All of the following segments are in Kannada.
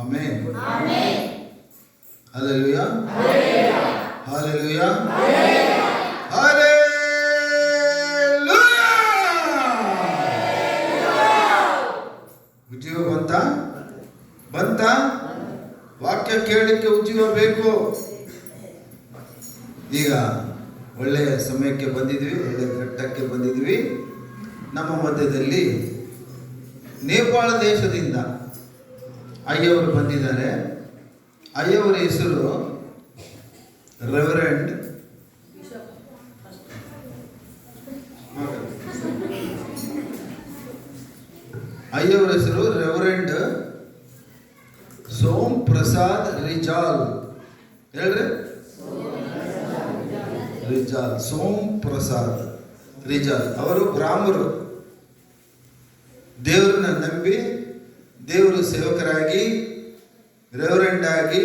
ಆಮೆನ್. Hallelujah, hallelujah, hallelujah. ಉಜ್ಜೀವ ಬಂತ. ವಾಕ್ಯ ಕೇಳಲಿಕ್ಕೆ ಉಜ್ಜೀವ ಬೇಕು. ಈಗ ಒಳ್ಳೆಯ ಸಮಯಕ್ಕೆ ಬಂದಿದ್ವಿ, ಒಳ್ಳೆಯ ಘಟ್ಟಕ್ಕೆ ಬಂದಿದ್ವಿ. ನಮ್ಮ ಮಧ್ಯದಲ್ಲಿ ನೇಪಾಳ ದೇಶದಿಂದ ಅಯ್ಯವರು ಬಂದಿದ್ದಾರೆ. ಅಯ್ಯವರ ಹೆಸರು ರೆವರೆಂಡ್ ಸೋಮ್ ಪ್ರಸಾದ್ ರಿಜಾಲ್. ಹೇಳ್ರಿ, ರಿಜಾಲ್, ಸೋಮ್ ಪ್ರಸಾದ್ ರಿಜಾಲ್. ಅವರು ಬ್ರಾಹ್ಮರು. ದೇವರನ್ನ ನಂಬಿ ದೇವರು ಸೇವಕರಾಗಿ ರೆವರೆಂಡ್ ಆಗಿ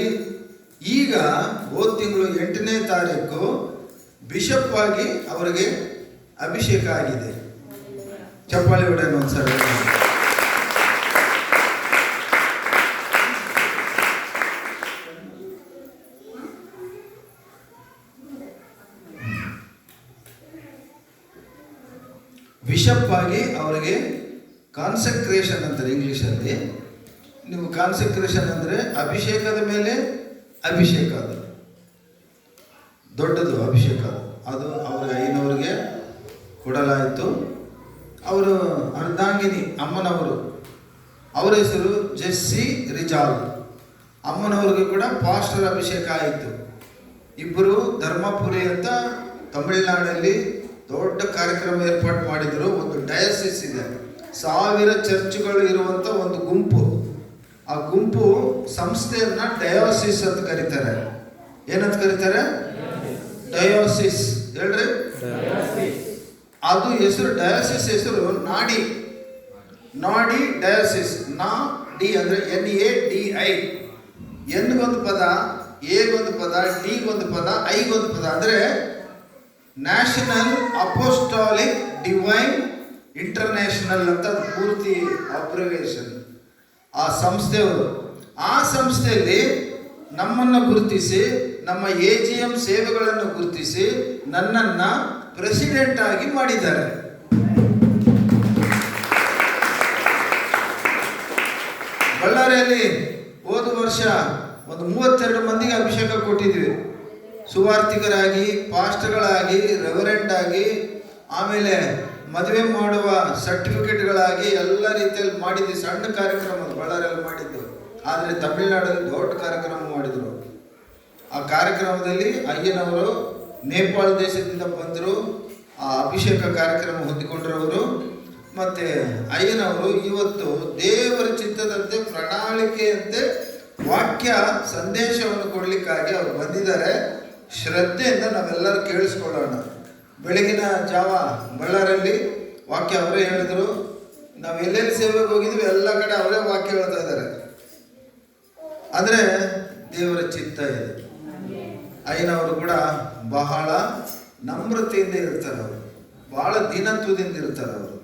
ಈಗ ಹೋದ ತಿಂಗಳು 8ನೇ ತಾರೀಕು ಬಿಷಪ್ ಆಗಿ ಅವರಿಗೆ ಅಭಿಷೇಕ ಆಗಿದೆ. ಚಪ್ಪಾಳಿ ಹೊಡೆಯೋಣ ಒಂದ್ಸರಿ. ಬಿಷಪ್ ಆಗಿ ಅವರಿಗೆ ಕಾನ್ಸಂಕ್ರೇಷನ್ ಅಂತಾರೆ ಇಂಗ್ಲೀಷಲ್ಲಿ. ನೀವು ಕಾನ್ಸಂಕ್ರೇಷನ್ ಅಂದರೆ ಅಭಿಷೇಕದ ಮೇಲೆ ಅಭಿಷೇಕ, ಅದು ದೊಡ್ಡದು ಅಭಿಷೇಕ. ಅದು ಅವ್ರಿಗೆ ಐನವರಿಗೆ ಕೊಡಲಾಯಿತು. ಅವರು ಅರ್ಧಾಂಗಿನಿ ಅಮ್ಮನವರು, ಅವರ ಹೆಸರು ಜೆಸ್ಸಿ ರಿಜಾಲ್. ಅಮ್ಮನವ್ರಿಗೆ ಕೂಡ ಪಾಸ್ಟರ್ ಅಭಿಷೇಕ ಆಯಿತು. ಇಬ್ಬರು ಧರ್ಮಪುರಿ ಅಂತ ತಮಿಳುನಾಡಲ್ಲಿ ದೊಡ್ಡ ಕಾರ್ಯಕ್ರಮ ಏರ್ಪಾಡು ಮಾಡಿದರು. ಒಂದು ಡಯಾಸಿಸ್ ಇದೆ, 1000 ಚರ್ಚ್ಗಳು ಇರುವಂಥ ಒಂದು ಗುಂಪು. ಆ ಗುಂಪು ಸಂಸ್ಥೆಯನ್ನ ಡಯಾಸಿಸ್ ಅಂತ ಕರೀತಾರೆ. ಏನಂತ ಕರೀತಾರೆ? ಡಯಾಸಿಸ್. ಹೇಳ್ರಿ, ಅದು ಹೆಸರು ಡಯಾಸಿಸ್ ಹೆಸರು ನಾಡಿ ಡಯಾಸಿಸ್. ಡಿ ಅಂದರೆ NADI. ಎನ್ಗೊಂದು ಪದ, ಎಗೊಂದು ಪದ, ಡಿಗೊಂದು ಪದ, ಐಗೊಂದು ಪದ. ಅಂದರೆ ನ್ಯಾಷನಲ್ ಅಪೋಸ್ಟಾಲಿಕ್ ಡಿವೈನ್ ಇಂಟರ್ನ್ಯಾಷನಲ್ ಅಂತ ಪೂರ್ತಿ ಅಬ್ರಿವೇಷನ್. ಆ ಸಂಸ್ಥೆಯವರು, ಆ ಸಂಸ್ಥೆಯಲ್ಲಿ ನಮ್ಮನ್ನು ಗುರುತಿಸಿ, ನಮ್ಮ AGM ಸೇವೆಗಳನ್ನು ಗುರುತಿಸಿ ನನ್ನನ್ನು ಪ್ರೆಸಿಡೆಂಟ್ ಆಗಿ ಮಾಡಿದ್ದಾರೆ. ಬಳ್ಳಾರಿಯಲ್ಲಿ ಹೋದ ವರ್ಷ ಒಂದು 32 ಮಂದಿಗೆ ಅಭಿಷೇಕ ಕೊಟ್ಟಿದ್ವಿ. ಸುವಾರ್ತಿಕರಾಗಿ, ಪಾಸ್ಟರ್ಗಳಾಗಿ, ರೆವರೆಂಡ್ ಆಗಿ, ಆಮೇಲೆ ಮದುವೆ ಮಾಡುವ ಸರ್ಟಿಫಿಕೇಟ್ಗಳಾಗಿ ಎಲ್ಲ ರೀತಿಯಲ್ಲಿ ಮಾಡಿದ್ವಿ. ಸಣ್ಣ ಕಾರ್ಯಕ್ರಮ ಬಳ್ಳಾರಿಯಲ್ಲಿ ಮಾಡಿದ್ದು, ಆದರೆ ತಮಿಳುನಾಡಲ್ಲಿ ದೊಡ್ಡ ಕಾರ್ಯಕ್ರಮ ಮಾಡಿದರು. ಆ ಕಾರ್ಯಕ್ರಮದಲ್ಲಿ ಅಯ್ಯನವರು ನೇಪಾಳ ದೇಶದಿಂದ ಬಂದರು. ಆ ಅಭಿಷೇಕ ಕಾರ್ಯಕ್ರಮ ಹೊಂದಿಕೊಂಡ್ರವರು. ಮತ್ತು ಅಯ್ಯನವರು ಇವತ್ತು ದೇವರ ಚಿತ್ತದಂತೆ ಪ್ರಣಾಳಿಕೆಯಂತೆ ವಾಕ್ಯ ಸಂದೇಶವನ್ನು ಕೊಡಲಿಕ್ಕಾಗಿ ಅವರು ಬಂದಿದ್ದಾರೆ. ಶ್ರದ್ಧೆಯಿಂದ ನಾವೆಲ್ಲರೂ ಕೇಳಿಸ್ಕೊಳ್ಳೋಣ. ಬೆಳಗಿನ ಜಾವ ಬಳ್ಳಾರಲ್ಲಿ ವಾಕ್ಯ ಅವರೇ ಹೇಳಿದರು. ನಾವು ಎಲ್ಲೆಲ್ಲಿ ಸೇವೆಗೆ ಹೋಗಿದ್ವಿ ಎಲ್ಲ ಕಡೆ ಅವರೇ ವಾಕ್ಯ ಹೇಳ್ತಾ ಇದ್ದಾರೆ. ಆದರೆ ದೇವರ ಚಿತ್ತ ಇದೆ. ಅಯ್ಯನವರು ಕೂಡ ಬಹಳ ನಮ್ರತೆಯಿಂದ ಇರ್ತಾರೆ. ಅವರು ಬಹಳ ದೀನತ್ವದಿಂದ ಇರ್ತಾರೆ. ಅವರು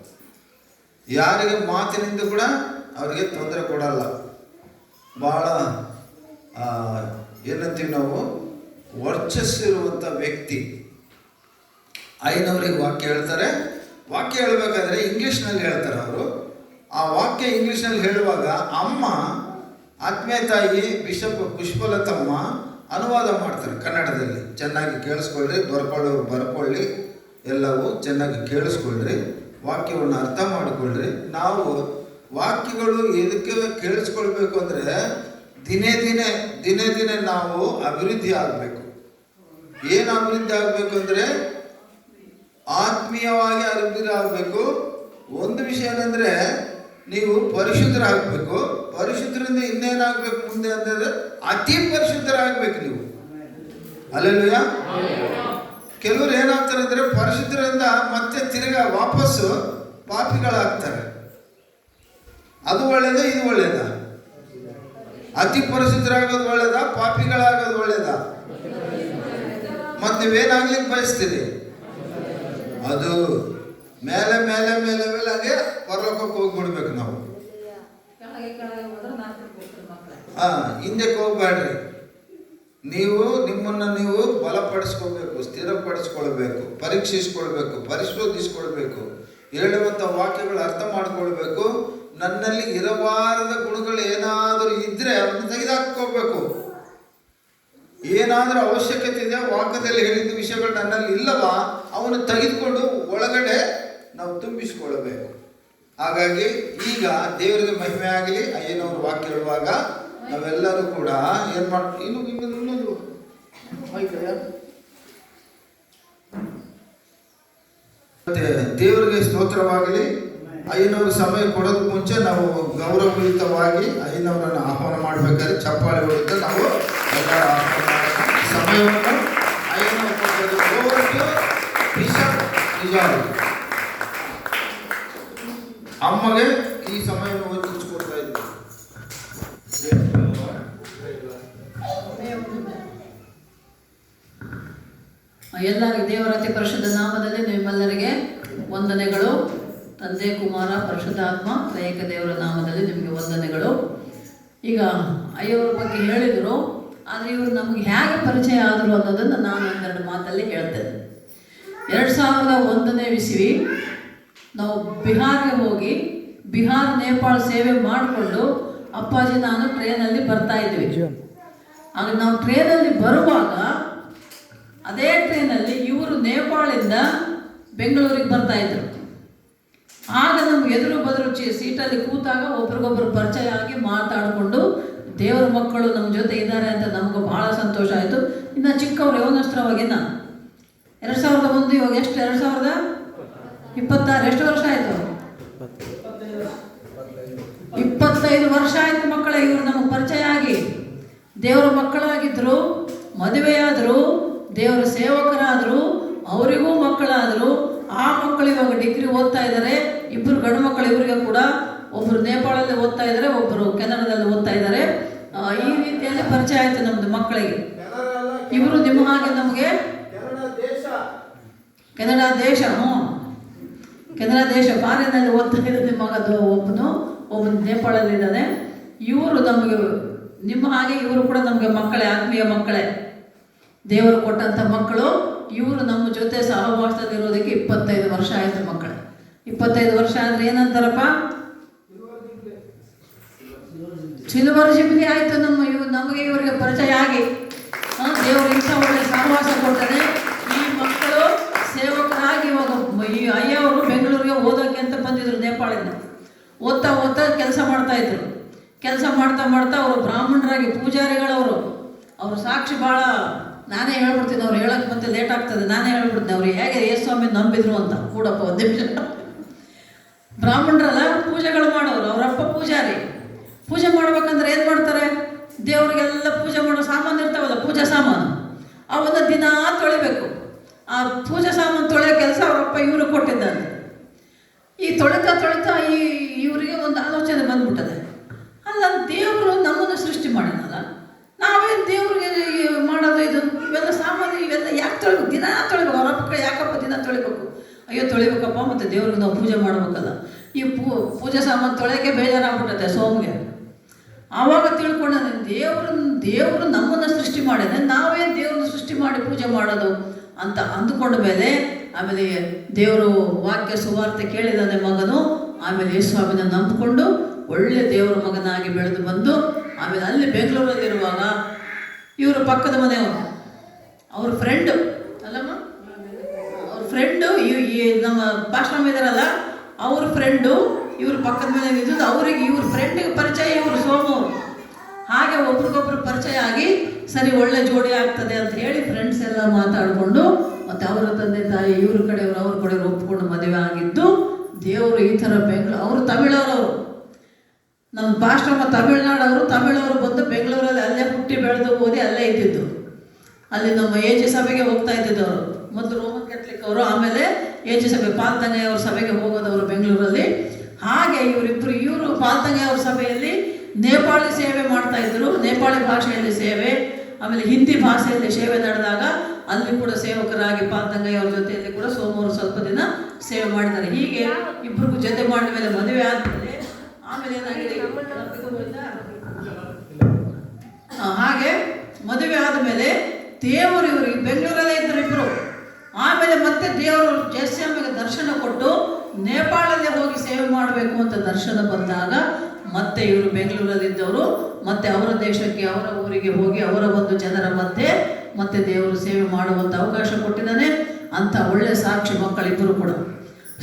ಯಾರಿಗೆ ಮಾತಿನಿಂದ ಕೂಡ ಅವರಿಗೆ ತೊಂದರೆ ಕೊಡಲ್ಲ. ಬಹಳ ಏನಂತೀವಿ ನಾವು, ವರ್ಚಸ್ಸಿರುವಂಥ ವ್ಯಕ್ತಿ. ಅಯ್ಯನವರಿಗೆ ವಾಕ್ಯ ಹೇಳ್ತಾರೆ. ವಾಕ್ಯ ಹೇಳಬೇಕಾದ್ರೆ ಇಂಗ್ಲೀಷ್ನಲ್ಲಿ ಹೇಳ್ತಾರೆ ಅವರು. ಆ ವಾಕ್ಯ ಇಂಗ್ಲೀಷ್ನಲ್ಲಿ ಹೇಳುವಾಗ ಅಮ್ಮ, ಆತ್ಮೀಯ ತಾಯಿ ಬಿಷಪ್ ಪುಷ್ಪಲತಮ್ಮ ಅನುವಾದ ಮಾಡ್ತಾರೆ ಕನ್ನಡದಲ್ಲಿ. ಚೆನ್ನಾಗಿ ಕೇಳಿಸ್ಕೊಳ್ಳ್ರಿ, ಬರ್ಕೊಳ್ಳೋರು ಬರ್ಕೊಳ್ಳಿ, ಎಲ್ಲವೂ ಚೆನ್ನಾಗಿ ಕೇಳಿಸ್ಕೊಳ್ರಿ, ವಾಕ್ಯವನ್ನು ಅರ್ಥ ಮಾಡಿಕೊಳ್ಳ್ರಿ. ನಾವು ವಾಕ್ಯಗಳು ಎದಕ್ಕೆ ಕೇಳಿಸ್ಕೊಳ್ಬೇಕು ಅಂದರೆ ದಿನೇ ದಿನೇ ನಾವು ಅಭಿವೃದ್ಧಿ ಆಗಬೇಕು. ಏನು ಅಭಿವೃದ್ಧಿ ಆಗಬೇಕು ಅಂದರೆ ಆತ್ಮೀಯವಾಗಿ ಅಭಿವೃದ್ಧಿ ಆಗಬೇಕು. ಒಂದು ವಿಷಯ ಏನಂದರೆ ನೀವು ಪರಿಶುದ್ಧರಾಗಬೇಕು. ಪರಿಶುದ್ಧರಿಂದ ಇನ್ನೇನಾಗಬೇಕು ಮುಂದೆ ಅಂತಂದರೆ ಅತಿ ಪರಿಶುದ್ಧರಾಗಬೇಕು ನೀವು. ಹಲ್ಲೆಲೂಯಾ. ಕೆಲವರು ಏನಾಗ್ತಾರೆ ಅಂದರೆ ಪರಿಶುದ್ಧರಿಂದ ಮತ್ತೆ ತಿರ್ಗಾ ವಾಪಸ್ಸು ಪಾಪಿಗಳಾಗ್ತಾರೆ. ಅದು ಒಳ್ಳೇದಾ ಇದು ಒಳ್ಳೇದಾ? ಅತಿ ಪರಿಶುದ್ಧರಾಗೋದು ಒಳ್ಳೇದಾ ಪಾಪಿಗಳಾಗೋದು ಒಳ್ಳೇದಾ? ಮತ್ತೆ ನೀವೇನಾಗ್ಲಿಕ್ಕೆ ಬಯಸ್ತೀರಿ? ಅದು ಮೇಲೆ ಮೇಲೆ ಮೇಲೆ ಮೇಲೆ ಹಾಗೆ ಪರಲೋಕಕ್ಕೆ ಹೋಗ್ಬಿಡ್ಬೇಕು ನಾವು. ಹಿಂದಕ್ಕೆ ಹೋಗ್ಬೇಡ್ರಿ. ನೀವು ನಿಮ್ಮನ್ನು ನೀವು ಬಲಪಡಿಸ್ಕೋಬೇಕು, ಸ್ಥಿರಪಡಿಸ್ಕೊಳ್ಬೇಕು, ಪರೀಕ್ಷಿಸ್ಕೊಳ್ಬೇಕು, ಪರಿಶೋಧಿಸ್ಕೊಳ್ಬೇಕು, ಹೇಳುವಂಥ ವಾಕ್ಯಗಳು ಅರ್ಥ ಮಾಡ್ಕೊಳ್ಬೇಕು. ನನ್ನಲ್ಲಿ ಇರಬಾರದ ಗುಣಗಳು ಏನಾದರೂ ಇದ್ದರೆ ಅದನ್ನು ತೆಗೆದುಹಾಕೋಬೇಕು. ಏನಾದರೂ ಅವಶ್ಯಕತೆ ಇದೆ, ವಾಕ್ಯದಲ್ಲಿ ಹೇಳಿದ ವಿಷಯಗಳು ನನ್ನಲ್ಲಿ ಇಲ್ಲವಾ ಅವನು ತೆಗೆದುಕೊಂಡು ಒಳಗಡೆ ನಾವು ತುಂಬಿಸಿಕೊಳ್ಬೇಕು. ಹಾಗಾಗಿ ಈಗ ದೇವರಿಗೆ ಮಹಿಮೆ ಆಗಲಿ. ಅಯ್ಯನವರು ವಾಕ್ಯ ಹೇಳುವಾಗ ನಾವೆಲ್ಲರೂ ಕೂಡ ಏನು ಮಾಡಿ ಇನ್ನೊಂದು ಮತ್ತೆ ದೇವರಿಗೆ ಸ್ತೋತ್ರವಾಗಲಿ. ಅಯ್ಯನವ್ರ ಸಮಯ ಕೊಡೋದಕ್ಕೆ ಮುಂಚೆ ನಾವು ಗೌರವಯುತವಾಗಿ ಅಯ್ಯನವರನ್ನು ಆಹ್ವಾನ ಮಾಡಬೇಕಾದ್ರೆ ಚಪ್ಪಾಳೆ ಹೊಡೆದು ನಾವು ಎಲ್ಲರ ಸಮಯವನ್ನು ಅಯ್ಯನವರು ಕೊಡೋದು. ಬಿಷಪ್ ನಿಜಾರು ಅಮ್ಮಗೆ ಈ ಸಮಯವನ್ನು ಒದಗಿಸಿಕೊಡ್ತಾ ಇದ್ದೀವಿ. ಎಲ್ಲರಿಗೂ ದೇವರ ಅತಿ ಪರಿಶುದ್ಧ ನಾಮದಲ್ಲಿ ನಿಮ್ಮೆಲ್ಲರಿಗೆ ವಂದನೆಗಳು. ತಂದೆ, ಕುಮಾರ, ಪರಿಶುದ್ಧಾತ್ಮ ತ್ರೈಕ ದೇವರ ನಾಮದಲ್ಲಿ ನಿಮಗೆ ವಂದನೆಗಳು. ಈಗ ಅಯ್ಯವ್ರ ಬಗ್ಗೆ ಹೇಳಿದರು, ಆದರೆ ಇವರು ನಮಗೆ ಹೇಗೆ ಪರಿಚಯ ಆದರು ಅನ್ನೋದನ್ನು ನಾನು ಒಂದೆರಡು ಮಾತಲ್ಲಿ ಹೇಳ್ತೇನೆ. 2001ನೇ ಇಸವಿ ನಾವು ಬಿಹಾರ್ಗೆ ಹೋಗಿ ಬಿಹಾರ್ ನೇಪಾಳ ಸೇವೆ ಮಾಡಿಕೊಂಡು ಅಪ್ಪಾಜಿ ನಾನು ಟ್ರೇನಲ್ಲಿ ಬರ್ತಾ ಇದ್ವಿ. ಆಗ ನಾವು ಟ್ರೇನಲ್ಲಿ ಬರುವಾಗ ಅದೇ ಟ್ರೈನಲ್ಲಿ ಇವರು ನೇಪಾಳಿಂದ ಬೆಂಗಳೂರಿಗೆ ಬರ್ತಾಯಿದ್ರು. ಆಗ ನಮ್ಗೆ ಎದುರು ಬದರು ಸೀಟಲ್ಲಿ ಕೂತಾಗ ಒಬ್ರಿಗೊಬ್ರು ಪರಿಚಯ ಆಗಿ ಮಾತಾಡಿಕೊಂಡು ದೇವರ ಮಕ್ಕಳು ನಮ್ಮ ಜೊತೆ ಇದ್ದಾರೆ ಅಂತ ನಮಗೂ ಭಾಳ ಸಂತೋಷ ಆಯಿತು. ಇನ್ನು ಚಿಕ್ಕವರು ಯವನಸ್ತ್ರವಾಗಿನ 2001, ಇವಾಗ ಎಷ್ಟು 2026, ಎಷ್ಟು ವರ್ಷ ಆಯಿತು? 25 ವರ್ಷ ಆಯಿತು ಮಕ್ಕಳೇ. ಇವರು ನಮಗೆ ಪರಿಚಯ ಆಗಿ ದೇವರ ಮಕ್ಕಳಾಗಿದ್ದರು, ಮದುವೆಯಾದರು, ದೇವರ ಸೇವಕರಾದರು, ಅವರಿಗೂ ಮಕ್ಕಳಾದರು. ಆ ಮಕ್ಕಳು ಇವಾಗ ಡಿಗ್ರಿ ಓದ್ತಾ ಇದ್ದಾರೆ. ಇಬ್ಬರು ಗಂಡು ಮಕ್ಕಳು ಇವರಿಗೆ ಕೂಡ, ಒಬ್ಬರು ನೇಪಾಳಲ್ಲಿ ಓದ್ತಾ ಇದ್ದಾರೆ, ಒಬ್ಬರು ಕೆನಡಾದಲ್ಲಿ ಓದ್ತಾ ಇದ್ದಾರೆ. ಈ ರೀತಿಯಲ್ಲಿ ಪರಿಚಯ ಆಯಿತು ನಮ್ಮದು ಮಕ್ಕಳಿಗೆ. ಇವರು ನಿಮ್ಮ ಹಾಗೆ ನಮಗೆ ಕೆನಡಾ ದೇಶ, ಕೆನಡಾ ದೇಶ ಫಾರಿನಲ್ಲಿ ಓದ್ತಾ ಇರೋದು ನಿಮ್ಮ ಮಗದು. ಒಬ್ಬನು ನೇಪಾಳಲ್ಲಿದ್ದಾನೆ. ಇವರು ನಮಗೆ ನಿಮ್ಮ ಹಾಗೆ ಇವರು ಕೂಡ ನಮಗೆ ಮಕ್ಕಳೇ, ಆತ್ಮೀಯ ಮಕ್ಕಳೇ, ದೇವರು ಕೊಟ್ಟಂಥ ಮಕ್ಕಳು. ಇವರು ನಮ್ಮ ಜೊತೆ ಸಹವಾಸದಲ್ಲಿರೋದಕ್ಕೆ 25 ವರ್ಷ ಆಯಿತು ಮಕ್ಕಳೇ. 25 ವರ್ಷ ಅಂದರೆ ಏನಂತಾರಪ್ಪ? ಸಿಲ್ವರ್ ಜುಬ್ಲಿ ಆಯಿತು ನಮಗೆ ಇವರಿಗೆ ಪರಿಚಯ ಆಗಿ. ದೇವರು ಇಂಥ ಒಳ್ಳೆ ಸಹವಾಸ ಕೊಡ್ತಾನೆ. ಈ ಮಕ್ಕಳು ಸೇವಕರಾಗಿ ಇವಾಗ ಈ ಅಯ್ಯವರು ಬೆಂಗಳೂರಿಗೆ ಓದೋಕ್ಕೆ ಅಂತ ಬಂದಿದ್ರು. ನೇಪಾಳಿಂದ ಓದ್ತಾ ಕೆಲಸ ಮಾಡ್ತಾಯಿದ್ರು. ಕೆಲಸ ಮಾಡ್ತಾ ಅವರು ಬ್ರಾಹ್ಮಣರಾಗಿ ಪೂಜಾರಿಗಳವರು. ಅವರು ಸಾಕ್ಷಿ ಭಾಳ, ನಾನೇ ಹೇಳ್ಬಿಡ್ತೀನಿ, ಅವ್ರು ಹೇಳೋಕ್ಕೆ ಮತ್ತೆ ಲೇಟ್ ಆಗ್ತದೆ, ನಾನೇ ಹೇಳ್ಬಿಡ್ತೀನಿ ಅವ್ರು ಹೇಗೆ ಯೇಸ್ವಾಮಿ ನಂಬಿದ್ರು ಅಂತ. ಕೂಡಪ್ಪ ಒಂದು ನಿಮಿಷ. ಬ್ರಾಹ್ಮಣರಲ್ಲ, ಪೂಜೆಗಳು ಮಾಡೋರು. ಅವರಪ್ಪ ಪೂಜಾರಿ. ಪೂಜೆ ಮಾಡ್ಬೇಕಂದ್ರೆ ಏನು ಮಾಡ್ತಾರೆ? ದೇವರಿಗೆಲ್ಲ ಪೂಜೆ ಮಾಡೋ ಸಾಮಾನು ಇರ್ತಾವಲ್ಲ, ಪೂಜಾ ಸಾಮಾನು, ಅವನ್ನ ದಿನ ತೊಳಿಬೇಕು. ಆ ಪೂಜಾ ಸಾಮಾನು ತೊಳೆಯೋ ಕೆಲಸ ಅವರಪ್ಪ ಇವರು ಕೊಟ್ಟಿದ್ದಾರೆ. ಈ ತೊಳಿತಾ ಇವರಿಗೆ ಒಂದು ಆಲೋಚನೆ ಬಂದ್ಬಿಟ್ಟದೆ. ಅಲ್ಲ, ದೇವರು ನಮ್ಮನ್ನು ಸೃಷ್ಟಿ ಮಾಡಿನಲ್ಲ, ನಾವೇನು ದೇವ್ರಿಗೆ ಮಾಡೋದು? ಇವೆಲ್ಲ ಸಾಮಾನು, ಇವೆಲ್ಲ ಯಾಕೆ ತೊಳಿಬೇಕು? ದಿನ ತೊಳಿಬೇಕು. ಅವರ ಮಕ್ಕಳು ಯಾಕಪ್ಪ ದಿನ ತೊಳಿಬೇಕು? ಅಯ್ಯೋ ತೊಳಿಬೇಕಪ್ಪ, ಮತ್ತು ದೇವ್ರಿಗೆ ನಾವು ಪೂಜೆ ಮಾಡ್ಬೇಕಲ್ಲ. ಈ ಪೂಜೆ ಸಾಮಾನು ತೊಳೆಯೋಕ್ಕೆ ಬೇಜಾರಾಗ್ಬಿಟ್ಟದೆ ಸೋಮ್ಗೆ. ಆವಾಗ ತಿಳ್ಕೊಂಡೆ, ದೇವರು ನಮ್ಮನ್ನು ಸೃಷ್ಟಿ ಮಾಡಿದೆ, ನಾವೇ ದೇವ್ರನ್ನ ಸೃಷ್ಟಿ ಮಾಡಿ ಪೂಜೆ ಮಾಡೋದು ಅಂತ ಅಂದುಕೊಂಡ ಮೇಲೆ, ಆಮೇಲೆ ದೇವರು ವಾಕ್ಯ ಸುವಾರ್ತೆ ಕೇಳಿದಾನೆ ಮಗನು. ಆಮೇಲೆ ಯೇಸುಸ್ವಾಮಿನ ನಂಬಿಕೊಂಡು ಒಳ್ಳೆ ದೇವರ ಮಗನಾಗಿ ಬೆಳೆದು ಬಂದು, ಆಮೇಲೆ ಅಲ್ಲಿ ಬೆಂಗಳೂರಲ್ಲಿರುವಾಗ ಇವರು ಪಕ್ಕದ ಮನೆಯವರು, ಅವ್ರ ಫ್ರೆಂಡು ಅಲ್ಲಮ್ಮ, ಅವ್ರ ಫ್ರೆಂಡು ನಮ್ಮ ಪಾಶ್ರಮ ಇದ್ದಾರಲ್ಲ, ಅವ್ರ ಫ್ರೆಂಡು ಇವ್ರ ಪಕ್ಕದ ಮನೆ ಇದ್ದು, ಅವರಿಗೆ ಇವ್ರ ಫ್ರೆಂಡಿಗೆ ಪರಿಚಯ ಇವರು ಸೋಮವರು. ಹಾಗೆ ಒಬ್ರಿಗೊಬ್ರು ಪರಿಚಯ ಆಗಿ ಸರಿ ಒಳ್ಳೆ ಜೋಡಿ ಆಗ್ತದೆ ಅಂತ ಹೇಳಿ ಫ್ರೆಂಡ್ಸ್ ಎಲ್ಲ ಮಾತಾಡಿಕೊಂಡು, ಮತ್ತು ಅವರ ತಂದೆ ತಾಯಿ ಇವ್ರ ಕಡೆಯವರು ಅವ್ರ ಕಡೆಯವರು ಒಪ್ಕೊಂಡು ಮದುವೆ ಆಗಿದ್ದು. ದೇವರು ಈ ಥರ ಅವರು ತಮಿಳವರು, ನಮ್ಮ ಪಾಶ್ರಮ ತಮಿಳ್ನಾಡವರು. ತಮಿಳವರು ಬಂದು ಬೆಂಗಳೂರಲ್ಲಿ ಅಲ್ಲೇ ಹುಟ್ಟಿ ಬೆಳೆದು ಓದಿ ಅಲ್ಲೇ ಇದ್ದಿದ್ದು. ಅಲ್ಲಿ ನಮ್ಮ ಏಜಿ ಸಭೆಗೆ ಹೋಗ್ತಾ ಇದ್ದಿದ್ದು ಅವರು. ಮೊದಲು ರೋಮನ್ ಕ್ಯಾಥಲಿಕ್ ಅವರು, ಆಮೇಲೆ ಏಜಿ ಸಭೆ ಪಾಲ್ತಂಗೆಯವ್ರ ಸಭೆಗೆ ಹೋಗೋದವರು ಬೆಂಗಳೂರಲ್ಲಿ. ಹಾಗೆ ಇವರು ಪಾಲ್ತಂಗೆಯವ್ರ ಸಭೆಯಲ್ಲಿ ನೇಪಾಳಿ ಸೇವೆ ಮಾಡ್ತಾಯಿದ್ರು. ನೇಪಾಳಿ ಭಾಷೆಯಲ್ಲಿ ಸೇವೆ, ಆಮೇಲೆ ಹಿಂದಿ ಭಾಷೆಯಲ್ಲಿ ಸೇವೆ ನಡೆದಾಗ ಅಲ್ಲಿ ಕೂಡ ಸೇವಕರಾಗಿ ಪಾಲ್ತಂಗೆಯವ್ರ ಜೊತೆಯಲ್ಲಿ ಕೂಡ ಸೋಮವಾರ ಸ್ವಲ್ಪ ದಿನ ಸೇವೆ ಮಾಡಿದ್ದಾರೆ. ಹೀಗೆ ಇಬ್ಬರಿಗೂ ಜೊತೆ ಮಾಡಿದ ಮೇಲೆ ಮದುವೆ ಆದಮೇಲೆ ಆಮೇಲೆ ಏನಾಗಿದೆ, ಮದುವೆ ಆದಮೇಲೆ ದೇವರು ಇವರಿಗೆ ಬೆಂಗಳೂರಲ್ಲೇ ಇದ್ದರು ಇಬ್ಬರು. ಆಮೇಲೆ ಮತ್ತೆ ದೇವರು ಜಯಸ್ವಾಮಿಗೆ ದರ್ಶನ ಕೊಟ್ಟು ನೇಪಾಳಲ್ಲೇ ಹೋಗಿ ಸೇವೆ ಮಾಡಬೇಕು ಅಂತ ದರ್ಶನ ಬಂದಾಗ ಮತ್ತೆ ಇವರು ಬೆಂಗಳೂರಲ್ಲಿದ್ದವರು ಮತ್ತೆ ಅವರ ದೇಶಕ್ಕೆ ಅವರ ಊರಿಗೆ ಹೋಗಿ ಅವರ ಒಂದು ಜನರ ಮಧ್ಯೆ ಮತ್ತೆ ದೇವರು ಸೇವೆ ಮಾಡುವಂಥ ಅವಕಾಶ ಕೊಟ್ಟಿದ್ದಾನೆ. ಅಂಥ ಒಳ್ಳೆ ಸಾಕ್ಷಿ ಮಕ್ಕಳಿಬ್ಬರು ಕೂಡ.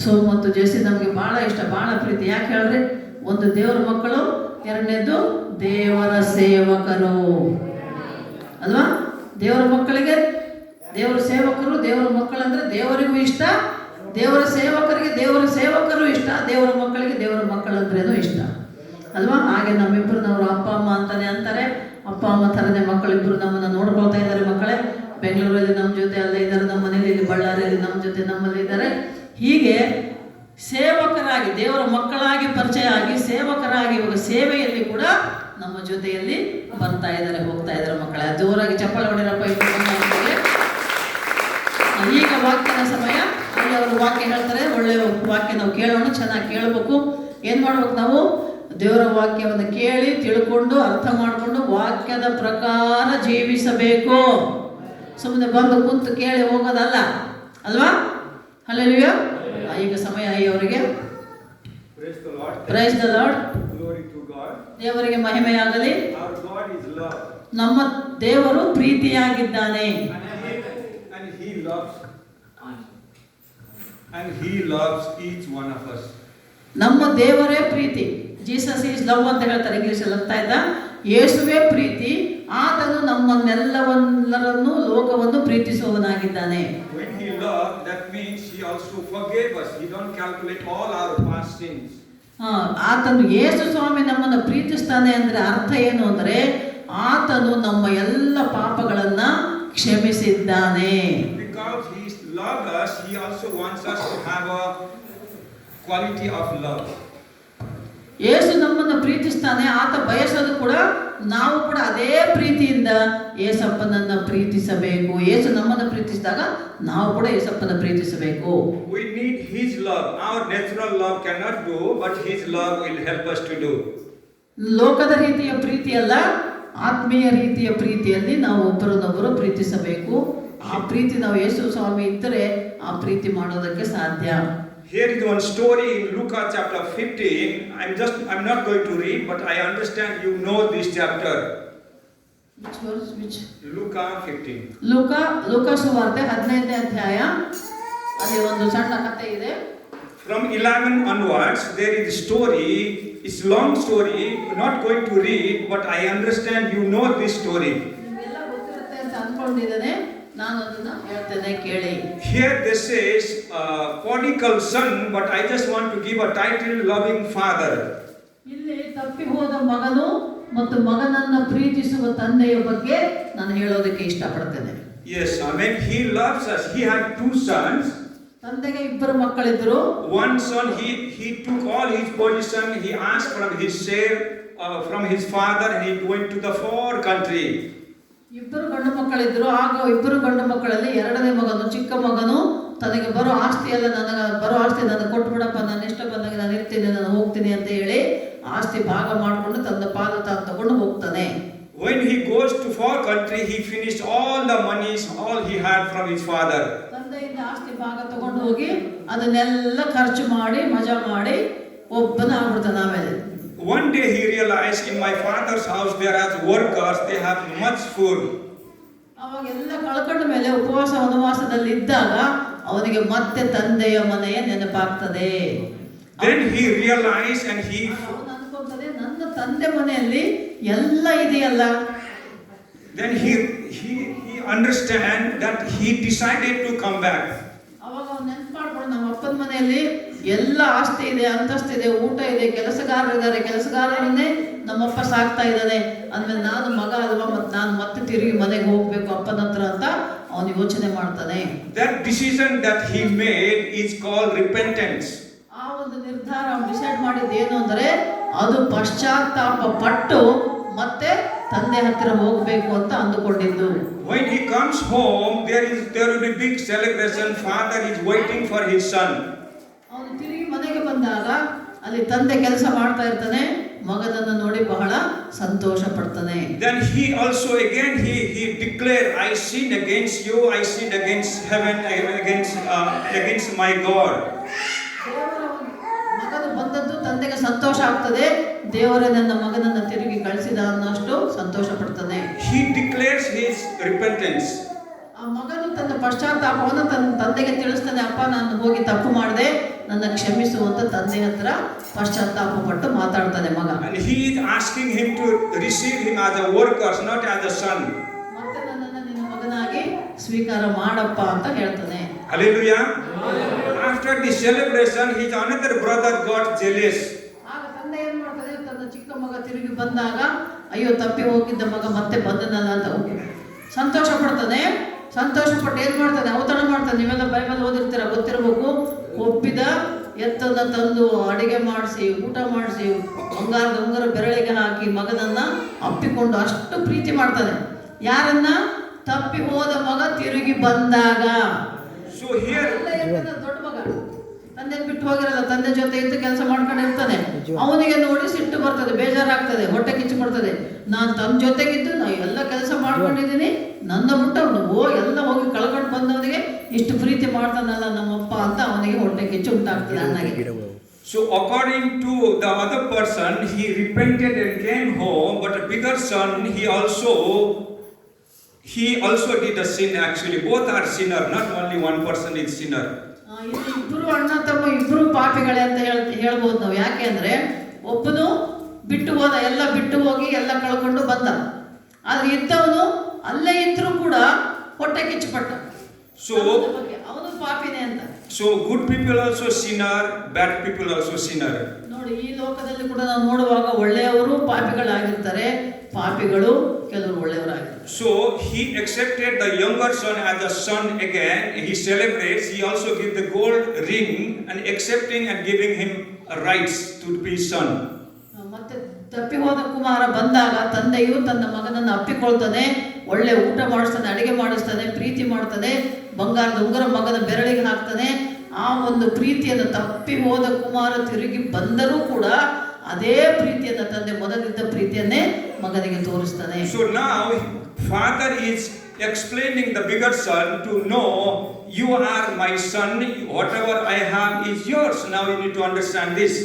ಸೋಮ್ ಮತ್ತು ಜೆಸ್ಸಿ ನಮಗೆ ಭಾಳ ಇಷ್ಟ, ಭಾಳ ಪ್ರೀತಿ. ಯಾಕೆ ಹೇಳಿದ್ರೆ ಒಂದು ದೇವರ ಮಕ್ಕಳು, ಎರಡನೇದು ದೇವರ ಸೇವಕರು ಅಲ್ವಾ. ದೇವರ ಮಕ್ಕಳಿಗೆ ದೇವರ ಸೇವಕರು, ದೇವರ ಮಕ್ಕಳಂದ್ರೆ ದೇವರಿಗೂ ಇಷ್ಟ, ದೇವರ ಸೇವಕರಿಗೆ ದೇವರ ಸೇವಕರು ಇಷ್ಟ, ದೇವರ ಮಕ್ಕಳಿಗೆ ದೇವರ ಮಕ್ಕಳಂದ್ರೇನು ಇಷ್ಟ ಅಲ್ವಾ. ಹಾಗೆ ನಮ್ಮಿಬ್ಬರು ಅಪ್ಪ ಅಮ್ಮ ಅಂತಾನೆ ಅಂತಾರೆ. ಅಪ್ಪ ಅಮ್ಮ ಥರನೇ ಮಕ್ಕಳಿಬ್ಬರು ನಮ್ಮನ್ನು ನೋಡ್ಕೊಳ್ತಾ ಇದ್ದಾರೆ. ಮಕ್ಕಳೇ ಬೆಂಗಳೂರಲ್ಲಿ ನಮ್ಮ ಜೊತೆ ಅಲ್ಲೇ ಇದ್ದಾರೆ, ನಮ್ಮ ಮನೇಲಿ ಇಲ್ಲಿ ಬಳ್ಳಾರಿಯಲ್ಲಿ ನಮ್ಮ ಜೊತೆ ನಮ್ಮಲ್ಲಿ ಇದ್ದಾರೆ. ಹೀಗೆ ಸೇವಕರಾಗಿ ದೇವರ ಮಕ್ಕಳಾಗಿ ಪರಿಚಯ ಆಗಿ ಸೇವಕರಾಗಿ ಇವಾಗ ಸೇವೆಯಲ್ಲಿ ಕೂಡ ನಮ್ಮ ಜೊತೆಯಲ್ಲಿ ಬರ್ತಾ ಇದ್ದಾರೆ, ಹೋಗ್ತಾ ಇದ್ದಾರೆ. ಮಕ್ಕಳೇ ಜೋರಾಗಿ ಚಪ್ಪಾಳೆ ಹೊಡಿರಪ್ಪ. ಈಗ ವಾಕ್ಯದ ಸಮಯ. ಅಲ್ಲಿ ಅವರು ವಾಕ್ಯ ಹೇಳ್ತಾರೆ, ಒಳ್ಳೆಯ ವಾಕ್ಯ ನಾವು ಕೇಳೋಣ, ಚೆನ್ನಾಗಿ ಕೇಳಬೇಕು. ಏನು ಮಾಡ್ಬೇಕು ನಾವು? ದೇವರ ವಾಕ್ಯವನ್ನು ಕೇಳಿ ತಿಳ್ಕೊಂಡು ಅರ್ಥ ಮಾಡಿಕೊಂಡು ವಾಕ್ಯದ ಪ್ರಕಾರ ಜೀವಿಸಬೇಕು. ಸುಮ್ಮನೆ ಬಂದು ಕುಂತು ಕೇಳಿ ಹೋಗೋದಲ್ಲ ಅಲ್ವಾ. ಹಲ್ಲೆಲೂಯಾ. ಈಗ ಸಮಯ ಅವರಿಗೆ. Praise the lord. ದೇವರಿಗೆ ಮಹಿಮೆಯಾಗಲಿ. ನಮ್ಮ ದೇವರು ಪ್ರೀತಿಯಾಗಿದ್ದಾನೆ. And he loves each one of us. ನಮ್ಮ ದೇವರೇ ಪ್ರೀತಿ. ಜೀಸಸ್ ಈಸ್ ಲವ್ ಅಂತ ಹೇಳ್ತಾರೆ ಇಂಗ್ಲಿಷಲ್ಲಿ. ಅರ್ಥ ಆಯ್ತಾ? ಯೇಸುವೇ ಪ್ರೀತಿ. ಆತನು ನಮ್ಮನ್ನೆಲ್ಲವನ್ನರನ್ನು ಲೋಕವನ್ನು ಪ್ರೀತಿಸುವವನಾಗಿದ್ದಾನೆ. When he loved, that means he also forgave us. He don't calculate all our past sins. ಆತನು ಯೇಸು ಸ್ವಾಮಿ ನಮ್ಮನ್ನು ಪ್ರೀತಿಸ್ತಾನೆ ಅಂದ್ರೆ ಅರ್ಥ ಏನು ಅಂದ್ರೆ ಆತನು ನಮ್ಮ ಎಲ್ಲ ಪಾಪಗಳನ್ನ ಕ್ಷಮಿಸಿದ್ದಾನೆ. Because he loved us, he also wants us to have a quality of love. ಯೇಸು ನಮ್ಮನ್ನು ಪ್ರೀತಿಸ್ತಾನೆ. ಆತ ಬಯಸೋದು ಕೂಡ ನಾವು ಕೂಡ ಅದೇ ಪ್ರೀತಿಯಿಂದ ಯೇಸಪ್ಪನನ್ನ ಪ್ರೀತಿಸಬೇಕು. ಯೇಸು ನಮ್ಮನ್ನು ಪ್ರೀತಿಸಿದಾಗ ನಾವು ಕೂಡ ಯೇಸಪ್ಪನ ಪ್ರೀತಿಸಬೇಕು. We need his love. Our natural love cannot do, but his love will help us to do. ಲೋಕದ ರೀತಿಯ ಪ್ರೀತಿ ಅಲ್ಲ, ಆತ್ಮೀಯ ರೀತಿಯ ಪ್ರೀತಿಯಲ್ಲಿ ನಾವು ಒಬ್ಬರನ್ನೊಬ್ಬರು ಪ್ರೀತಿಸಬೇಕು. ಆ ಪ್ರೀತಿ ನಾವು ಯೇಸು ಸ್ವಾಮಿ ಇದ್ದರೆ ಆ ಪ್ರೀತಿ ಮಾಡೋದಕ್ಕೆ ಸಾಧ್ಯ. Here is one story in Luke chapter 15. I'm not going to read, but I understand you know this chapter. Which verse? Which? Luke 15. ಲೂಕ ಸುವಾರ್ತೆ 15ನೇ ಅಧ್ಯಾಯ. ಅಲ್ಲಿ ಒಂದು ಸಣ್ಣ ಕಥೆ ಇದೆ. From 11 onwards, there is a story. It's long story. Not going to read, but I understand you know this story. ನಿಮಗೆಲ್ಲ ಗೊತ್ತಿರುತ್ತೆ ಅಂತ ಅನ್ಕೊಂಡಿದ್ದೇನೆ. ನಾನು ಅದನ್ನ ಹೇಳ್ತೇನೆ, ಕೇಳಿ. Here this says prodigal son, but I just want to give a title, loving father. ಇಲ್ಲಿ ತಪ್ಪಿ ಹೋದ ಮಗನು ಮತ್ತು ಮಗನನ್ನ ಪ್ರೀತಿಸುವ ತಂದೆಯ ಬಗ್ಗೆ ನಾನು ಹೇಳೋದಕ್ಕೆ ಇಷ್ಟಪಡ್ತೇನೆ. Yes, when he loves us, he had two sons. ತಂದೆಗೆ ಇಬ್ಬರು ಮಕ್ಕಳಿದ್ರು. One son, he took all his position. He asked from his share from his father, and he went to the far country. ಇಬ್ಬರು ಗಂಡು ಮಕ್ಕಳಿದ್ರು. ಆಗ ಇಬ್ಬರು ಗಂಡು ಮಕ್ಕಳಲ್ಲಿ ಎರಡನೇ ಮಗನು, ಚಿಕ್ಕ ಮಗನು, ತನಗೆ ಬರೋ ಆಸ್ತಿ ಎಲ್ಲ ನನಗೆ ಕೊಟ್ಬಿಡಪ್ಪ, ನಾನು ಇಷ್ಟ ಬಂದಾಗ ನಾನು ಇರ್ತೀನಿ, ನಾನು ಹೋಗ್ತೀನಿ ಅಂತ ಹೇಳಿ ಆಸ್ತಿ ಭಾಗ ಮಾಡಿಕೊಂಡು ತನ್ನ ಪಾಲು ತಾನು ತಗೊಂಡು ಹೋಗ್ತಾನೆ. When he goes to far country, he finished all the monies, all he had from his father. ತಂದೆಯಿಂದ ಆಸ್ತಿ ಭಾಗ ತಗೊಂಡು ಹೋಗಿ ಅದನ್ನೆಲ್ಲ ಖರ್ಚು ಮಾಡಿ ಮಜಾ ಮಾಡಿ ಒಬ್ಬನ ಆಗ್ಬಿಡ್ತಾನೆ. ಆಮೇಲೆ One day he realized, in my father's house there are workers, they have much food. ಅವಾಗೆಲ್ಲ ಕಳ್ಕೊಂಡ ಮೇಲೆ ಉಪವಾಸ ವನವಾಸದಲ್ಲಿ ಇದ್ದಾಗ ಅವನಿಗೆ ಮತ್ತೆ ತಂದೆಯ ಮನೆಯ ನೆನಪಾಗ್ತದೆ. Then he realized and he ಅನ್ಕೊಂತಾನೆ, ನನ್ನ ತಂದೆ ಮನೆಯಲ್ಲಿ ಎಲ್ಲ ಇದೆಯಲ್ಲ. Then he understand that he decided to come back. ಅವಾಗ ಅವ್ನು ನೆನ್ಪು ಮಾಡ್ಕೊಂಡು, ನಮ್ಮ ಅಪ್ಪನ ಮನೆಯಲ್ಲಿ ಎಲ್ಲ ಆಸ್ತಿ ಇದೆ, ಅಂತಸ್ತಿದೆ, ಊಟ ಇದೆ, ಕೆಲಸಗಾರರಿದ್ದಾರೆ, ಕೆಲಸಗಾರರನ್ನೇ ನಮ್ಮಪ್ಪ ಸಾಕ್ತಾ ಇದ್ದಾನೆ ಅಂದ್ಮೇಲೆ ನಾನು ಮಗ ಅಲ್ವಾ, ನಾನು ಮತ್ತೆ ತಿರುಗಿ ಮನೆಗೆ ಹೋಗ್ಬೇಕು ಅಪ್ಪನ ಹತ್ರ ಅಂತ ಅವನು ಯೋಚನೆ ಮಾಡ್ತಾನೆ. That decision that he made is called repentance. ಆ ಒಂದು ನಿರ್ಧಾರ ಅವನು ಡಿಸೈಡ್ ಮಾಡಿದ್ದು ಏನು ಅಂದ್ರೆ ಅದು ಪಶ್ಚಾತ್ತಾಪ ಪಟ್ಟು ಮತ್ತೆ ತಂದೆ ಹತ್ತಿರ ಹೋಗಬೇಕು ಅಂತ ಅಂದುಕೊಂಡಿದ್ದು. When he comes home, there will be big celebration. Father is waiting for his son. ಅವನು ತಿರುಗಿ ಮನೆಗೆ ಬಂದಾಗ ಅಲ್ಲಿ ತಂದೆ ಕೆಲಸ ಮಾಡ್ತಾ ಇರ್ತಾನೆ, ಮಗನನ್ನು ನೋಡಿ ಬಹಳ ಸಂತೋಷ ಪಡ್ತಾನೆ. Then he also again he declared, I sinned against you, I sinned against heaven, against my God. ಮಗನು ಬಂದದ್ದು ತಂದೆಗೆ ಸಂತೋಷ ಆಗ್ತದೆ. ದೇವರೇ ನನ್ನ ಮಗನನ್ನು ತಿರುಗಿ ಕಳಿಸಿದ ಅನ್ನೋಷ್ಟು ಸಂತೋಷ ಪಡ್ತಾನೆ. He declares his repentance. ಆ ಮಗನು ತನ್ನ ಪಶ್ಚಾತ್ತಾಪವನ್ನು ತನ್ನ ತಂದೆಗೆ ತಿಳಿಸ್ತಾನೆ. ಅಪ್ಪ, ನಾನು ಹೋಗಿ ತಪ್ಪು ಮಾಡಿದೆ, ನನ್ನ ಕ್ಷಮಿಸುವಂತ ತಂದೆ ಹತ್ರ ಪಶ್ಚಾತ್ತಾಪ ಪಟ್ಟು ಮಾತಾಡ್ತಾನೆ ಮಗ. And he is asking him to receive him as a worker, not as a son. ಮತ್ತೆ ನನ್ನನ್ನು ನಿನ್ನ ಮಗನಾಗಿ ಸ್ವೀಕಾರ ಮಾಡಪ್ಪ ಅಂತ ಹೇಳ್ತಾನೆ. Hallelujah. After the celebration, his another brother got jealous. ಆಗ ತಂದೆ ಏನ್ ಮಾಡ್ತಾನೆ, ತನ್ನ ಚಿಕ್ಕ ಮಗ ತಿರುಗಿ ಬಂದಾಗ ಅಯ್ಯೋ ತಪ್ಪಿ ಹೋಗಿದ್ದ ಮಗ ಮತ್ತೆ ಬಂದನಲ್ಲ ಅಂತ ಸಂತೋಷ ಪಡ್ತಾನೆ. ಸಂತೋಷ ಪಟ್ಟು ಏನ್ ಮಾಡ್ತಾನೆ, ಔತಣ ಮಾಡ್ತಾನೆ. ನೀವೆಲ್ಲ ಬೈಬಲ್ ಓದಿರ್ತೀರ, ಗೊತ್ತಿರಬೇಕು. ಒಪ್ಪಿದ ಎತ್ತನ್ನ ತಂದು ಅಡಿಗೆ ಮಾಡಿಸಿ ಊಟ ಮಾಡಿಸಿ ಬಂಗಾರದ ಉಂಗುರ ಬೆರಳಿಗೆ ಹಾಕಿ ಮಗನನ್ನ ಅಪ್ಪಿಕೊಂಡು ಅಷ್ಟು ಪ್ರೀತಿ ಮಾಡ್ತಾನೆ. ಯಾರನ್ನ? ತಪ್ಪಿ ಹೋದ ಮಗ ತಿರುಗಿ ಬಂದಾಗ. So here ದೊಡ್ಡ ಮಗ ತಂದೆ ಬಿಟ್ಟು ಹೋಗಿರಲ್ಲ, ತಂದೆ ಜೊತೆ ಇದ್ದು ಕೆಲಸ ಮಾಡ್ಕೊಂಡಿರ್ತಾನೆ. ಅವನಿಗೆ ನೋಡಿ ಸಿಟ್ಟು ಬರ್ತದೆ, ಬೇಜಾರಾಗ್ತದೆ, ಹೊಟ್ಟೆ ಕಿಚ್ಚು ಬರ್ತದೆ. ನಾನು ತನ್ನ ಜೊತೆಗಿದ್ದು ನಾ ಎಲ್ಲ ಕೆಲಸ ಮಾಡ್ಕೊಂಡಿದ್ದೀನಿ, ನನ್ನ ಬಿಟ್ಟು ಅವನು ಎಲ್ಲ ಹೋಗಿ ಕಳ್ಕೊಂಡು ಬಂದವನಿಗೆ ಇಷ್ಟು ಪ್ರೀತಿ ಮಾಡ್ತಾನಲ್ಲ ನಮ್ಮಪ್ಪ ಅಂತ ಅವನಿಗೆ ಹೊಟ್ಟೆ ಕಿಚ್ಚು ಉಂಟಾಗ್ತದೆ ಅಣ್ಣಗೆ. So according to the other person, he repented and came home, but a bigger son, he also did a sin actually. Both are sinner, not only one person is sinner. ಇಬ್ರು ಅಣ್ಣ ತಮ್ಮ ಇಬ್ರು ಪಾಪಿಗಳೇ ಅಂತ ಹೇಳ್ಬೋದು ನಾವು. ಯಾಕೆ ಅಂದ್ರೆ ಒಬ್ಬನು ಬಿಟ್ಟು ಹೋದ, ಎಲ್ಲ ಬಿಟ್ಟು ಹೋಗಿ ಎಲ್ಲ ಕಳ್ಕೊಂಡು ಬಂದ. ಆದ್ರೆ ಇದ್ದವನು ಅಲ್ಲೇ ಇದ್ರೂ ಕೂಡ ಹೊಟ್ಟೆ ಕಿಚ್ಚು ಪಟ್ಟ. So ಅವನು ಪಾಪಿನೇ ಅಂತ. So good people also sinner, bad people also sinner. ನೋಡಿ, ಈ ಲೋಕದಲ್ಲಿ ಕೂಡ ನಾವು ನೋಡುವಾಗ ಒಳ್ಳೆಯವರು ಪಾಪಿಗಳಾಗಿರ್ತಾರೆ, ಪಾಪಿಗಳು ಕೆಲವರು ಒಳ್ಳೆಯವರಾಗಿರ್ತಾರೆ. So he accepted the younger son as a son again. He celebrates. He also gives the gold ring and accepting and giving him rights to be son. ಮತ್ತೆ ತಪ್ಪಿ ಹೋದ ಕುಮಾರ ಬಂದಾಗ ತಂದೆಯು ತನ್ನ ಮಗನನ್ನು ಅಪ್ಪಿಕೊಳ್ತಾನೆ, ಒಳ್ಳೆ ಊಟ ಮಾಡಿಸ್ತಾನೆ, ಅಡಿಗೆ ಮಾಡಿಸ್ತಾನೆ, ಪ್ರೀತಿ ಮಾಡ್ತಾನೆ, ಬಂಗಾರದ ಉಂಗುರ ಮಗನ ಬೆರಳಿಗೆ ಹಾಕ್ತಾನೆ. ಆ ಒಂದು ಪ್ರೀತಿಯನ್ನು ತಪ್ಪಿ ಹೋದ ಕುಮಾರ ತಿರುಗಿ ಬಂದರೂ ಕೂಡ ಅದೇ ಪ್ರೀತಿಯನ್ನು ತಂದೆ ಮೊದಲಿದ್ದ ಪ್ರೀತಿಯನ್ನೇ ಮಗನಿಗೆ ತೋರಿಸ್ತಾನೆ. So now father is explaining the bigger son to know, you are my son, whatever I have is yours. Now you need to understand this.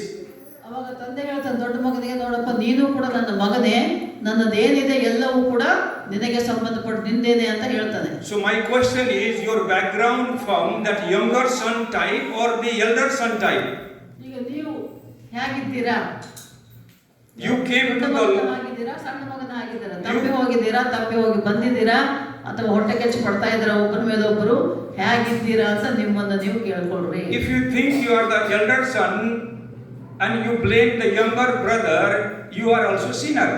ಅವಾಗ ತಂದೆ ಹೇಳ್ತಾನೆ ದೊಡ್ಡ ಮಗನಿಗೆ, ನೋಡಪ್ಪ, ನೀನು ಕೂಡ ನನ್ನ ಮಗನೇ, ನನ್ನದೇನಿದೆ ಎಲ್ಲವೂ ಕೂಡ ನಿನಗೆ ಸಂಬಂಧಪಟ್ಟು ನಿಂದೇನೆ ಅಂತ ಹೇಳ್ತಾನೆ. So my question is, your background from that younger son type or the elder son type? ಈಗ ನೀವು ಹೇಗಿದ್ದೀರಾ? You came to the ಆಗಿದ್ದೀರಾ, ಸಣ್ಣ ಮಗನ ಆಗಿದ್ದೀರಾ, ತಪ್ಪಿ ಹೋಗಿದ್ದೀರಾ, ತಪ್ಪಿ ಹೋಗಿ ಬಂದಿದ್ದೀರಾ, ಅಥವಾ ಹೊಟ್ಟೆ ಕೆಚ್ಚು ಪಡ್ತಾ ಇದ್ದೀರಾ, ಒಬ್ಬರ ಮೇಲೆ ಒಬ್ಬರು ಹೇಗಿದ್ದೀರಾ ಅಂತ ನಿಮ್ಮನ್ನ ನೀವು ಕೇಳ್ಕೊಳ್ರಿ. If you think you are the elder son and you blame the younger brother, you are also sinner.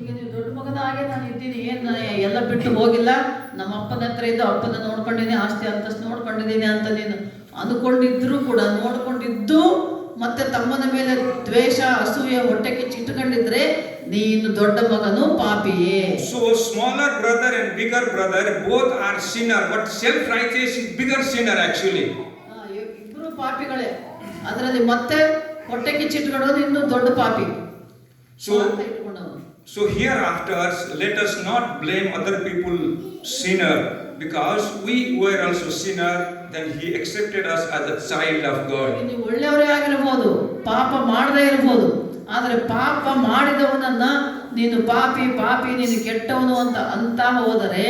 ಈಗ ನೀವು ದೊಡ್ಡ ಮಗನ ಹಾಗೆ ನಾನು ಇದ್ದೀನಿ, ಏನು ಎಲ್ಲ ಬಿಟ್ಟು ಹೋಗಿಲ್ಲ, ನಮ್ಮ ಅಪ್ಪನ ಹತ್ರ ಇದ್ದು ಅಪ್ಪನ ನೋಡ್ಕೊಂಡಿದ್ದೀನಿ, ಆಸ್ತಿ ಅಂತಸ್ತು ನೋಡ್ಕೊಂಡಿದ್ದೀನಿ ಅಂತ ನೀನು ಅಂದ್ಕೊಂಡಿದ್ರು ಕೂಡ, ನೋಡ್ಕೊಂಡಿದ್ದು ಮತ್ತೆ ತಮ್ಮನ ಮೇಲೆ ದ್ವೇಷ, ಅಸೂಯೆ, ಹೊಟ್ಟೆ ಕಿಚ್ಚು ಇಟ್ಟುಕೊಂಡಿದ್ರೆ ನೀನು ದೊಡ್ಡ ಮಗನು ಪಾಪಿಯೇ. So smaller brother and bigger brother both are sinner, but self-righteous is bigger sinner actually. ಇಬ್ರು ಪಾಪಿಗಳೇ, ಅದರಲ್ಲಿ ಮತ್ತೆ ಹೊಟ್ಟೆ ಕಿಚ್ಚು ಇಟ್ಕೊಳ್ಳೋದು ಇನ್ನು ದೊಡ್ಡ ಪಾಪಿ. So hereafter, let us not blame other people sinner, because we were also sinner. Then he accepted us as a child of God. ನೀವು ಒಳ್ಳೆಯವರೇ ಆಗಿರಬಹುದು, ಪಾಪ ಮಾಡದೇ ಇರಬಹುದು, ಆದರೆ ಪಾಪ ಮಾಡಿದವನನ್ನ ನೀನು ಪಾಪಿ ಪಾಪಿ ನೀನು ಕೆಟ್ಟವನು ಅಂತ ಹೋದರೆ,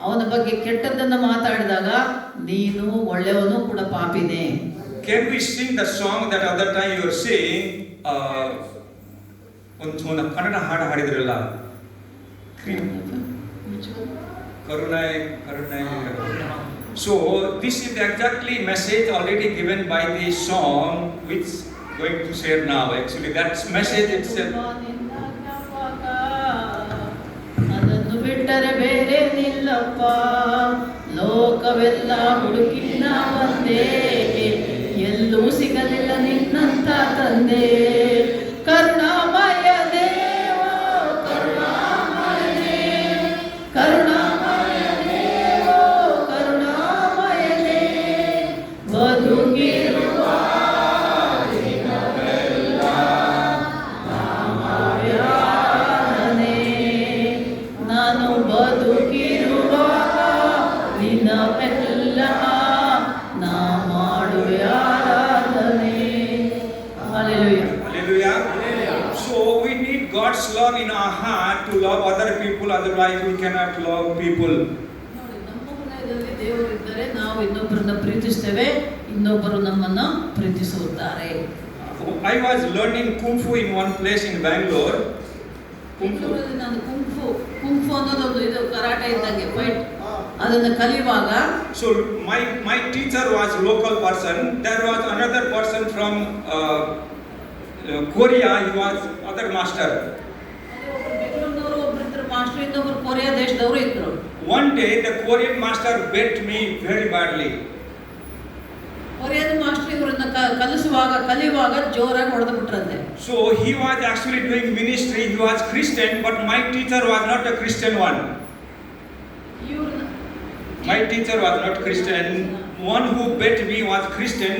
ಅವನ ಬಗ್ಗೆ ಕೆಟ್ಟದ್ದನ್ನು ಮಾತಾಡಿದಾಗ ನೀನು ಒಳ್ಳೆಯವನು ಕೂಡ ಪಾಪಿನೇ. Can we sing the song that other time you were saying? ಒಂದು ಕನ್ನಡ ಹಾಡು ಹಾಡಿದ್ರಲ್ಲ, ಕರುಣಾಯ ಕರುಣಾಯ. So this is exactly message already given by the song which going to share now. Actually that message itself. ಅದನ್ನು ಬಿಟ್ಟರೆ ಬೇರೆ ನಿಲ್ಲಪ್ಪ, ಲೋಕವೆಲ್ಲ ಹುಡುಕಿನ ಬಂದೆ, ಎಲ್ಲೂ ಸಿಗಲಿಲ್ಲ ನಿನ್ನಂತ ತಂದೆ. ಕರುಣಾಮಯ ದೇವ ಕರುಣಾಮಯ ದೇವ ಕರುಣಾಮಯ ದೇವ ಕರುಣಾಮಯ ದೇವ, ಬದುಕಿರುವ ದಿನವೆಲ್ಲ ನಾಮ in our heart to love other people, otherwise we cannot love people. ನೋಡಿ, ನಮ್ಮ ಹೃದಯದಲ್ಲಿ ದೇವರು ಇದ್ದರೆ ನಾವು ಇನ್ನೊಬ್ಬರನ್ನ ಪ್ರೀತಿಸ್ತೇವೆ, ಇನ್ನೊಬ್ಬರು ನಮ್ಮನ್ನು ಪ್ರೀತಿಸುತ್ತಾರೆ. I was learning Kung Fu in one place in Bangalore. Kung Fu. ಬೆಂಗಳೂರಲ್ಲಿ ನಾನು ಕುಂಫು ಅನ್ನೋದೊಂದು ಇದು ಕರಾಟೆ ಇದ್ದಂಗೆ ಫೈಟ್, ಅದನ್ನು ಕಲಿಯುವಾಗ So my teacher was local person. There was another person from Korea. He was other master. ಒಬ್ಬರು ಬೆಂಗಳೂರಿನವರು, ಒಬ್ರು ಇದ್ರು ಮಾಸ್ಟರ್, ಇನ್ನೊಬ್ರು ಕೊರಿಯಾ ದೇಶದವರು ಇದ್ರು. One day the Korean master beat me very badly. ಕೊರಿಯಾದ ಮಾಸ್ಟರ್ ಇವರನ್ನ ಕಲಿಯುವಾಗ ಜೋರಾಗಿ ಹೊಡೆದು ಬಿಟ್ರಂತೆ. So he was actually doing ministry. He was Christian, but my teacher was not a Christian one. My teacher was not Christian. One who beat me was Christian.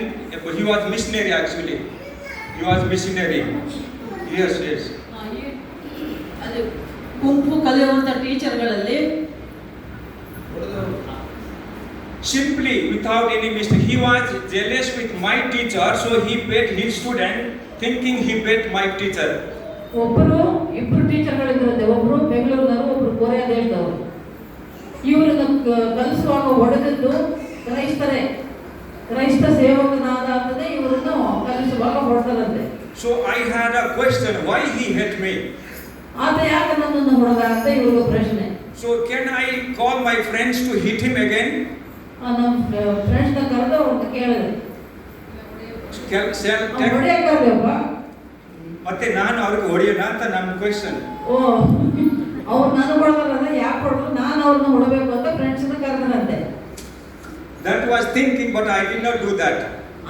He was missionary actually. He was missionary. Yes. ಅದು kung fu ಕಲಿಯುವಂತ ಟೀಚರ್ಗಳಲ್ಲಿ Simply without any mistake, he was jealous with my teacher, so he beat his student, thinking he beat my teacher. ಇಬ್ಬರು ಟೀಚರ್ಗಳಿದ್ರಂತೆ, ಒಬ್ರು ಬೆಂಗಳೂರಿನವರು, ಒಬ್ರು ಕೊರಿಯಾ ದೇಶದವರು. ಇವರನ್ನು ಕಲಿಸುವಾಗ ಹೊಡೆದದ್ದು ಕ್ರೈಸ್ತ ಸೇವಕನಾದ ಅಂತಲೇ ಇವರನ್ನು ಕಲಿಸುವಾಗ ಹೊಡೆದರಂತೆ. So I had a question, why he hit me? ಆತ ಯಾಕೆ ನನ್ನನ್ನು ಹೊಡೆದ ಅಂತ ಇವ್ರಿಗೆ ಪ್ರಶ್ನೆ. So can I call my friends to hit him again? ನಮ್ಮ ಫ್ರೆಂಡ್ಸ್ ನ ಕರೆದು ಅವ್ರನ್ನ ಕೇಳಿದೆ, ಹೊಡೆಯಕ್ಕಪ್ಪ ಮತ್ತೆ ನಾನು ಅವ್ರಿಗೆ ಹೊಡೆಯೋಣ ಅಂತ ನಮ್ಮ ಕ್ವೆಶ್ಚನ್. ಅವ್ರು ನಾನು ಹೊಡೆದಾರ, ಯಾಕೆ ಹೊಡೆದ್ರು, ನಾನು ಅವ್ರನ್ನ ಹೊಡಬೇಕು ಅಂತ ಫ್ರೆಂಡ್ಸ್ ನ ಕರೆದರಂತೆ. That was thinking, but I did not do that.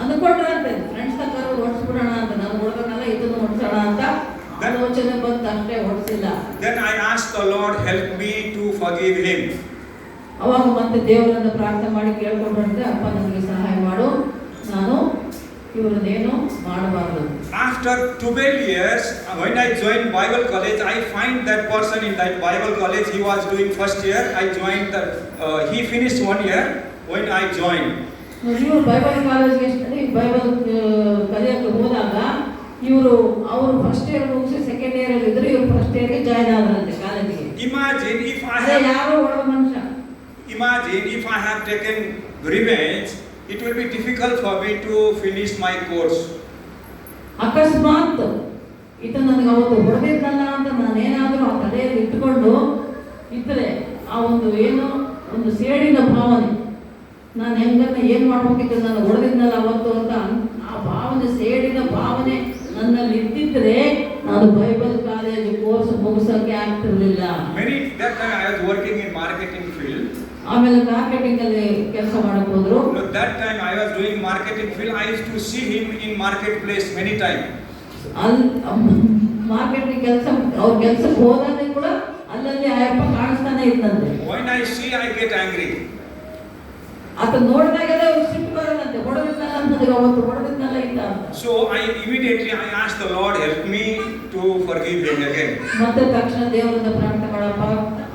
ಅಂದ್ಕೊಂಡ್ರಂತೆ ಫ್ರೆಂಡ್ಸ್ ನ ಕರೆದು ಹೊಡ್ಸ್ಬಿಡೋಣ ಅಂತ, ನಾನು ಹೊಡೆದನಲ್ಲ ಇದನ್ನು ಹೊಡ್ಸೋಣ ಅಂತ ಆಲೋಚನೆ ಬಂತು, ಅಷ್ಟೇ ಹೊಡ್ಸಿಲ್ಲ. Then I asked the Lord, help me to forgive him. ಅವಾಗ ಮತ್ತೆ ದೇವರನ್ನ ಪ್ರಾರ್ಥನೆ ಮಾಡಿ ಕೇಳ್ಕೊಂಡ್ರಂತೆ, ಅಪ್ಪ ನನಗೆ ಸಹಾಯ ಮಾಡು, ನಾನು ಇವರನ್ನೇನು ಮಾಡಬಾರದು. After 12 years, when I joined Bible college, I find that person in that Bible college. He was doing first year. I joined that. He finished 1 year when I joined. ಇವರು ಬೈಬಲ್ ಕಾಲೇಜ್ಗೆ ಬೈಬಲ್ ಕಲಿಯಕ್ಕೆ ಹೋದಾಗ ಅವರು ಫಸ್ಟ್ ಇಯರ್ ಮುಗಿಸಿ ಸೆಕೆಂಡ್ ಇಯರ್ ಅಲ್ಲಿ ಇದ್ರು, ಇವರು ಫಸ್ಟ್ ಇಯರ್ಗೆ ಜಾಯ್ನ್ ಆದ್ರಂತೆ ಕಾಲೇಜಿಗೆ. Imagine if I have. ಯಾರೋ ಒಬ್ಬ ಮನುಷ್ಯ. Imagine if I have taken revenge, it will be difficult for me to finish my course. ಅಕಸ್ಮಾತ್ ಈತ ನನಗೆ ಅವತ್ತು ಹೊಡೆದಿದ್ದಲ್ಲ ಅಂತ ನಾನೇನಾದರೂ ಆ ತಲೆಯಲ್ಲಿ ಇಟ್ಟುಕೊಂಡು ಇದ್ರೆ, ಆ ಒಂದು ಏನೋ ಒಂದು ಸೇಡಿನ ಭಾವನೆ, ನಾನು ಹೆಂಗನ್ನ ಏನು ಮಾಡ್ಬೇಕಿತ್ತು, ನಾನು ಹೊಡೆದಿದ್ನಲ್ಲ ಅವತ್ತು ಅಂತ ಆ ಭಾವನೆ, ಸೇಡಿನ ಭಾವನೆ ನನ್ನಲ್ಲಿ ಇದ್ದಿದ್ರೆ ನಾನು ಬೈಬಲ್ ಕಾಲೇಜ್ ಕೋರ್ಸ್ ಮುಗಿಸೋಕೆ ಆಗ್ತಿರ್ಲಿಲ್ಲ. That time I was working in marketing field. ಆಮೇಲೆ ಮಾರ್ಕೆಟಿಂಗ್ ಅಲ್ಲಿ ಕೆಲಸ ಮಾಡಕ್ ಹೋದ್ರು. That time I was doing marketing field. I used to see him in marketplace many times. Marketing ಅವ್ರ ಕೆಲಸಕ್ಕೆ ಹೋದಾಗ ಕೂಡ ಅಲ್ಲಲ್ಲಿ ಅಯ್ಯಪ್ಪ ಕಾಣಿಸ್ತಾನೆ ಇದ್ದಂತೆ. When I see, I get angry. ಆತ ನೋಡಿದಾಗೆಲ್ಲ ಸಿಟ್ಟು ಬರೋದಂತೆ, ಹೊಡೆದಿದ್ದಲ್ಲ ನನಗೆ ಅವತ್ತು ಹೊಡೆದಿದ್ದಲ್ಲ ಇಲ್ಲ ಅಂತ. So I immediately asked the Lord, help me to forgive him again. ಮತ್ತೆ ತಕ್ಷಣ ದೇವರನ್ನ ಪ್ರಾರ್ಥನೆ ಮಾಡಪ್ಪ,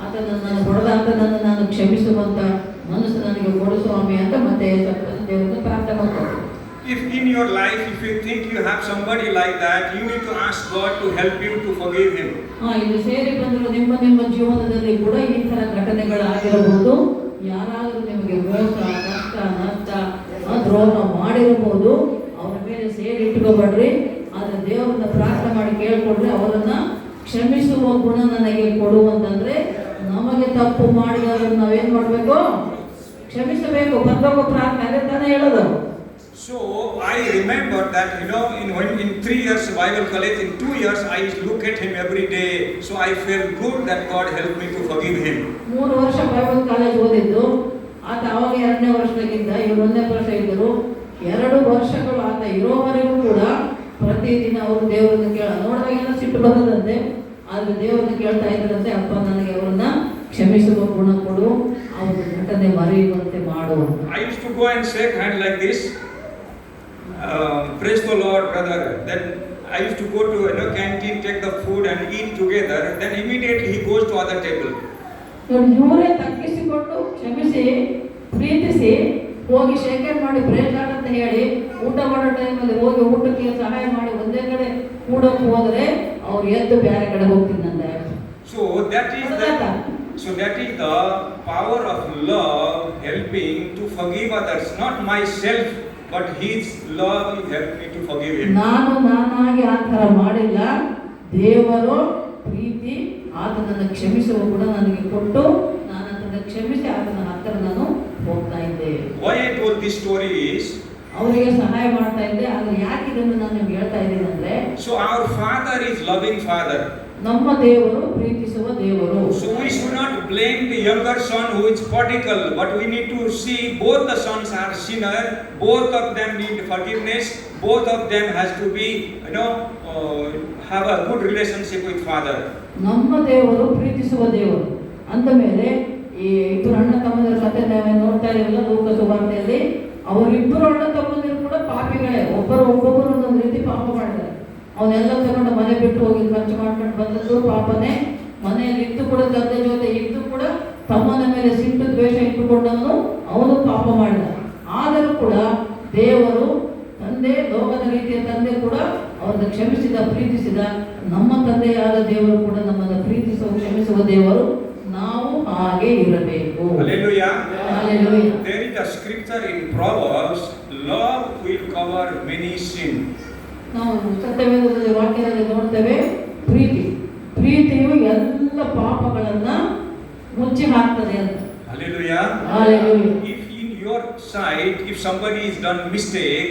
ಆತ ನನ್ನನ್ನು ಹೊಡೆದ ಅಂತ ನಾನು ಕ್ಷಮಿಸುವಂತ ಮನಸ್ಸು ನನಗೆ ಕೊಡು ಸ್ವಾಮಿ ಅಂತ ಮತ್ತೆ ದೇವರನ್ನ ಪ್ರಾರ್ಥನೆ ಮಾಡ್ತಾರೆ. If in your life, if you think you have somebody like that, you need to ask God to help you to forgive him. ಇದು ಸೇರಿ ಬಂದರೂ ನಿಮ್ಮ ಜೀವನದಲ್ಲಿ ಕೂಡ ಈ ತರ ಘಟನೆಗಳಾಗಿರಬಹುದು. ಯಾರಾದರೂ ನಿಮಗೆ ಮೋಸ, ಕಷ್ಟ, ನಷ್ಟ, ದ್ರೋಹ ಮಾಡಿರಬಹುದು. ಅವರ ಮೇಲೆ ಸೇರಿ ಇಟ್ಕೋಬೇಡ್ರಿ. ಆದ್ರೆ ದೇವರನ್ನ ಪ್ರಾರ್ಥನೆ ಮಾಡಿ ಕೇಳ್ಕೊಂಡ್ರೆ ಅವರನ್ನ ಕ್ಷಮಿಸುವ ಗುಣ ನನಗೆ ಕೊಡುವಂತಂದ್ರೆ, ನಮಗೆ ತಪ್ಪು ಮಾಡಿದವರನ್ನು ನಾವೇನ್ ಮಾಡ್ಬೇಕು? ಕ್ಷಮಿಸಬೇಕು. ಪರಲೋಕ ಪ್ರಾರ್ಥನೆ ಅದೇ ತಾನೇ ಹೇಳೋದು. So I remember that, in 3 years Bible college, in 2 years I look at him every day. So I felt good that God helped me to forgive him. 3 ವರ್ಷ ಬೈಬಲ್ ಕಾಲೇಜ್ ಓದಿದ್ದು ಆತ. ಅವಾಗ 2ನೇ ವರ್ಷದಾಗಿದ್ದ, ಇವರು 1ನೇ ವರ್ಷ ಇದ್ದರು. 2 ವರ್ಷಗಳು ಆತ ಇರೋವರೆಗೂ ಕೂಡ ಪ್ರತಿದಿನ ಅವರು ದೇವರನ್ನ ನೋಡಿದಾಗೆಲ್ಲ ಸಿಟ್ಟು ಬಂದದಂತೆ. ಆದ್ರೆ ದೇವರನ್ನ ಕೇಳ್ತಾ ಇದ್ರಂತೆ, ಅಪ್ಪ ನನಗೆ ಅವರನ್ನ ಕ್ಷಮಿಸುವ ಗುಣ ಕೊಡು, ಅವ್ರ ಘಟನೆ ಮರೆಯುವಂತೆ ಮಾಡು. I used to go and shake hand like this. Praise the Lord, brother. Then I used to go to canteen, take the food and eat together. Then immediately he goes to other table. ಇವರೇ ತಗ್ಗಿಸಿಕೊಂಡು ಕ್ಷಮಿಸಿ ಪ್ರೀತಿಸಿ ಹೋಗಿ ಶೇಖರಣೆ ಮಾಡಿ ಬ್ರೇಕ್ ಅಂತ ಹೇಳಿ ಊಟ ಮಾಡೋ ಟೈಮಲ್ಲಿ ಹೋಗಿ ಊಟಕ್ಕೆ ಸಹಾಯ ಮಾಡಿ ಒಂದೇ ಕಡೆ ಕೂಡಕ್ಕೆ ಹೋದ್ರೆ ಅವ್ರು ಎದ್ದು ಬೇರೆ ಕಡೆ ಹೋಗ್ತಿದ್ದಂತೆ. So that is the power of love helping to forgive others, not myself, but His love will help me to forgive him. ನಾನಾಗಿ ಆ ಥರ ಮಾಡಿಲ್ಲ, ದೇವರು ಪ್ರೀತಿ ಆತನನ್ನು ಕ್ಷಮಿಸುವ ಗುಣ ನನಗೆ ಕೊಟ್ಟು ನಾನು ಆತನ ಕ್ಷಮಿಸಿ ಆತನ ಹತ್ತಿರ ನಾನು ಹೋಗ್ತಾ ಇದ್ದೆ. Why I told this story is, ಅವರಿಗೆ ಸಹಾಯ ಮಾಡ್ತಾ ಇದ್ದೆ. ಆದರೆ ಯಾಕೆ ಇದನ್ನು ನಾನು ನಿಮ್ಗೆ ಹೇಳ್ತಾ ಇದ್ದೀನಿ ಅಂದ್ರೆ, so our Father is loving Father. ನಮ್ಮ ದೇವರು ಪ್ರೀತಿಸುವ ದೇವರು. So we should not blame the younger son who is prodigal, but we need to see both the sons are sinner, both of them need forgiveness, both of them has to be, have a good relationship with Father. ನಮ್ಮ ದೇವರು ಪ್ರೀತಿಸುವ ದೇವರು ಅಂದ ಮೇಲೆ ಈ ಇಬ್ಬರು ಅಣ್ಣ ತಮ್ಮಂದಿರ ಕಥೆ ನಾವು ನೋಡ್ತಾ ಇರಲಿಲ್ಲ ಲೂಕ ಸುವಾರ್ತೆಯಲ್ಲಿ. ಅವರಿಬ್ಬರು ಅಣ್ಣ ತಮ್ಮಂದಿರು ಕೂಡ ಪಾಪಿಗಳೇ, ಒಬ್ಬೊಬ್ಬರು ಒಂದೊಂದು ರೀತಿ ಪಾಪ ಮಾಡಿದ್ದಾರೆ. ಅವನ್ನೆಲ್ಲ ತಗೊಂಡು ಮನೆ ಬಿಟ್ಟು ಹೋಗಿ ಖರ್ಚು ಮಾಡ್ಕೊಂಡು ಬಂದದ್ದು ಪಾಪನೇ. ಮನೆಯಲ್ಲಿ ಇದ್ದು ಕೂಡ ತಂದೆ ಜೊತೆ ಇದ್ದು ಕೂಡ ತಮ್ಮನ ಮೇಲೆ ಸಿಟ್ಟು ದ್ವೇಷ ಇಟ್ಟುಕೊಂಡವನು ಅವನು ಪಾಪ ಮಾಡಿದ. ಆದರೂ ಕೂಡ ದೇವರು ತಂದೆ, ಲೋಕದ ರೀತಿಯ ತಂದೆ ಕೂಡ ಅವರನ್ನು ಕ್ಷಮಿಸಿದ, ಪ್ರೀತಿಸಿದ. ನಮ್ಮ ತಂದೆಯಾದ ದೇವರು ಕೂಡ ನಮ್ಮನ್ನು ಪ್ರೀತಿಸುವ, ಕ್ಷಮಿಸುವ ದೇವರು. ನಾವು ಹಾಗೆ ಇರಬೇಕು. Hallelujah. Hallelujah. There is a scripture in Proverbs, love will cover many sins. ನಾವು ಸತ್ಯವೇದದಲ್ಲಿ ವಾಕ್ಯದಲ್ಲಿ ನೋಡ್ತೇವೆ, ಪ್ರೀತಿಯು ಎಲ್ಲ ಪಾಪಗಳನ್ನ ಮುಚ್ಚಿ ಹಾಕ್ತದೆ ಅಂತ. Hallelujah. Hallelujah. If in your sight, if somebody has done mistake,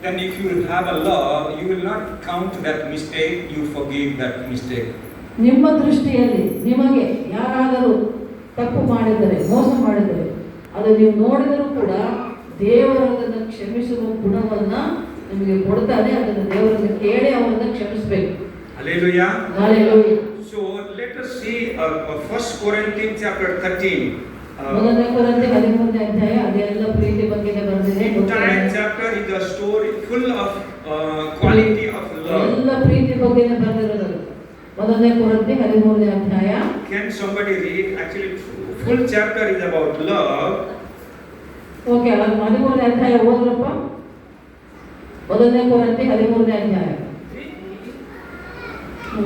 then if you have a love, you will not count that mistake, you forgive that mistake. ನಿಮ್ಮ ದೃಷ್ಟಿಯಲ್ಲಿ ನಿಮಗೆ ಯಾರಾದರೂ ತಪ್ಪು ಮಾಡಿದರೆ, ಮೋಸ ಮಾಡಿದರೆ, ಅದು ನೀವು ನೋಡಿದರೂ ಕೂಡ ದೇವರನ್ನು ಕ್ಷಮಿಸುವ ಗುಣವನ್ನ ನಿಮಗೆ ಕೊಡ್ತಾನೆ. ಅದನ್ನು ದೇವರನ್ನು ಕೇಳಿ ಅವರನ್ನು ಕ್ಷಮಿಸಬೇಕು. Hallelujah. Hallelujah. So let us see 1 Corinthians chapter 13. ಮೊದಲನೇ ಕೊರಿಂಥಿ 13ನೇ ಅಧ್ಯಾಯ ಅದೆಲ್ಲ ಪ್ರೀತಿ ಬಗ್ಗೆನೇ ಬರೆದಿದೆ. Entire chapter is a story full of quality of love. ಎಲ್ಲ ಪ್ರೀತಿ ಬಗ್ಗೆನೇ ಬರೆದಿರೋದು. ಮೊದಲನೇ ಕೊರಿಂಥಿ 13ನೇ ಅಧ್ಯಾಯ. Can somebody read? Actually, full chapter is about love. Okay, 13ನೇ ಅಧ್ಯಾಯ ಓದ್ರಪ್ಪ. ಮೊದಲನೇ ಕೊರಿಂಥಿ 13ನೇ ಅಧ್ಯಾಯ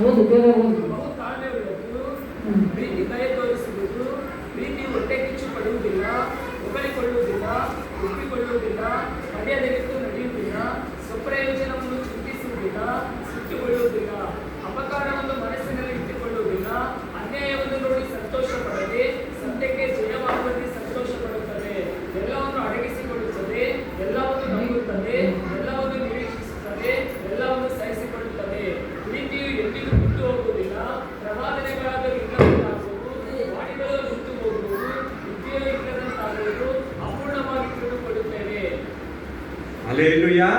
ಓದು, ಬೇಗ ಓದು. ಪ್ರೀತಿ ದಯೆ ತೋರಿಸುವುದು, ಪ್ರೀತಿ ಹೊಟ್ಟೆ ಕಿಚ್ಚು ಪಡುವುದಿಲ್ಲ, ಹೊಗಳಿಕೊಳ್ಳುವುದಿಲ್ಲ, ಒಪ್ಪಿಕೊಳ್ಳುವುದಿಲ್ಲ, ಮರ್ಯಾದೆಗೆತ್ತು ನಡೆಯುವುದಿಲ್ಲ, ಸ್ವಪ್ರಯೋಜನವನ್ನು ಚಿಂತಿಸುವುದಿಲ್ಲ, ಸಿಟ್ಟುಕೊಳ್ಳುವುದಿಲ್ಲ, ಅಪಕಾರವನ್ನು ಮನಸ್ಸಿನಲ್ಲಿ ಇಟ್ಟುಕೊಳ್ಳುವುದಿಲ್ಲ, ಅನ್ಯಾಯವನ್ನು ನೋಡಿ ಸಂತೋಷ ಪಡದೆ ಸತ್ಯಕ್ಕೆ ಜಯವಾಗುವಲ್ಲಿ ಸಂತೋಷ ಪಡುತ್ತದೆ, ಎಲ್ಲವನ್ನು ಅಡಗಿಸಿಕೊಳ್ಳುತ್ತದೆ, ಎಲ್ಲವನ್ನು ನಂಬುತ್ತದೆ, ಎಲ್ಲವನ್ನು ನಿರೀಕ್ಷಿಸುತ್ತದೆ, ಎಲ್ಲವನ್ನು ಸಹಿಸಿಕೊಳ್ಳುತ್ತದೆ. ಪ್ರೀತಿಯು ಎಂದಿಗೂ ಬಿಟ್ಟು ಹೋಗುವುದಿಲ್ಲ, ಪ್ರವಾದನೆಗಳಾದರೂ ಇಲ್ಲದಂತಾಗುವುದು, ವಾಣಿಗಳು ನಿಂತು ಹೋಗುವುದು, ವಿದ್ಯೆಯು ಇಲ್ಲದಂತಾಗುವುದು, ಅಪೂರ್ಣವಾಗಿ ತಿಳಿದುಕೊಳ್ಳುತ್ತೇವೆ. Hallelujah.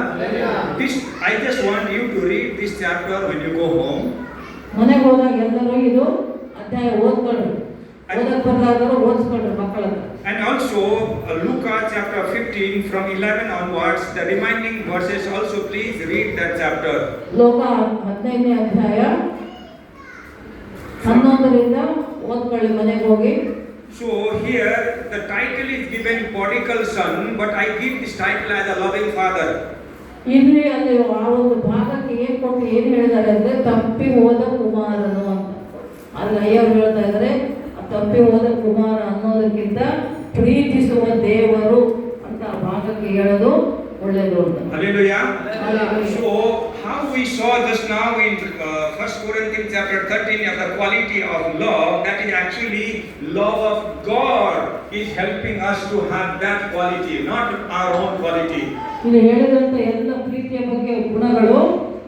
This, I just want you to read this chapter when you go home. ಮನೆಗೆ ಹೋದಾಗ ಎಲ್ಲರೂ ಇದು ಅಧ್ಯಾಯ ಓದ್ಕೊಳ್ರಿ. ಓದಕ್ಕೆ ಬರಲಾದರೂ ಓದಿಸ್ಕೊಳ್ರಿ ಮಕ್ಕಳ ಹತ್ರ. And also Luke chapter 15 from 11 onwards, the remaining verses also please read that chapter. ಲೋಕ 15ನೇ ಅಧ್ಯಾಯ 11ರಿಂದ ಓದ್ಕೊಳ್ಳಿ ಮನೆಗೆ ಹೋಗಿ. So here the title is given prodigal son, but I give this title as a loving father. ಇಲ್ಲಿ ಅಲ್ಲಿ ಆ ಒಂದು ಭಾಗಕ್ಕೆ ಏನ್ ಕೊಟ್ಟು ಏನ್ ಹೇಳಿದ್ದಾರೆ ಅಂದ್ರೆ ತಪ್ಪಿ ಹೋದ ಕುಮಾರನು ಅಂತ. ಅಲ್ಲಿ ಅಯ್ಯವ್ರು ಹೇಳ್ತಾ ಇದ್ದಾರೆ ತಪ್ಪಿ ಹೋದ ಕುಮಾರ ಅನ್ನೋದಕ್ಕಿಂತ ಪ್ರೀತಿಸುವ ದೇವರು ಅಂತ ಆ ಭಾಗಕ್ಕೆ ಹೇಳೋದು ಒಳ್ಳೆಯದು ಅಂತ. Hallelujah. Hallelujah. So how we saw just now in 1 Corinthians chapter 13 of the quality of love, that is actually love of God is helping us to have that quality, not our own quality. ಇಲ್ಲಿ ಹೇಳಿದಂತ ಎಲ್ಲ ಪ್ರೀತಿಯ ಬಗ್ಗೆ ಗುಣಗಳು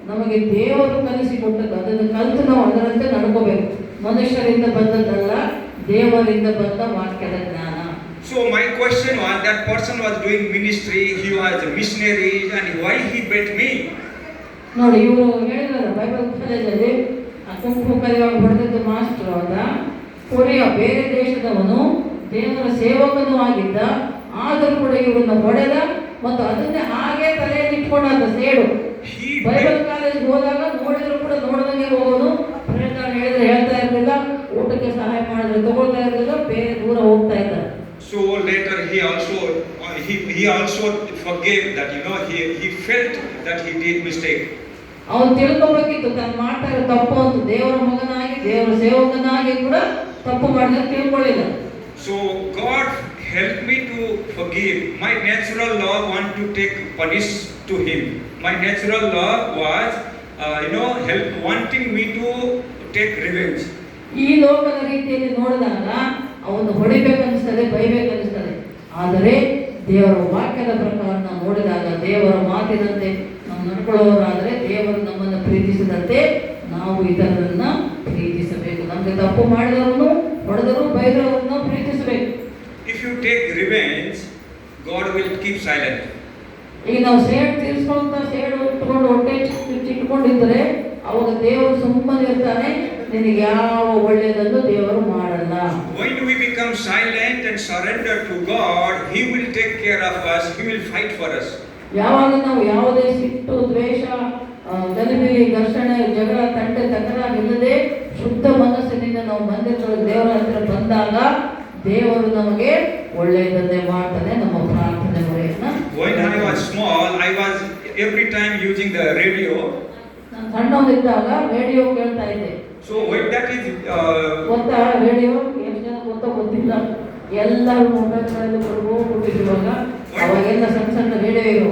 ನಮಗೆ ದೇವರು ಕಲಿಸಿಕೊಟ್ಟದ್ದು. ಅದನ್ನು ಕಲಿತು ನಾವು ಅದರಂತೆ ನಡ್ಕೋಬೇಕು. ಮನುಷ್ಯರಿಂದ ಬಂದದ್ದಲ್ಲ, ದೇವರಿಂದ ಬಂದ ವಾಕ್ಯದ ಜ್ಞಾನ. So my question was, that person was doing ministry, he was a missionary, and why he bet me? ನೋಡಿ, ಇವರು ಹೇಳಿದ್ರಲ್ಲ ಬೈಬಲ್ ಕಾಲೇಜಲ್ಲಿ ಕುಂಕುಮ ಕಲಿಯುವಾಗ ಹೊಡೆದಿದ್ದ ಮಾಸ್ಟರ್ ಆದ ಕೊರಿಯ ಬೇರೆ ದೇಶದವನು, ದೇವರ ಸೇವಕನೂ ಆಗಿದ್ದ. ಆದರೂ ಕೂಡ ಇವರನ್ನ ಹೊಡೆದ ಮತ್ತು ಅದನ್ನೇ ಹಾಗೆ ತಲೆಯಲ್ಲಿ ಇಟ್ಕೊಂಡ ಸೇಡು. ಬೈಬಲ್ ಕಾಲೇಜ್ಗೆ ಹೋದಾಗ ನೋಡಿದ್ರು ಕೂಡ ನೋಡದಂಗೆ ಹೋಗೋದು. ಹೇಳಿದ್ರೆ ಹೇಳ್ತಾ ಇರಲಿಲ್ಲ, ಊಟಕ್ಕೆ ಸಹಾಯ ಮಾಡಿದ್ರೆ ತಗೊಳ್ತಾ ಇರಲಿಲ್ಲ, ಬೇರೆ ದೂರ ಹೋಗ್ತಾ ಇದ್ದಾರೆ. So later he also forgave that, he felt that he did mistake. ಅವನು ತಿಳ್ಕೊಬೇಕಿತ್ತು ತಾನು ಮಾಡ್ತಾ ಇರೋ ತಪ್ಪು ಅಂತ. ದೇವರ ಮಗನಾಗಿ ದೇವರ ಸೇವಕನಾಗಿ ಕೂಡ ತಪ್ಪು ಮಾಡಿದ್ರೆ ತಿಳ್ಕೊಳ್ಳಿಲ್ಲ. So God helped me to forgive. My natural law want to take punish to him. My natural law was, wanting me to take revenge. ಈ ಲೋಕದ ರೀತಿಯಲ್ಲಿ ನೋಡಿದಾಗ ಅವನು ಹೊಡಿಬೇಕನ್ನಿಸ್ತದೆ, ಬೈಬೇಕನ್ನಿಸ್ತದೆ. ಆದರೆ ದೇವರ ವಾಕ್ಯದ ಪ್ರಕಾರ ನಾವು ನೋಡಿದಾಗ, ದೇವರ ಮಾತಿನಂತೆ ನಾವು ನಡ್ಕೊಳ್ಳೋರಾದರೆ, ದೇವರು ನಮ್ಮನ್ನು ಪ್ರೀತಿಸಿದಂತೆ ನಾವು ಇತರರನ್ನ ಪ್ರೀತಿಸಬೇಕು. ನಮಗೆ ತಪ್ಪು ಮಾಡಿದವರನ್ನು, ಹೊಡೆದರು ಬೈದವರನ್ನು ಪ್ರೀತಿಸಬೇಕು. If you take revenge, God will keep silent. ಈಗ ನಾವು ಸೇಡು ತೀರಿಸ್ಕೊಂತ ಸೇಡು ಇಟ್ಕೊಂಡು ಹೊಟ್ಟೆ ಚಿಟ್ಕೊಂಡಿದ್ರೆ ಅವಾಗ ದೇವರು ಸುಮ್ಮನೆ ಇರ್ತಾನೆ, ನಿನಗೆ ಯಾವ ಒಳ್ಳೆಯದನ್ನು ದೇವರು ಮಾಡಲ್ಲ. When we become silent and surrender to God, He will take care of us. He will fight for us. ಯಾವಾಗ ನಾವು ಯಾವುದೇ ಸಿಟ್ಟು, ದ್ವೇಷ, ಗಲಿಬಿಲಿ, ಘರ್ಷಣೆ, ಜಗಳ, ತಂಟೆ, ತಕರಾರಿಲ್ಲದೆ ಶುದ್ಧ ಮನಸ್ಸಿನಿಂದ ನಾವು ಮಂದಿರದೊಳಗೆ ದೇವರ ಹತ್ರ ಬಂದಾಗ ದೇವರು ನಮಗೆ ಒಳ್ಳೆಯದನ್ನೇ ಮಾಡ್ತಾನೆ. ನಮ್ಮ ಪ್ರಾರ್ಥನೆ ಮೊರೆಯನ್ನ. When I was small, I was every time using the radio. ನಾನು ಸಣ್ಣವನಿದ್ದಾಗ ರೇಡಿಯೋ ಕೇಳ್ತಾ ಇದ್ದೆ. So when that is ಗೊತ್ತಾ ರೇಡಿಯೋ? ಎಷ್ಟು ಜನ ಗೊತ್ತೋ ಗೊತ್ತಿಲ್ಲ. ಎಲ್ಲರೂ ಮೊಬೈಲ್ಗಳಲ್ಲಿ ಹೋಗ್ಬಿಟ್ಟಿರುವಾಗ ಅವಾಗೆಲ್ಲ ಸಣ್ಣ ಸಣ್ಣ ರೇಡಿಯೋ ಇರೋ.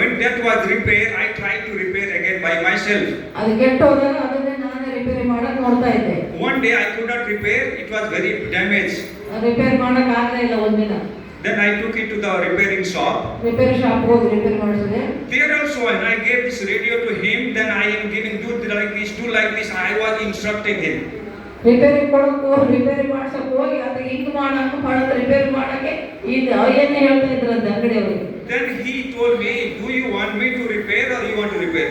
when that was repaired, I tried to repair again by myself. ಅದು ಕೆಟ್ಟೋದಾಗ ಅದನ್ನೇ ನಾನೇ ರಿಪೇರಿ ಮಾಡಕ್ ನೋಡ್ತಾ ಇದ್ದೆ. One day I could not repair; it was very damaged. Repair ಮಾಡಕ್ ಆಗಲೇ ಇಲ್ಲ ಒಂದಿನ. Then I took it to the repairing shop. Repair shop ಹೋಗಿ repair ಮಾಡಿಸಿದೆ. There also, when I gave this radio to him, then I am giving do like this, do like this. I was instructing him. ರಿಪೇರಿ ಕೊಡಕ್ಕೂ ರಿಪೇರಿ ಮಾಡ್ಸಕ್ ಹೋಗಿ ಅದಕ್ಕೆ ಹಿಂಗ್ ಮಾಡಕ್ಕೆ ಮಾಡಕ್ಕೆ ರಿಪೇರಿ ಮಾಡಕ್ಕೆ ಇದು ಏನೇ ಹೇಳ್ತಾ ಇದ್ರಂತೆ ಅಂಗಡಿಯವ್ರಿಗೆ. Then he told me, do you want me to repair or you want to repair?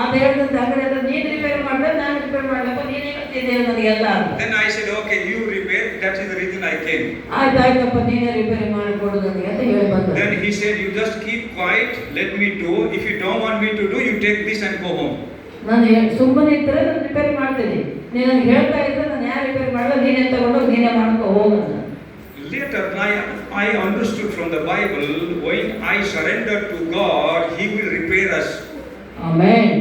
ಅಂತ ಹೇಳಿದಂತೆ ಅಂಗಡಿ ಹತ್ರ, ನೀನು ರಿಪೇರಿ ಮಾಡಿದ್ರೆ ನಾನು ರಿಪೇರ್ ಮಾಡ್ಲಪ್ಪ, ನೀನೇ ಹೇಳ್ತಿದ್ದೆ ನನಗೆಲ್ಲ. Then I said, okay, you repair. That is the reason I came. ಆಯ್ತಾಯ್ತಪ್ಪ, ನೀನೇ ರಿಪೇರಿ ಮಾಡಿಕೊಡು ನನಗೆ ಅಂತ ಹೇಳಿ ಬಂದ. Then he said, you just keep quiet, let me do. If you don't want me to do, you take this and go home. ನಾನು ಸುಮ್ಮನೆ ಇದ್ರೆ ನಾನು ರಿಪೇರಿ ಮಾಡ್ತೀನಿ, ನೀನು ನನಗೆ ಹೇಳ್ತಾ ಇದ್ರೆ ನಾನು ಯಾರು ರಿಪೇರಿ ಮಾಡಲ್ಲ, ನೀನೇ ತಗೊಂಡು ನೀನೇ ಮಾಡ್ಕೊ ಹೋಗಲ್ಲ. Later, I understood from the Bible, when I surrender to God, He will repair us. ಆಮೇನ್.